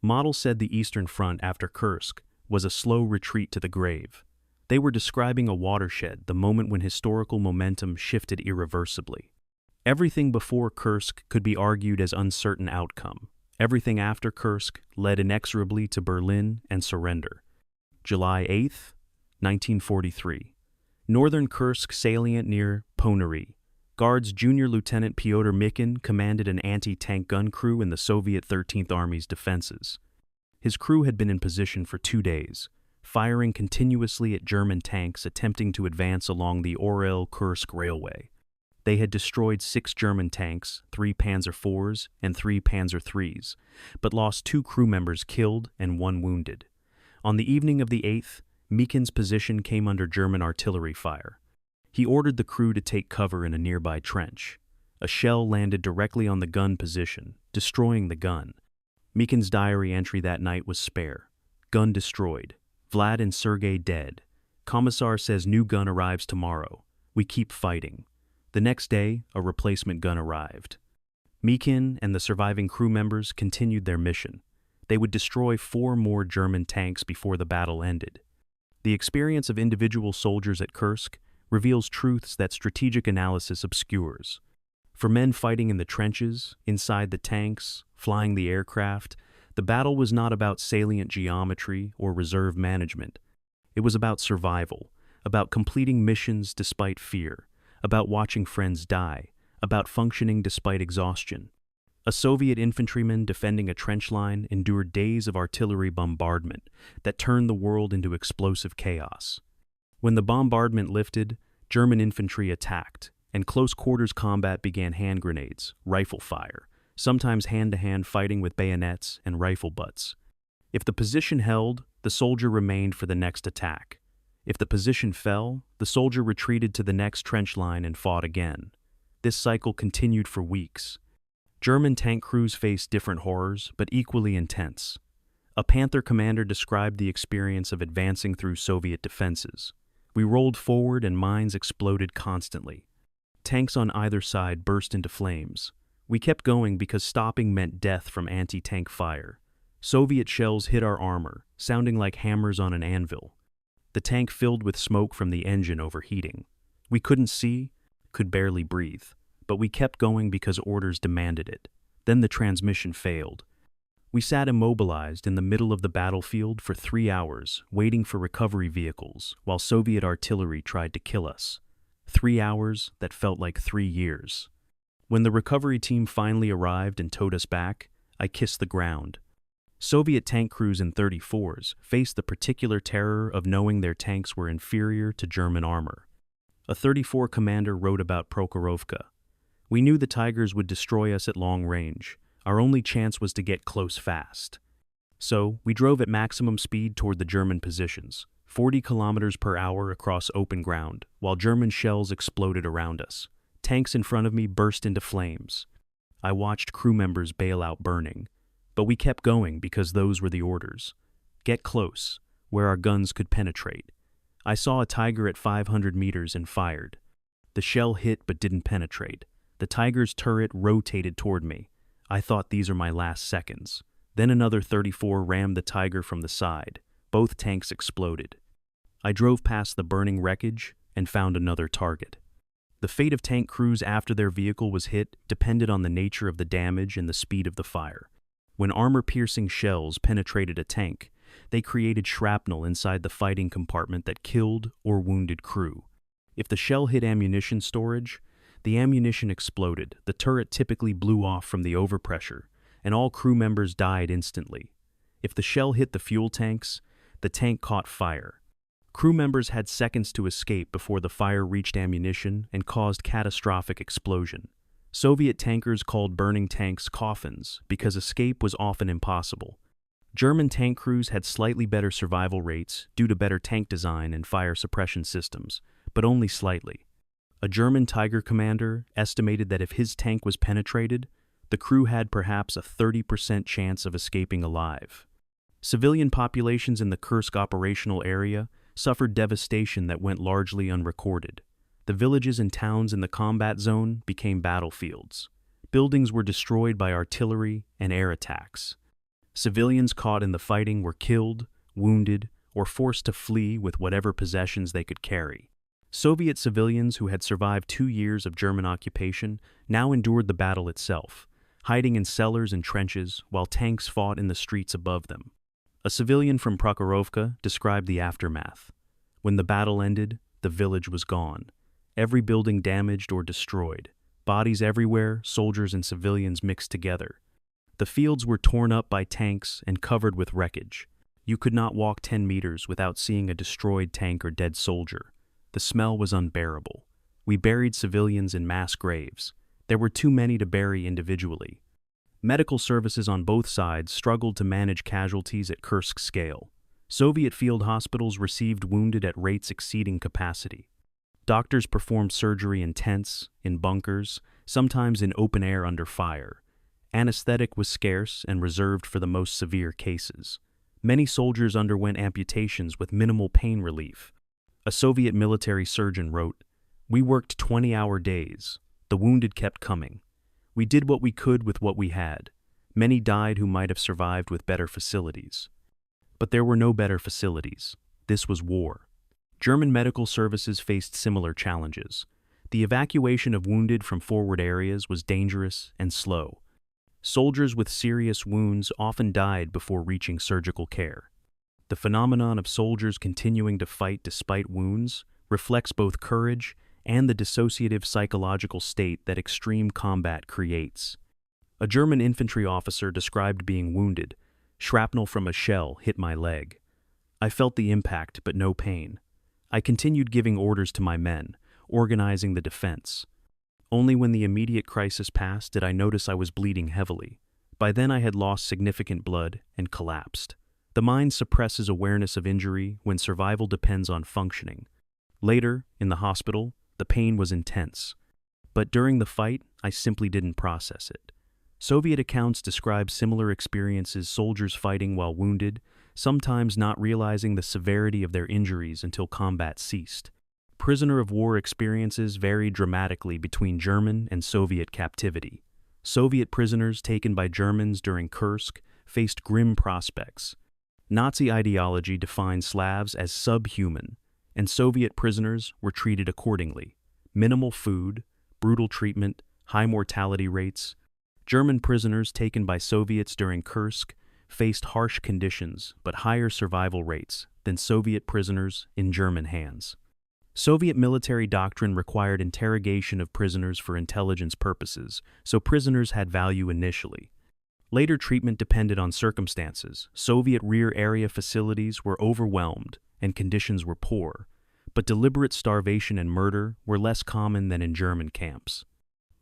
Model said the Eastern Front after Kursk was a slow retreat to the grave. They were describing a watershed, the moment when historical momentum shifted irreversibly. Everything before Kursk could be argued as uncertain outcome. Everything after Kursk led inexorably to Berlin and surrender. July 8, 1943. Northern Kursk salient near Ponery. Guards Junior Lieutenant Pyotr Mikin commanded an anti-tank gun crew in the Soviet 13th Army's defenses. His crew had been in position for 2 days, firing continuously at German tanks attempting to advance along the Orel-Kursk railway. They had destroyed 6 German tanks, 3 Panzer IVs and 3 Panzer IIIs, but lost 2 crew members killed and 1 wounded. On the evening of the 8th, Mikin's position came under German artillery fire. He ordered the crew to take cover in a nearby trench. A shell landed directly on the gun position, destroying the gun. Mikin's diary entry that night was spare. Gun destroyed. Vlad and Sergei dead. Commissar says new gun arrives tomorrow. We keep fighting. The next day, a replacement gun arrived. Mikin and the surviving crew members continued their mission. They would destroy 4 more German tanks before the battle ended. The experience of individual soldiers at Kursk reveals truths that strategic analysis obscures. For men fighting in the trenches, inside the tanks, flying the aircraft, the battle was not about salient geometry or reserve management. It was about survival, about completing missions despite fear, about watching friends die, about functioning despite exhaustion. A Soviet infantryman defending a trench line endured days of artillery bombardment that turned the world into explosive chaos. When the bombardment lifted, German infantry attacked, and close-quarters combat began hand grenades, rifle fire, sometimes hand-to-hand fighting with bayonets and rifle butts. If the position held, the soldier remained for the next attack. If the position fell, the soldier retreated to the next trench line and fought again. This cycle continued for weeks. German tank crews faced different horrors, but equally intense. A Panther commander described the experience of advancing through Soviet defenses. We rolled forward and mines exploded constantly. Tanks on either side burst into flames. We kept going because stopping meant death from anti-tank fire. Soviet shells hit our armor, sounding like hammers on an anvil. The tank filled with smoke from the engine overheating. We couldn't see, could barely breathe, but we kept going because orders demanded it. Then the transmission failed. We sat immobilized in the middle of the battlefield for 3 hours, waiting for recovery vehicles, while Soviet artillery tried to kill us. 3 hours that felt like 3 years. When the recovery team finally arrived and towed us back, I kissed the ground. Soviet tank crews in 34s faced the particular terror of knowing their tanks were inferior to German armor. A 34 commander wrote about Prokhorovka. We knew the Tigers would destroy us at long range. Our only chance was to get close fast. So, we drove at maximum speed toward the German positions, 40 kilometers per hour across open ground, while German shells exploded around us. Tanks in front of me burst into flames. I watched crew members bail out burning. But we kept going because those were the orders. Get close, where our guns could penetrate. I saw a Tiger at 500 meters and fired. The shell hit but didn't penetrate. The Tiger's turret rotated toward me. I thought these are my last seconds. Then another 34 rammed the Tiger from the side. Both tanks exploded. I drove past the burning wreckage and found another target. The fate of tank crews after their vehicle was hit depended on the nature of the damage and the speed of the fire. When armor-piercing shells penetrated a tank, they created shrapnel inside the fighting compartment that killed or wounded crew. If the shell hit ammunition storage, the ammunition exploded, the turret typically blew off from the overpressure, and all crew members died instantly. If the shell hit the fuel tanks, the tank caught fire. Crew members had seconds to escape before the fire reached ammunition and caused catastrophic explosion. Soviet tankers called burning tanks coffins because escape was often impossible. German tank crews had slightly better survival rates due to better tank design and fire suppression systems, but only slightly. A German Tiger commander estimated that if his tank was penetrated, the crew had perhaps a 30% chance of escaping alive. Civilian populations in the Kursk operational area suffered devastation that went largely unrecorded. The villages and towns in the combat zone became battlefields. Buildings were destroyed by artillery and air attacks. Civilians caught in the fighting were killed, wounded, or forced to flee with whatever possessions they could carry. Soviet civilians who had survived 2 years of German occupation now endured the battle itself, hiding in cellars and trenches while tanks fought in the streets above them. A civilian from Prokhorovka described the aftermath. When the battle ended, the village was gone. Every building damaged or destroyed. Bodies everywhere, soldiers and civilians mixed together. The fields were torn up by tanks and covered with wreckage. You could not walk 10 meters without seeing a destroyed tank or dead soldier. The smell was unbearable. We buried civilians in mass graves. There were too many to bury individually. Medical services on both sides struggled to manage casualties at Kursk scale. Soviet field hospitals received wounded at rates exceeding capacity. Doctors performed surgery in tents, in bunkers, sometimes in open air under fire. Anesthetic was scarce and reserved for the most severe cases. Many soldiers underwent amputations with minimal pain relief. A Soviet military surgeon wrote, "We worked 20-hour days. The wounded kept coming. We did what we could with what we had. Many died who might have survived with better facilities." But there were no better facilities. This was war. German medical services faced similar challenges. The evacuation of wounded from forward areas was dangerous and slow. Soldiers with serious wounds often died before reaching surgical care. The phenomenon of soldiers continuing to fight despite wounds reflects both courage and the dissociative psychological state that extreme combat creates. A German infantry officer described being wounded. Shrapnel from a shell hit my leg. I felt the impact but no pain. I continued giving orders to my men, organizing the defense. Only when the immediate crisis passed did I notice I was bleeding heavily. By then I had lost significant blood and collapsed. The mind suppresses awareness of injury when survival depends on functioning. Later, in the hospital, the pain was intense. But during the fight, I simply didn't process it. Soviet accounts describe similar experiences, soldiers fighting while wounded, sometimes not realizing the severity of their injuries until combat ceased. prisoner of war experiences varied dramatically between German and Soviet captivity. Soviet prisoners taken by Germans during Kursk faced grim prospects. Nazi ideology defined Slavs as subhuman, and Soviet prisoners were treated accordingly. Minimal food, brutal treatment, high mortality rates. German prisoners taken by Soviets during Kursk faced harsh conditions but higher survival rates than Soviet prisoners in German hands. Soviet military doctrine required interrogation of prisoners for intelligence purposes, so prisoners had value initially. Later treatment depended on circumstances. Soviet rear area facilities were overwhelmed and conditions were poor, but deliberate starvation and murder were less common than in German camps.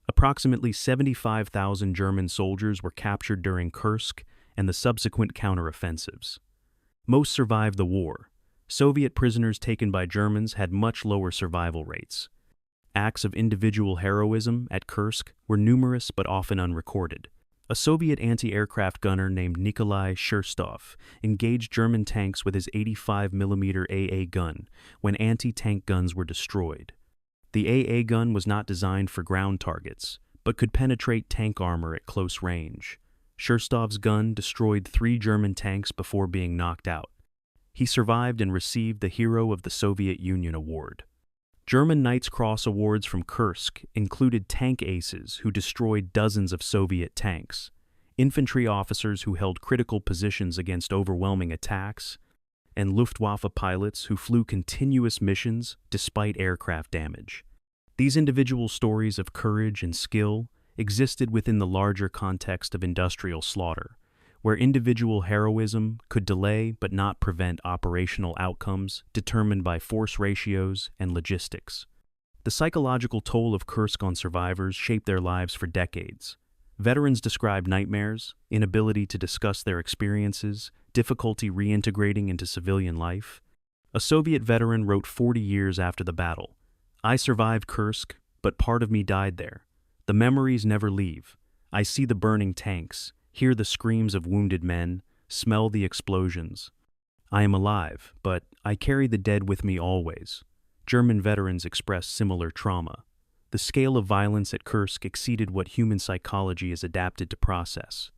Approximately 75,000 German soldiers were captured during Kursk and the subsequent counteroffensives. Most survived the war. Soviet prisoners taken by Germans had much lower survival rates. Acts of individual heroism at Kursk were numerous but often unrecorded. A Soviet anti-aircraft gunner named Nikolai Shurstov engaged German tanks with his 85mm AA gun when anti-tank guns were destroyed. The AA gun was not designed for ground targets, but could penetrate tank armor at close range. Shurstov's gun destroyed 3 German tanks before being knocked out. He survived and received the Hero of the Soviet Union Award. German Knight's Cross awards from Kursk included tank aces who destroyed dozens of Soviet tanks, infantry officers who held critical positions against overwhelming attacks, and Luftwaffe pilots who flew continuous missions despite aircraft damage. These individual stories of courage and skill existed within the larger context of industrial slaughter, where individual heroism could delay but not prevent operational outcomes determined by force ratios and logistics. The psychological toll of Kursk on survivors shaped their lives for decades. Veterans described nightmares, inability to discuss their experiences, difficulty reintegrating into civilian life. A Soviet veteran wrote 40 years after the battle, "I survived Kursk, but part of me died there. The memories never leave. I see the burning tanks, hear the screams of wounded men, smell the explosions. I am alive, but I carry the dead with me always." German veterans expressed similar trauma. The scale of violence at Kursk exceeded what human psychology is adapted to process.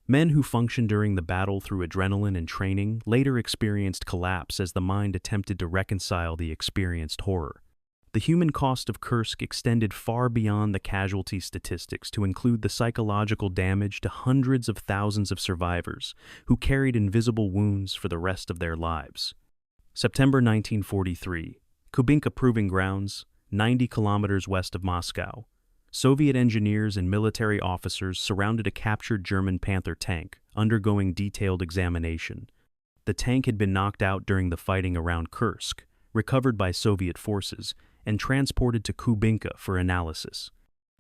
Men who functioned during the battle through adrenaline and training later experienced collapse as the mind attempted to reconcile the experienced horror. The human cost of Kursk extended far beyond the casualty statistics to include the psychological damage to hundreds of thousands of survivors who carried invisible wounds for the rest of their lives. September 1943, Kubinka Proving Grounds, 90 kilometers west of Moscow. Soviet engineers and military officers surrounded a captured German Panther tank, undergoing detailed examination. The tank had been knocked out during the fighting around Kursk, recovered by Soviet forces, and transported to Kubinka for analysis.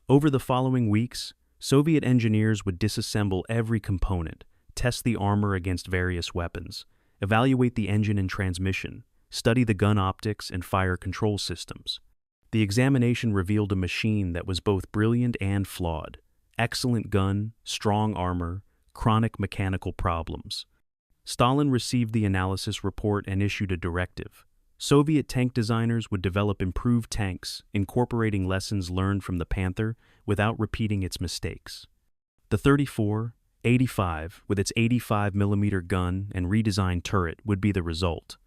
Over the following weeks, Soviet engineers would disassemble every component, test the armor against various weapons, evaluate the engine and transmission, study the gun optics and fire control systems. The examination revealed a machine that was both brilliant and flawed. Excellent gun, strong armor, chronic mechanical problems. Stalin received the analysis report and issued a directive. Soviet tank designers would develop improved tanks, incorporating lessons learned from the Panther without repeating its mistakes. The 34-85, with its 85mm gun and redesigned turret, would be the result,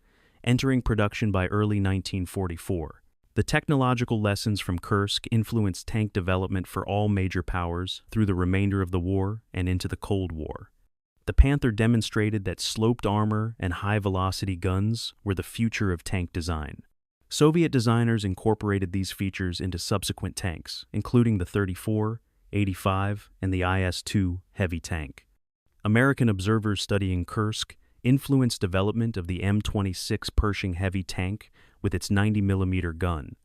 entering production by early 1944. The technological lessons from Kursk influenced tank development for all major powers through the remainder of the war and into the Cold War. The Panther demonstrated that sloped armor and high-velocity guns were the future of tank design. Soviet designers incorporated these features into subsequent tanks, including the 34, 85, and the IS-2 heavy tank. American observers studying Kursk influenced development of the M26 Pershing heavy tank with its 90mm gun.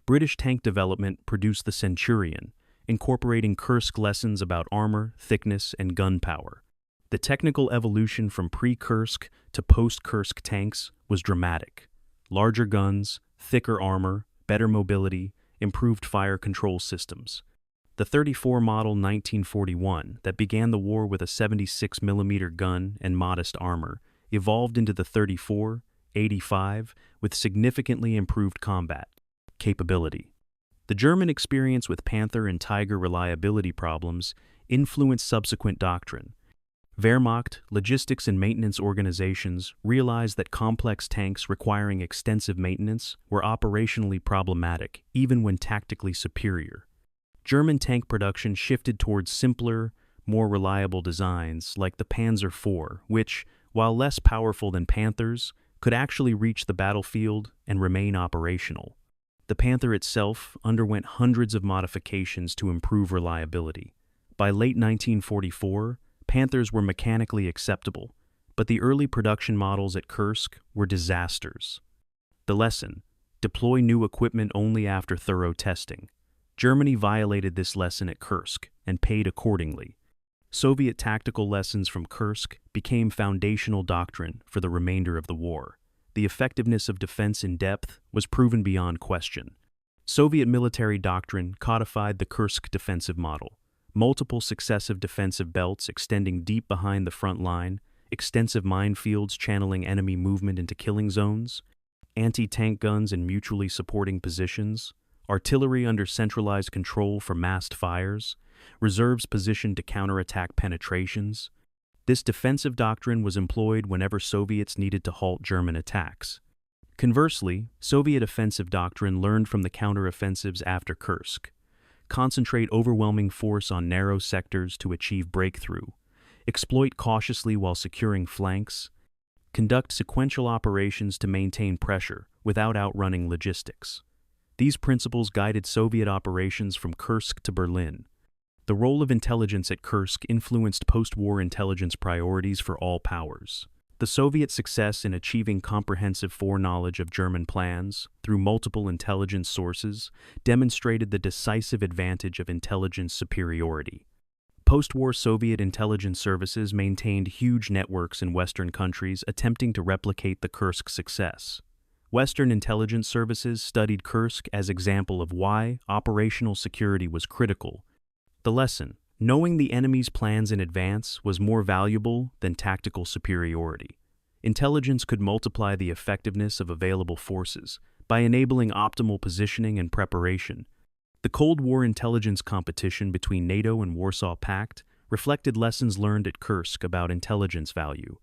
British tank development produced the Centurion, incorporating Kursk lessons about armor, thickness, and gun power. The technical evolution from pre-Kursk to post-Kursk tanks was dramatic. Larger guns, thicker armor, better mobility, improved fire control systems. The 34 model 1941 that began the war with a 76mm gun and modest armor evolved into the 34, 85 with significantly improved combat. Capability. The German experience with Panther and Tiger reliability problems influenced subsequent doctrine. Wehrmacht, logistics and maintenance organizations realized that complex tanks requiring extensive maintenance were operationally problematic, even when tactically superior. German tank production shifted towards simpler, more reliable designs like the Panzer IV, which, while less powerful than Panthers, could actually reach the battlefield and remain operational. The Panther itself underwent hundreds of modifications to improve reliability. By late 1944, Panthers were mechanically acceptable, but the early production models at Kursk were disasters. The lesson: deploy new equipment only after thorough testing. Germany violated this lesson at Kursk and paid accordingly. Soviet tactical lessons from Kursk became foundational doctrine for the remainder of the war. The effectiveness of defense in depth was proven beyond question. Soviet military doctrine codified the Kursk defensive model. Multiple successive defensive belts extending deep behind the front line, extensive minefields channeling enemy movement into killing zones, anti-tank guns in mutually supporting positions, artillery under centralized control for massed fires, reserves positioned to counterattack penetrations. This defensive doctrine was employed whenever Soviets needed to halt German attacks. Conversely, Soviet offensive doctrine learned from the counteroffensives after Kursk. Concentrate overwhelming force on narrow sectors to achieve breakthrough, exploit cautiously while securing flanks, conduct sequential operations to maintain pressure without outrunning logistics. These principles guided Soviet operations from Kursk to Berlin. The role of intelligence at Kursk influenced post-war intelligence priorities for all powers. The Soviet success in achieving comprehensive foreknowledge of German plans through multiple intelligence sources demonstrated the decisive advantage of intelligence superiority. Post-war Soviet intelligence services maintained huge networks in Western countries attempting to replicate the Kursk success. Western intelligence services studied Kursk as example of why operational security was critical. The lesson: knowing the enemy's plans in advance was more valuable than tactical superiority. Intelligence could multiply the effectiveness of available forces by enabling optimal positioning and preparation. The Cold War intelligence competition between NATO and Warsaw Pact reflected lessons learned at Kursk about intelligence value.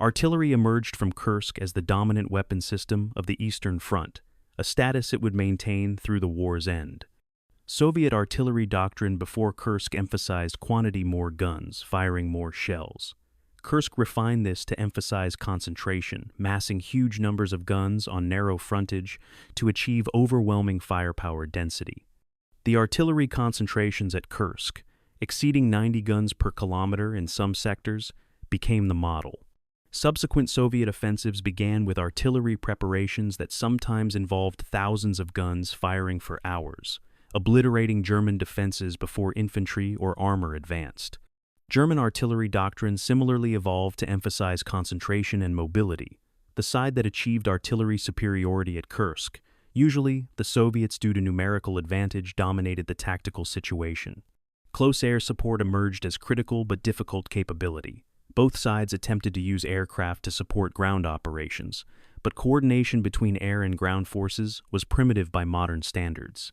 Artillery emerged from Kursk as the dominant weapon system of the Eastern Front, a status it would maintain through the war's end. Soviet artillery doctrine before Kursk emphasized quantity more guns, firing more shells. Kursk refined this to emphasize concentration, massing huge numbers of guns on narrow frontage to achieve overwhelming firepower density. The artillery concentrations at Kursk, exceeding 90 guns per kilometer in some sectors, became the model. Subsequent Soviet offensives began with artillery preparations that sometimes involved thousands of guns firing for hours, obliterating German defenses before infantry or armor advanced. German artillery doctrine similarly evolved to emphasize concentration and mobility, the side that achieved artillery superiority at Kursk. Usually, the Soviets, due to numerical advantage, dominated the tactical situation. Close air support emerged as critical but difficult capability. Both sides attempted to use aircraft to support ground operations, but coordination between air and ground forces was primitive by modern standards.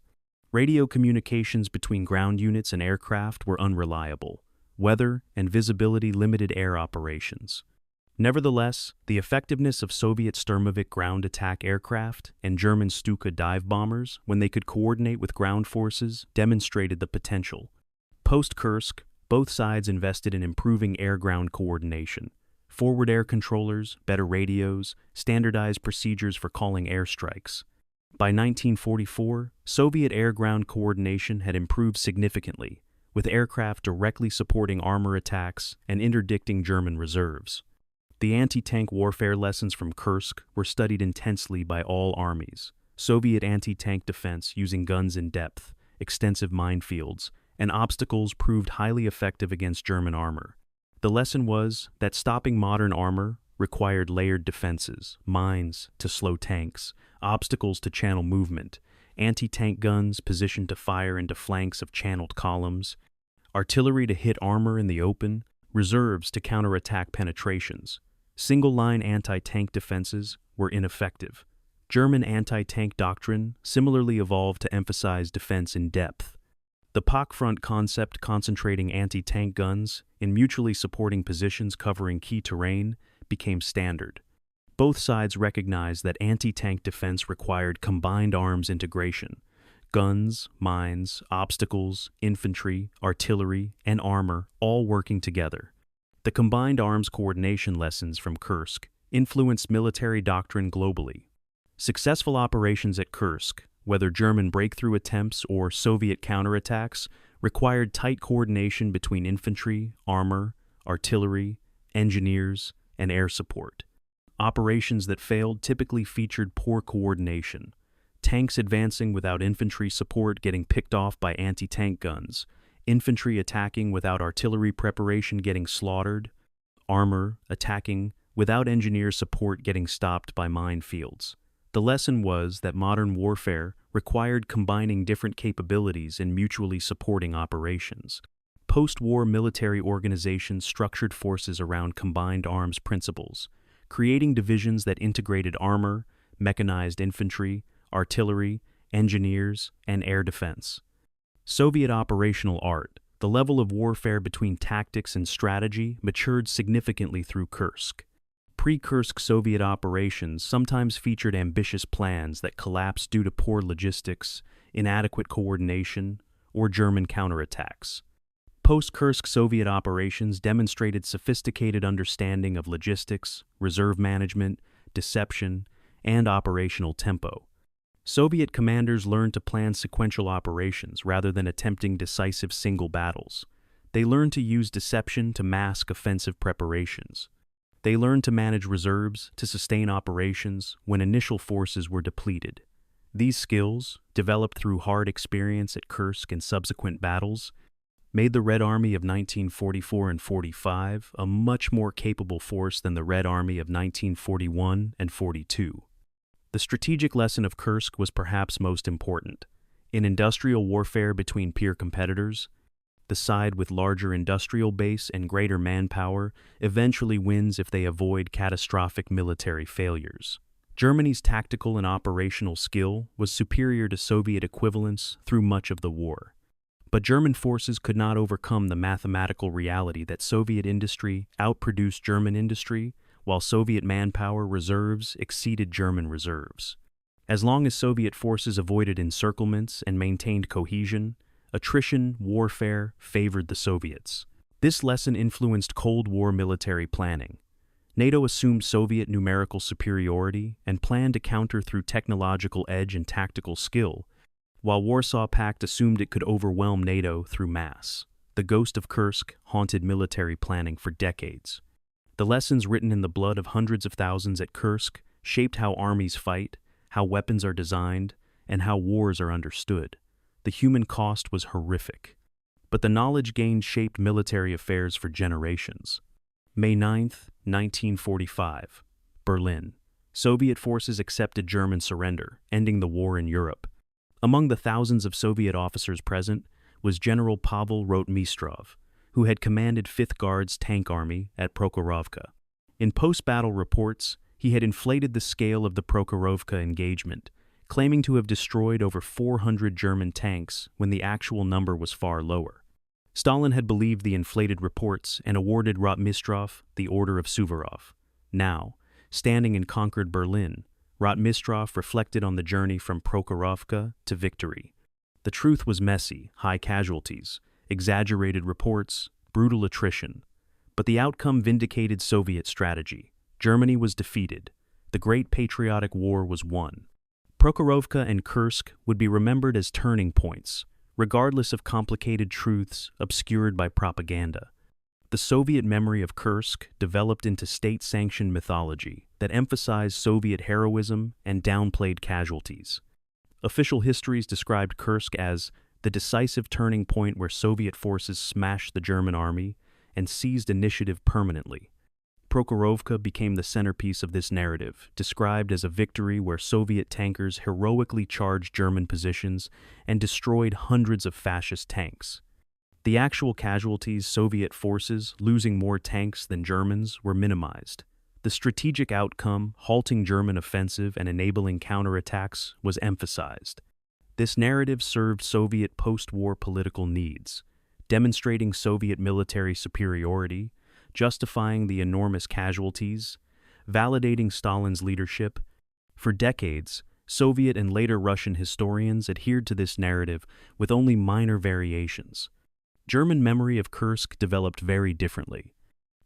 Radio communications between ground units and aircraft were unreliable. Weather and visibility limited air operations. Nevertheless, the effectiveness of Soviet Sturmovik ground attack aircraft and German Stuka dive bombers, when they could coordinate with ground forces, demonstrated the potential. Post-Kursk, both sides invested in improving air-ground coordination. Forward air controllers, better radios, standardized procedures for calling airstrikes. By 1944, Soviet air-ground coordination had improved significantly, with aircraft directly supporting armor attacks and interdicting German reserves. The anti-tank warfare lessons from Kursk were studied intensely by all armies. Soviet anti-tank defense using guns in depth, extensive minefields, and obstacles proved highly effective against German armor. The lesson was that stopping modern armor required layered defenses, mines to slow tanks, obstacles to channel movement, anti-tank guns positioned to fire into flanks of channeled columns, artillery to hit armor in the open, reserves to counterattack penetrations. Single-line anti-tank defenses were ineffective. German anti-tank doctrine similarly evolved to emphasize defense in depth. The POC front concept, concentrating anti-tank guns in mutually supporting positions covering key terrain, became standard. Both sides recognized that anti-tank defense required combined arms integration: guns, mines, obstacles, infantry, artillery, and armor all working together. The combined arms coordination lessons from Kursk influenced military doctrine globally. Successful operations at Kursk, whether German breakthrough attempts or Soviet counterattacks, required tight coordination between infantry, armor, artillery, engineers, and air support. Operations that failed typically featured poor coordination: tanks advancing without infantry support getting picked off by anti-tank guns, infantry attacking without artillery preparation getting slaughtered, armor attacking without engineer support getting stopped by minefields. The lesson was that modern warfare required combining different capabilities in mutually supporting operations. Post-war military organizations structured forces around combined arms principles, creating divisions that integrated armor, mechanized infantry, artillery, engineers, and air defense. Soviet operational art, the level of warfare between tactics and strategy, matured significantly through Kursk. Pre-Kursk Soviet operations sometimes featured ambitious plans that collapsed due to poor logistics, inadequate coordination, or German counterattacks. Post-Kursk Soviet operations demonstrated sophisticated understanding of logistics, reserve management, deception, and operational tempo. Soviet commanders learned to plan sequential operations rather than attempting decisive single battles. They learned to use deception to mask offensive preparations. They learned to manage reserves to sustain operations when initial forces were depleted. These skills, developed through hard experience at Kursk and subsequent battles, made the Red Army of 1944 and 45 a much more capable force than the Red Army of 1941 and 42. The strategic lesson of Kursk was perhaps most important. In industrial warfare between peer competitors, the side with larger industrial base and greater manpower eventually wins if they avoid catastrophic military failures. Germany's tactical and operational skill was superior to Soviet equivalents through much of the war. But German forces could not overcome the mathematical reality that Soviet industry outproduced German industry, while Soviet manpower reserves exceeded German reserves. As long as Soviet forces avoided encirclements and maintained cohesion, attrition warfare favored the Soviets. This lesson influenced Cold War military planning. NATO assumed Soviet numerical superiority and planned to counter through technological edge and tactical skill, while Warsaw Pact assumed it could overwhelm NATO through mass. The ghost of Kursk haunted military planning for decades. The lessons written in the blood of hundreds of thousands at Kursk shaped how armies fight, how weapons are designed, and how wars are understood. The human cost was horrific, but the knowledge gained shaped military affairs for generations. May 9, 1945, Berlin. Soviet forces accepted German surrender, ending the war in Europe. Among the thousands of Soviet officers present was General Pavel Rotmistrov, who had commanded 5th Guards Tank Army at Prokhorovka. In post-battle reports, he had inflated the scale of the Prokhorovka engagement, claiming to have destroyed over 400 German tanks when the actual number was far lower. Stalin had believed the inflated reports and awarded Rotmistrov the Order of Suvorov. Now, standing in conquered Berlin, Rotmistrov reflected on the journey from Prokhorovka to victory. The truth was messy: high casualties, exaggerated reports, brutal attrition. But the outcome vindicated Soviet strategy. Germany was defeated. The Great Patriotic War was won. Prokhorovka and Kursk would be remembered as turning points, regardless of complicated truths obscured by propaganda. The Soviet memory of Kursk developed into state-sanctioned mythology that emphasized Soviet heroism and downplayed casualties. Official histories described Kursk as the decisive turning point where Soviet forces smashed the German army and seized initiative permanently. Prokhorovka became the centerpiece of this narrative, described as a victory where Soviet tankers heroically charged German positions and destroyed hundreds of fascist tanks. The actual casualties, Soviet forces losing more tanks than Germans, were minimized. The strategic outcome, halting German offensive and enabling counterattacks, was emphasized. This narrative served Soviet post-war political needs, demonstrating Soviet military superiority, justifying the enormous casualties, validating Stalin's leadership. For decades, Soviet and later Russian historians adhered to this narrative with only minor variations. German memory of Kursk developed very differently.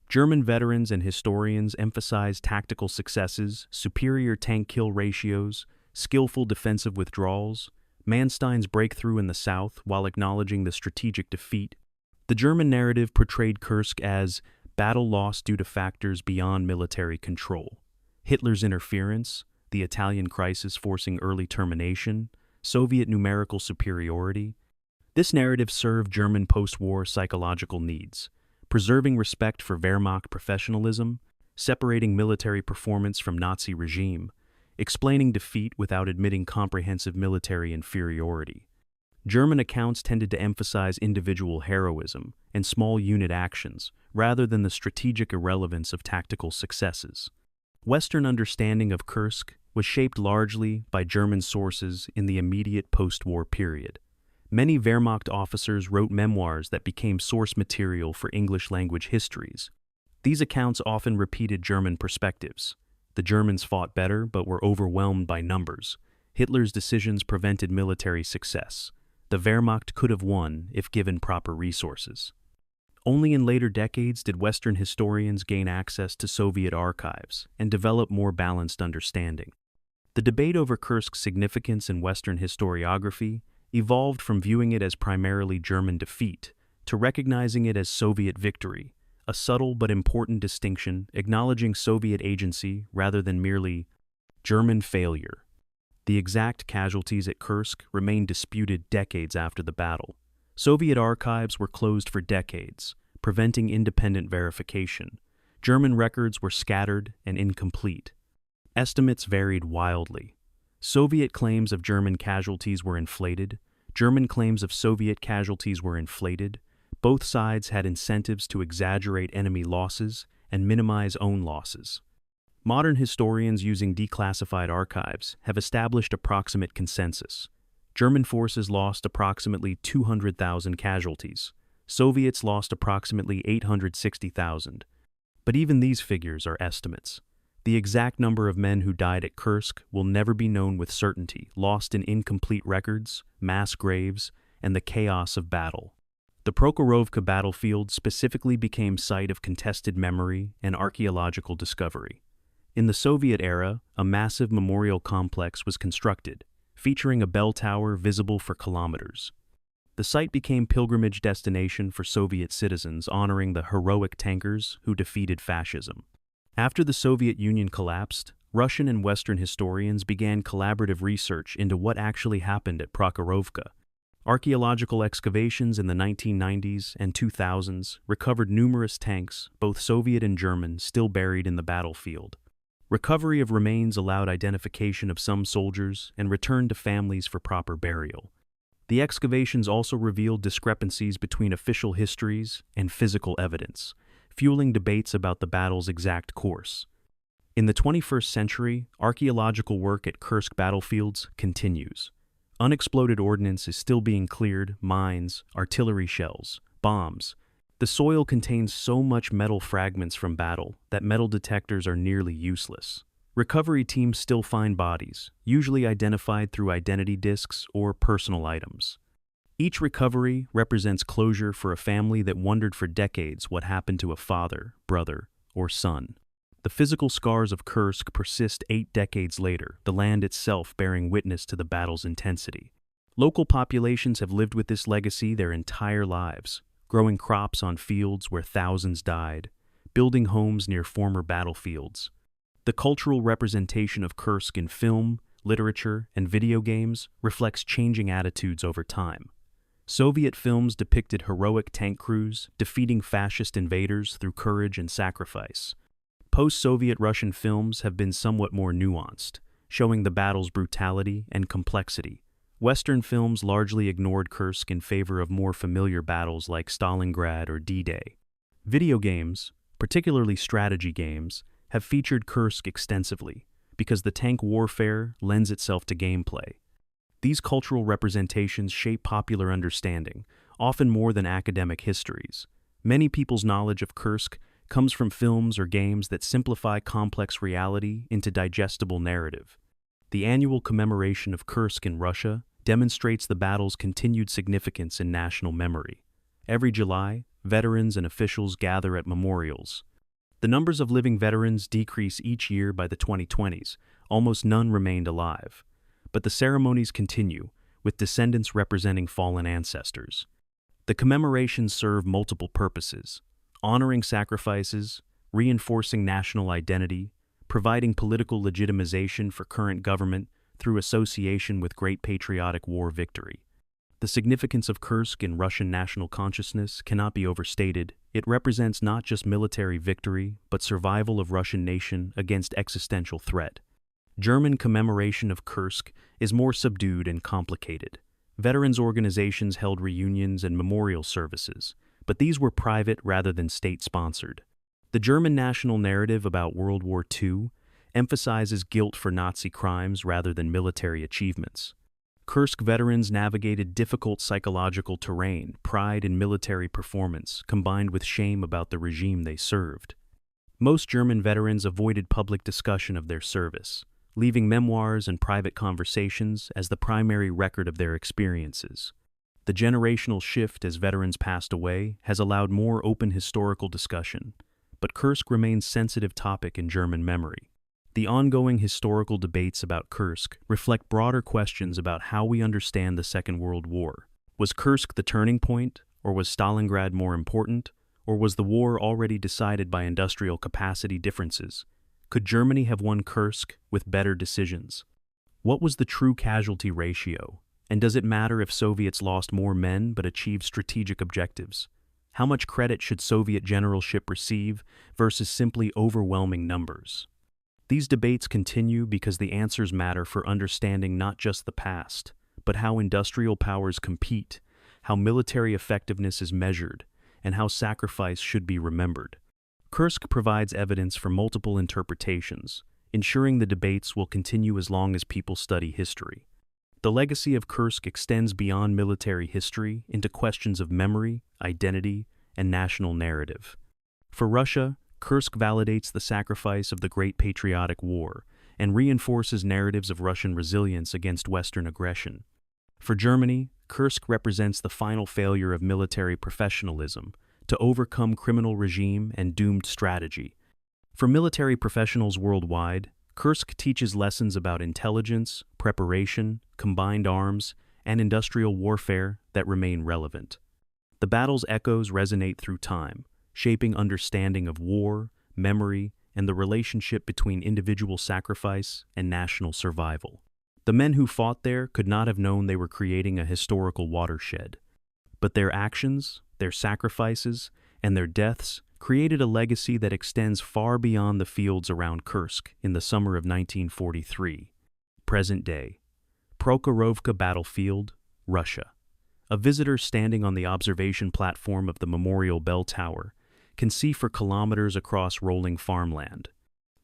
German veterans and historians emphasized tactical successes, superior tank-kill ratios, skillful defensive withdrawals, Manstein's breakthrough in the south while acknowledging the strategic defeat. The German narrative portrayed Kursk as battle lost due to factors beyond military control. Hitler's interference, the Italian crisis forcing early termination, Soviet numerical superiority. This narrative served German post-war psychological needs, preserving respect for Wehrmacht professionalism, separating military performance from Nazi regime, explaining defeat without admitting comprehensive military inferiority. German accounts tended to emphasize individual heroism and small unit actions rather than the strategic irrelevance of tactical successes. Western understanding of Kursk was shaped largely by German sources in the immediate post-war period. Many Wehrmacht officers wrote memoirs that became source material for English-language histories. These accounts often repeated German perspectives. The Germans fought better but were overwhelmed by numbers. Hitler's decisions prevented military success. The Wehrmacht could have won if given proper resources. Only in later decades did Western historians gain access to Soviet archives and develop more balanced understanding. The debate over Kursk's significance in Western historiography evolved from viewing it as primarily German defeat to recognizing it as Soviet victory, a subtle but important distinction acknowledging Soviet agency rather than merely German failure. The exact casualties at Kursk remained disputed decades after the battle. Soviet archives were closed for decades, preventing independent verification. German records were scattered and incomplete. Estimates varied wildly. Soviet claims of German casualties were inflated. German claims of Soviet casualties were inflated. Both sides had incentives to exaggerate enemy losses and minimize own losses. Modern historians using declassified archives have established approximate consensus. German forces lost approximately 200,000 casualties. Soviets lost approximately 860,000. But even these figures are estimates. The exact number of men who died at Kursk will never be known with certainty, lost in incomplete records, mass graves, and the chaos of battle. The Prokhorovka battlefield specifically became site of contested memory and archaeological discovery. In the Soviet era, a massive memorial complex was constructed, featuring a bell tower visible for kilometers. The site became pilgrimage destination for Soviet citizens honoring the heroic tankers who defeated fascism. After the Soviet Union collapsed, Russian and Western historians began collaborative research into what actually happened at Prokhorovka. Archaeological excavations in the 1990s and 2000s recovered numerous tanks, both Soviet and German, still buried in the battlefield. Recovery of remains allowed identification of some soldiers and return to families for proper burial. The excavations also revealed discrepancies between official histories and physical evidence, fueling debates about the battle's exact course. In the 21st century, archaeological work at Kursk battlefields continues. Unexploded ordnance is still being cleared, mines, artillery shells, bombs. The soil contains so much metal fragments from battle that metal detectors are nearly useless. Recovery teams still find bodies, usually identified through identity discs or personal items. Each recovery represents closure for a family that wondered for decades what happened to a father, brother, or son. The physical scars of Kursk persist 8 decades later, the land itself bearing witness to the battle's intensity. Local populations have lived with this legacy their entire lives, growing crops on fields where thousands died, building homes near former battlefields. The cultural representation of Kursk in film, literature, and video games reflects changing attitudes over time. Soviet films depicted heroic tank crews defeating fascist invaders through courage and sacrifice. Post-Soviet Russian films have been somewhat more nuanced, showing the battle's brutality and complexity. Western films largely ignored Kursk in favor of more familiar battles like Stalingrad or D-Day. Video games, particularly strategy games, have featured Kursk extensively because the tank warfare lends itself to gameplay. These cultural representations shape popular understanding, often more than academic histories. Many people's knowledge of Kursk comes from films or games that simplify complex reality into digestible narrative. The annual commemoration of Kursk in Russia demonstrates the battle's continued significance in national memory. Every July, veterans and officials gather at memorials. The numbers of living veterans decrease each year by the 2020s. Almost none remained alive. But the ceremonies continue, with descendants representing fallen ancestors. The commemorations serve multiple purposes: honoring sacrifices, reinforcing national identity, providing political legitimization for current government through association with great patriotic war victory. The significance of Kursk in Russian national consciousness cannot be overstated. It represents not just military victory, but survival of Russian nation against existential threat. German commemoration of Kursk is more subdued and complicated. Veterans organizations held reunions and memorial services, but these were private rather than state-sponsored. The German national narrative about World War II emphasizes guilt for Nazi crimes rather than military achievements. Kursk veterans navigated difficult psychological terrain, pride in military performance, combined with shame about the regime they served. Most German veterans avoided public discussion of their service, leaving memoirs and private conversations as the primary record of their experiences. The generational shift as veterans passed away has allowed more open historical discussion, but Kursk remains a sensitive topic in German memory. The ongoing historical debates about Kursk reflect broader questions about how we understand the Second World War. Was Kursk the turning point, or was Stalingrad more important, or was the war already decided by industrial capacity differences? Could Germany have won Kursk with better decisions? What was the true casualty ratio, and does it matter if Soviets lost more men but achieved strategic objectives? How much credit should Soviet generalship receive versus simply overwhelming numbers? These debates continue because the answers matter for understanding not just the past, but how industrial powers compete, how military effectiveness is measured, and how sacrifice should be remembered. Kursk provides evidence for multiple interpretations, ensuring the debates will continue as long as people study history. The legacy of Kursk extends beyond military history into questions of memory, identity, and national narrative. For Russia, Kursk validates the sacrifice of the Great Patriotic War and reinforces narratives of Russian resilience against Western aggression. For Germany, Kursk represents the final failure of military professionalism to overcome criminal regime and doomed strategy. For military professionals worldwide, Kursk teaches lessons about intelligence, preparation, combined arms, and industrial warfare that remain relevant. The battle's echoes resonate through time, shaping understanding of war, memory, and the relationship between individual sacrifice and national survival. The men who fought there could not have known they were creating a historical watershed, but their actions, their sacrifices, and their deaths created a legacy that extends far beyond the fields around Kursk in the summer of 1943. Present day. Prokhorovka battlefield, Russia. A visitor standing on the observation platform of the Memorial Bell Tower can see for kilometers across rolling farmland.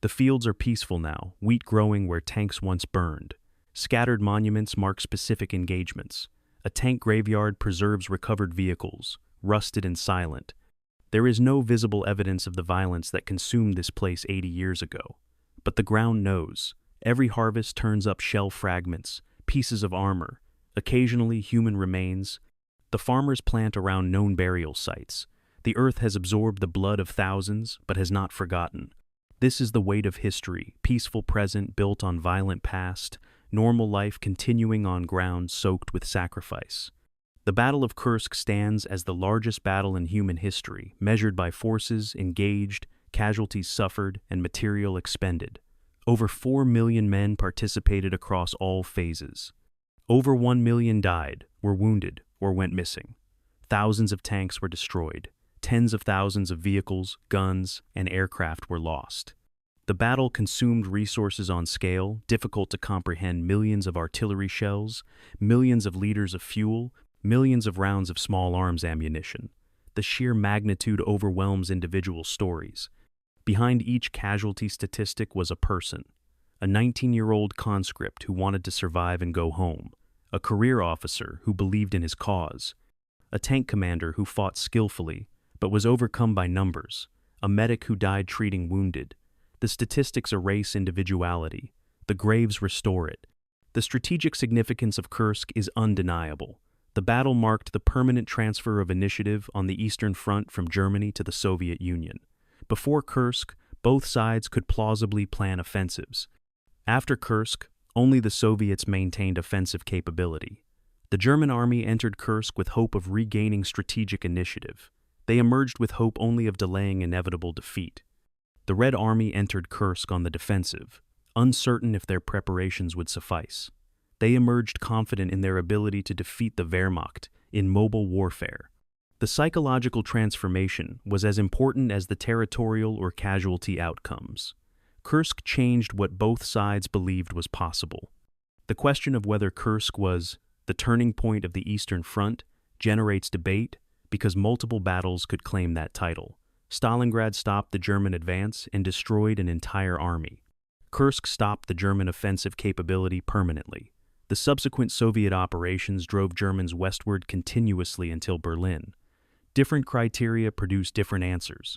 The fields are peaceful now, wheat growing where tanks once burned. Scattered monuments mark specific engagements. A tank graveyard preserves recovered vehicles, rusted and silent. There is no visible evidence of the violence that consumed this place 80 years ago. But the ground knows. Every harvest turns up shell fragments, pieces of armor, occasionally human remains. The farmers plant around known burial sites. The earth has absorbed the blood of thousands, but has not forgotten. This is the weight of history, peaceful present built on violent past, normal life continuing on ground soaked with sacrifice. The Battle of Kursk stands as the largest battle in human history, measured by forces engaged, casualties suffered, and material expended. Over 4 million men participated across all phases. Over 1 million died, were wounded, or went missing. Thousands of tanks were destroyed. Tens of thousands of vehicles, guns, and aircraft were lost. The battle consumed resources on scale, difficult to comprehend: millions of artillery shells, millions of liters of fuel, millions of rounds of small arms ammunition. The sheer magnitude overwhelms individual stories. Behind each casualty statistic was a person, a 19-year-old conscript who wanted to survive and go home, a career officer who believed in his cause, a tank commander who fought skillfully but was overcome by numbers, a medic who died treating wounded. The statistics erase individuality. The graves restore it. The strategic significance of Kursk is undeniable. The battle marked the permanent transfer of initiative on the Eastern Front from Germany to the Soviet Union. Before Kursk, both sides could plausibly plan offensives. After Kursk, only the Soviets maintained offensive capability. The German army entered Kursk with hope of regaining strategic initiative. They emerged with hope only of delaying inevitable defeat. The Red Army entered Kursk on the defensive, uncertain if their preparations would suffice. They emerged confident in their ability to defeat the Wehrmacht in mobile warfare. The psychological transformation was as important as the territorial or casualty outcomes. Kursk changed what both sides believed was possible. The question of whether Kursk was the turning point of the Eastern Front generates debate because multiple battles could claim that title. Stalingrad stopped the German advance and destroyed an entire army. Kursk stopped the German offensive capability permanently. The subsequent Soviet operations drove Germans westward continuously until Berlin. Different criteria produce different answers.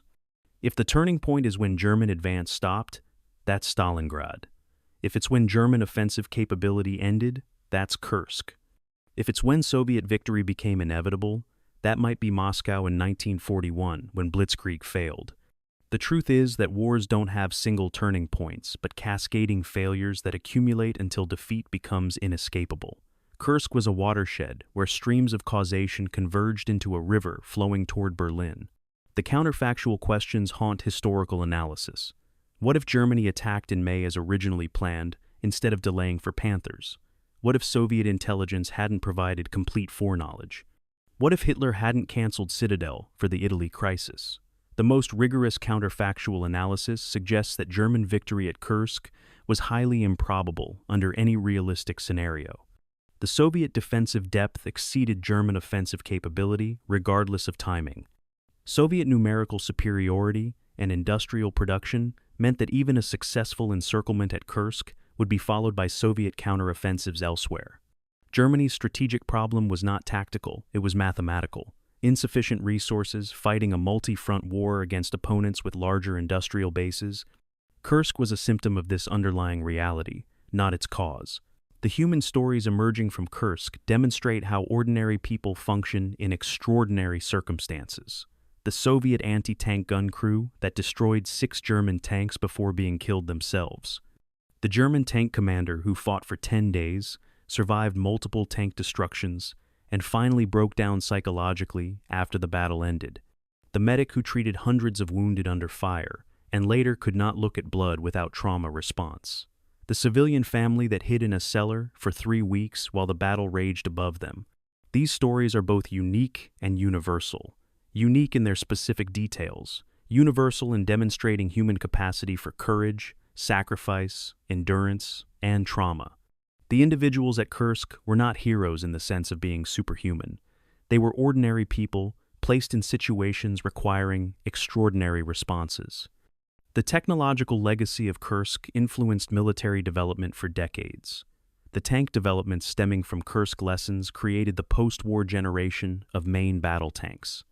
If the turning point is when German advance stopped, that's Stalingrad. If it's when German offensive capability ended, that's Kursk. If it's when Soviet victory became inevitable, that might be Moscow in 1941 when Blitzkrieg failed. The truth is that wars don't have single turning points, but cascading failures that accumulate until defeat becomes inescapable. Kursk was a watershed where streams of causation converged into a river flowing toward Berlin. The counterfactual questions haunt historical analysis. What if Germany attacked in May as originally planned, instead of delaying for Panthers? What if Soviet intelligence hadn't provided complete foreknowledge? What if Hitler hadn't canceled Citadel for the Italy crisis? The most rigorous counterfactual analysis suggests that German victory at Kursk was highly improbable under any realistic scenario. The Soviet defensive depth exceeded German offensive capability, regardless of timing. Soviet numerical superiority and industrial production meant that even a successful encirclement at Kursk would be followed by Soviet counteroffensives elsewhere. Germany's strategic problem was not tactical, it was mathematical. Insufficient resources, fighting a multi-front war against opponents with larger industrial bases. Kursk was a symptom of this underlying reality, not its cause. The human stories emerging from Kursk demonstrate how ordinary people function in extraordinary circumstances. The Soviet anti-tank gun crew that destroyed 6 German tanks before being killed themselves. The German tank commander who fought for 10 days, survived multiple tank destructions, and finally broke down psychologically after the battle ended. The medic who treated hundreds of wounded under fire, and later could not look at blood without trauma response. The civilian family that hid in a cellar for 3 weeks while the battle raged above them. These stories are both unique and universal. Unique in their specific details, universal in demonstrating human capacity for courage, sacrifice, endurance, and trauma. The individuals at Kursk were not heroes in the sense of being superhuman. They were ordinary people placed in situations requiring extraordinary responses. The technological legacy of Kursk influenced military development for decades. The tank developments stemming from Kursk lessons created the post-war generation of main battle tanks.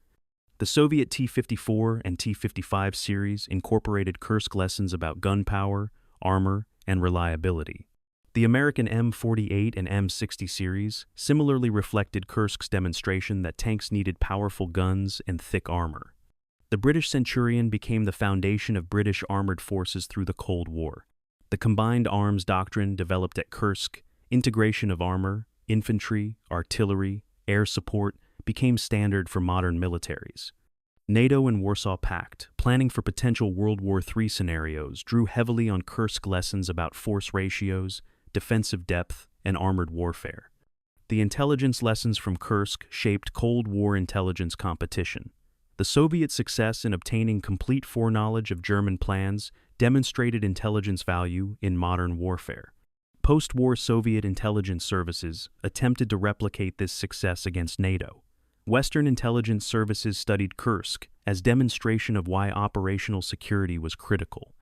The Soviet T-54 and T-55 series incorporated Kursk lessons about gun power, armor, and reliability. The American M48 and M60 series similarly reflected Kursk's demonstration that tanks needed powerful guns and thick armor. The British Centurion became the foundation of British armored forces through the Cold War. The combined arms doctrine developed at Kursk, integration of armor, infantry, artillery, air support, became standard for modern militaries. NATO and Warsaw Pact, planning for potential World War III scenarios, drew heavily on Kursk lessons about force ratios, defensive depth, and armored warfare. The intelligence lessons from Kursk shaped Cold War intelligence competition. The Soviet success in obtaining complete foreknowledge of German plans demonstrated intelligence value in modern warfare. Post-war Soviet intelligence services attempted to replicate this success against NATO. Western intelligence services studied Kursk as demonstration of why operational security was critical.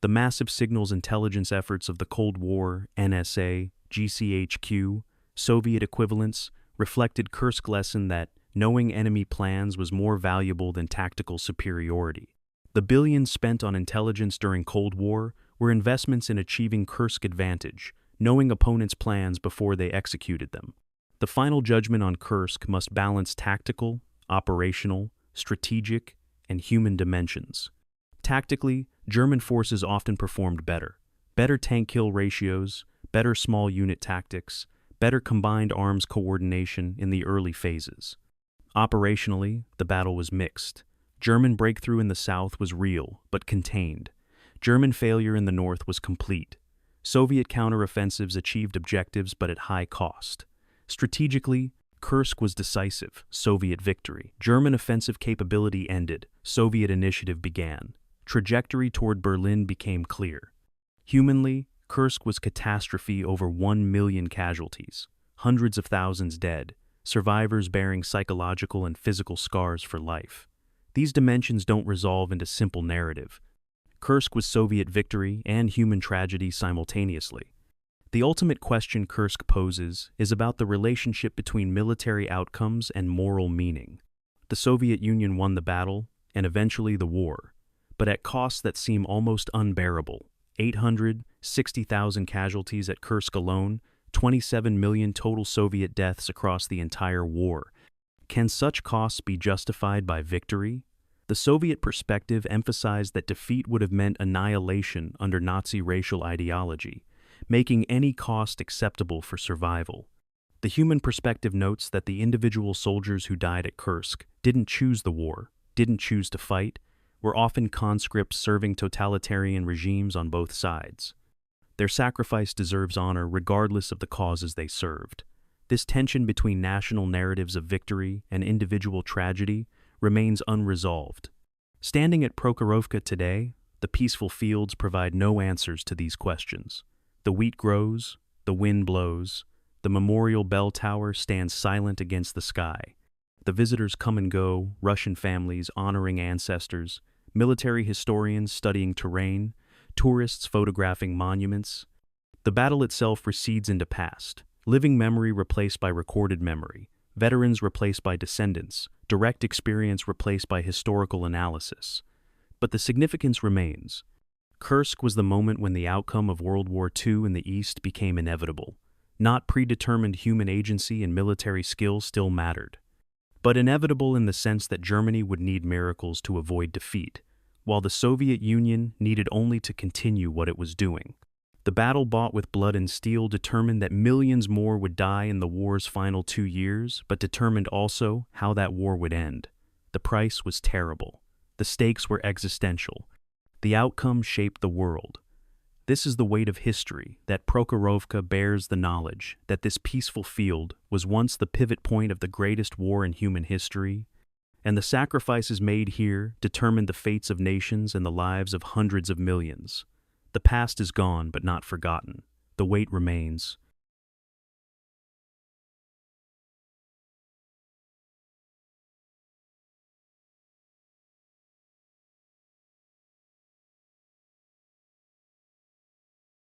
The massive signals intelligence efforts of the Cold War, NSA, GCHQ, Soviet equivalents, reflected Kursk's lesson that knowing enemy plans was more valuable than tactical superiority. The billions spent on intelligence during Cold War were investments in achieving Kursk advantage, knowing opponents' plans before they executed them. The final judgment on Kursk must balance tactical, operational, strategic, and human dimensions. Tactically, German forces often performed better tank-kill ratios, better small unit tactics, better combined arms coordination in the early phases. Operationally, the battle was mixed. German breakthrough in the south was real, but contained. German failure in the north was complete. Soviet counteroffensives achieved objectives but at high cost. Strategically, Kursk was decisive, Soviet victory. German offensive capability ended, Soviet initiative began. Trajectory toward Berlin became clear. Humanly, Kursk was catastrophe, over 1 million casualties, hundreds of thousands dead, survivors bearing psychological and physical scars for life. These dimensions don't resolve into simple narrative. Kursk was Soviet victory and human tragedy simultaneously. The ultimate question Kursk poses is about the relationship between military outcomes and moral meaning. The Soviet Union won the battle, and eventually the war, but at costs that seem almost unbearable. 860,000 casualties at Kursk alone, 27 million total Soviet deaths across the entire war. Can such costs be justified by victory? The Soviet perspective emphasized that defeat would have meant annihilation under Nazi racial ideology, making any cost acceptable for survival. The human perspective notes that the individual soldiers who died at Kursk didn't choose the war, didn't choose to fight, were often conscripts serving totalitarian regimes on both sides. Their sacrifice deserves honor regardless of the causes they served. This tension between national narratives of victory and individual tragedy remains unresolved. Standing at Prokhorovka today, the peaceful fields provide no answers to these questions. The wheat grows, the wind blows, the memorial bell tower stands silent against the sky. The visitors come and go, Russian families honoring ancestors, military historians studying terrain, tourists photographing monuments. The battle itself recedes into past, living memory replaced by recorded memory, veterans replaced by descendants, direct experience replaced by historical analysis. But the significance remains. Kursk was the moment when the outcome of World War II in the East became inevitable. Not predetermined human agency and military skill still mattered, but inevitable in the sense that Germany would need miracles to avoid defeat, while the Soviet Union needed only to continue what it was doing. The battle bought with blood and steel determined that millions more would die in the war's final 2 years, but determined also how that war would end. The price was terrible. The stakes were existential. The outcome shaped the world. This is the weight of history, that Prokhorovka bears the knowledge that this peaceful field was once the pivot point of the greatest war in human history, and the sacrifices made here determined the fates of nations and the lives of hundreds of millions. The past is gone but not forgotten. The weight remains.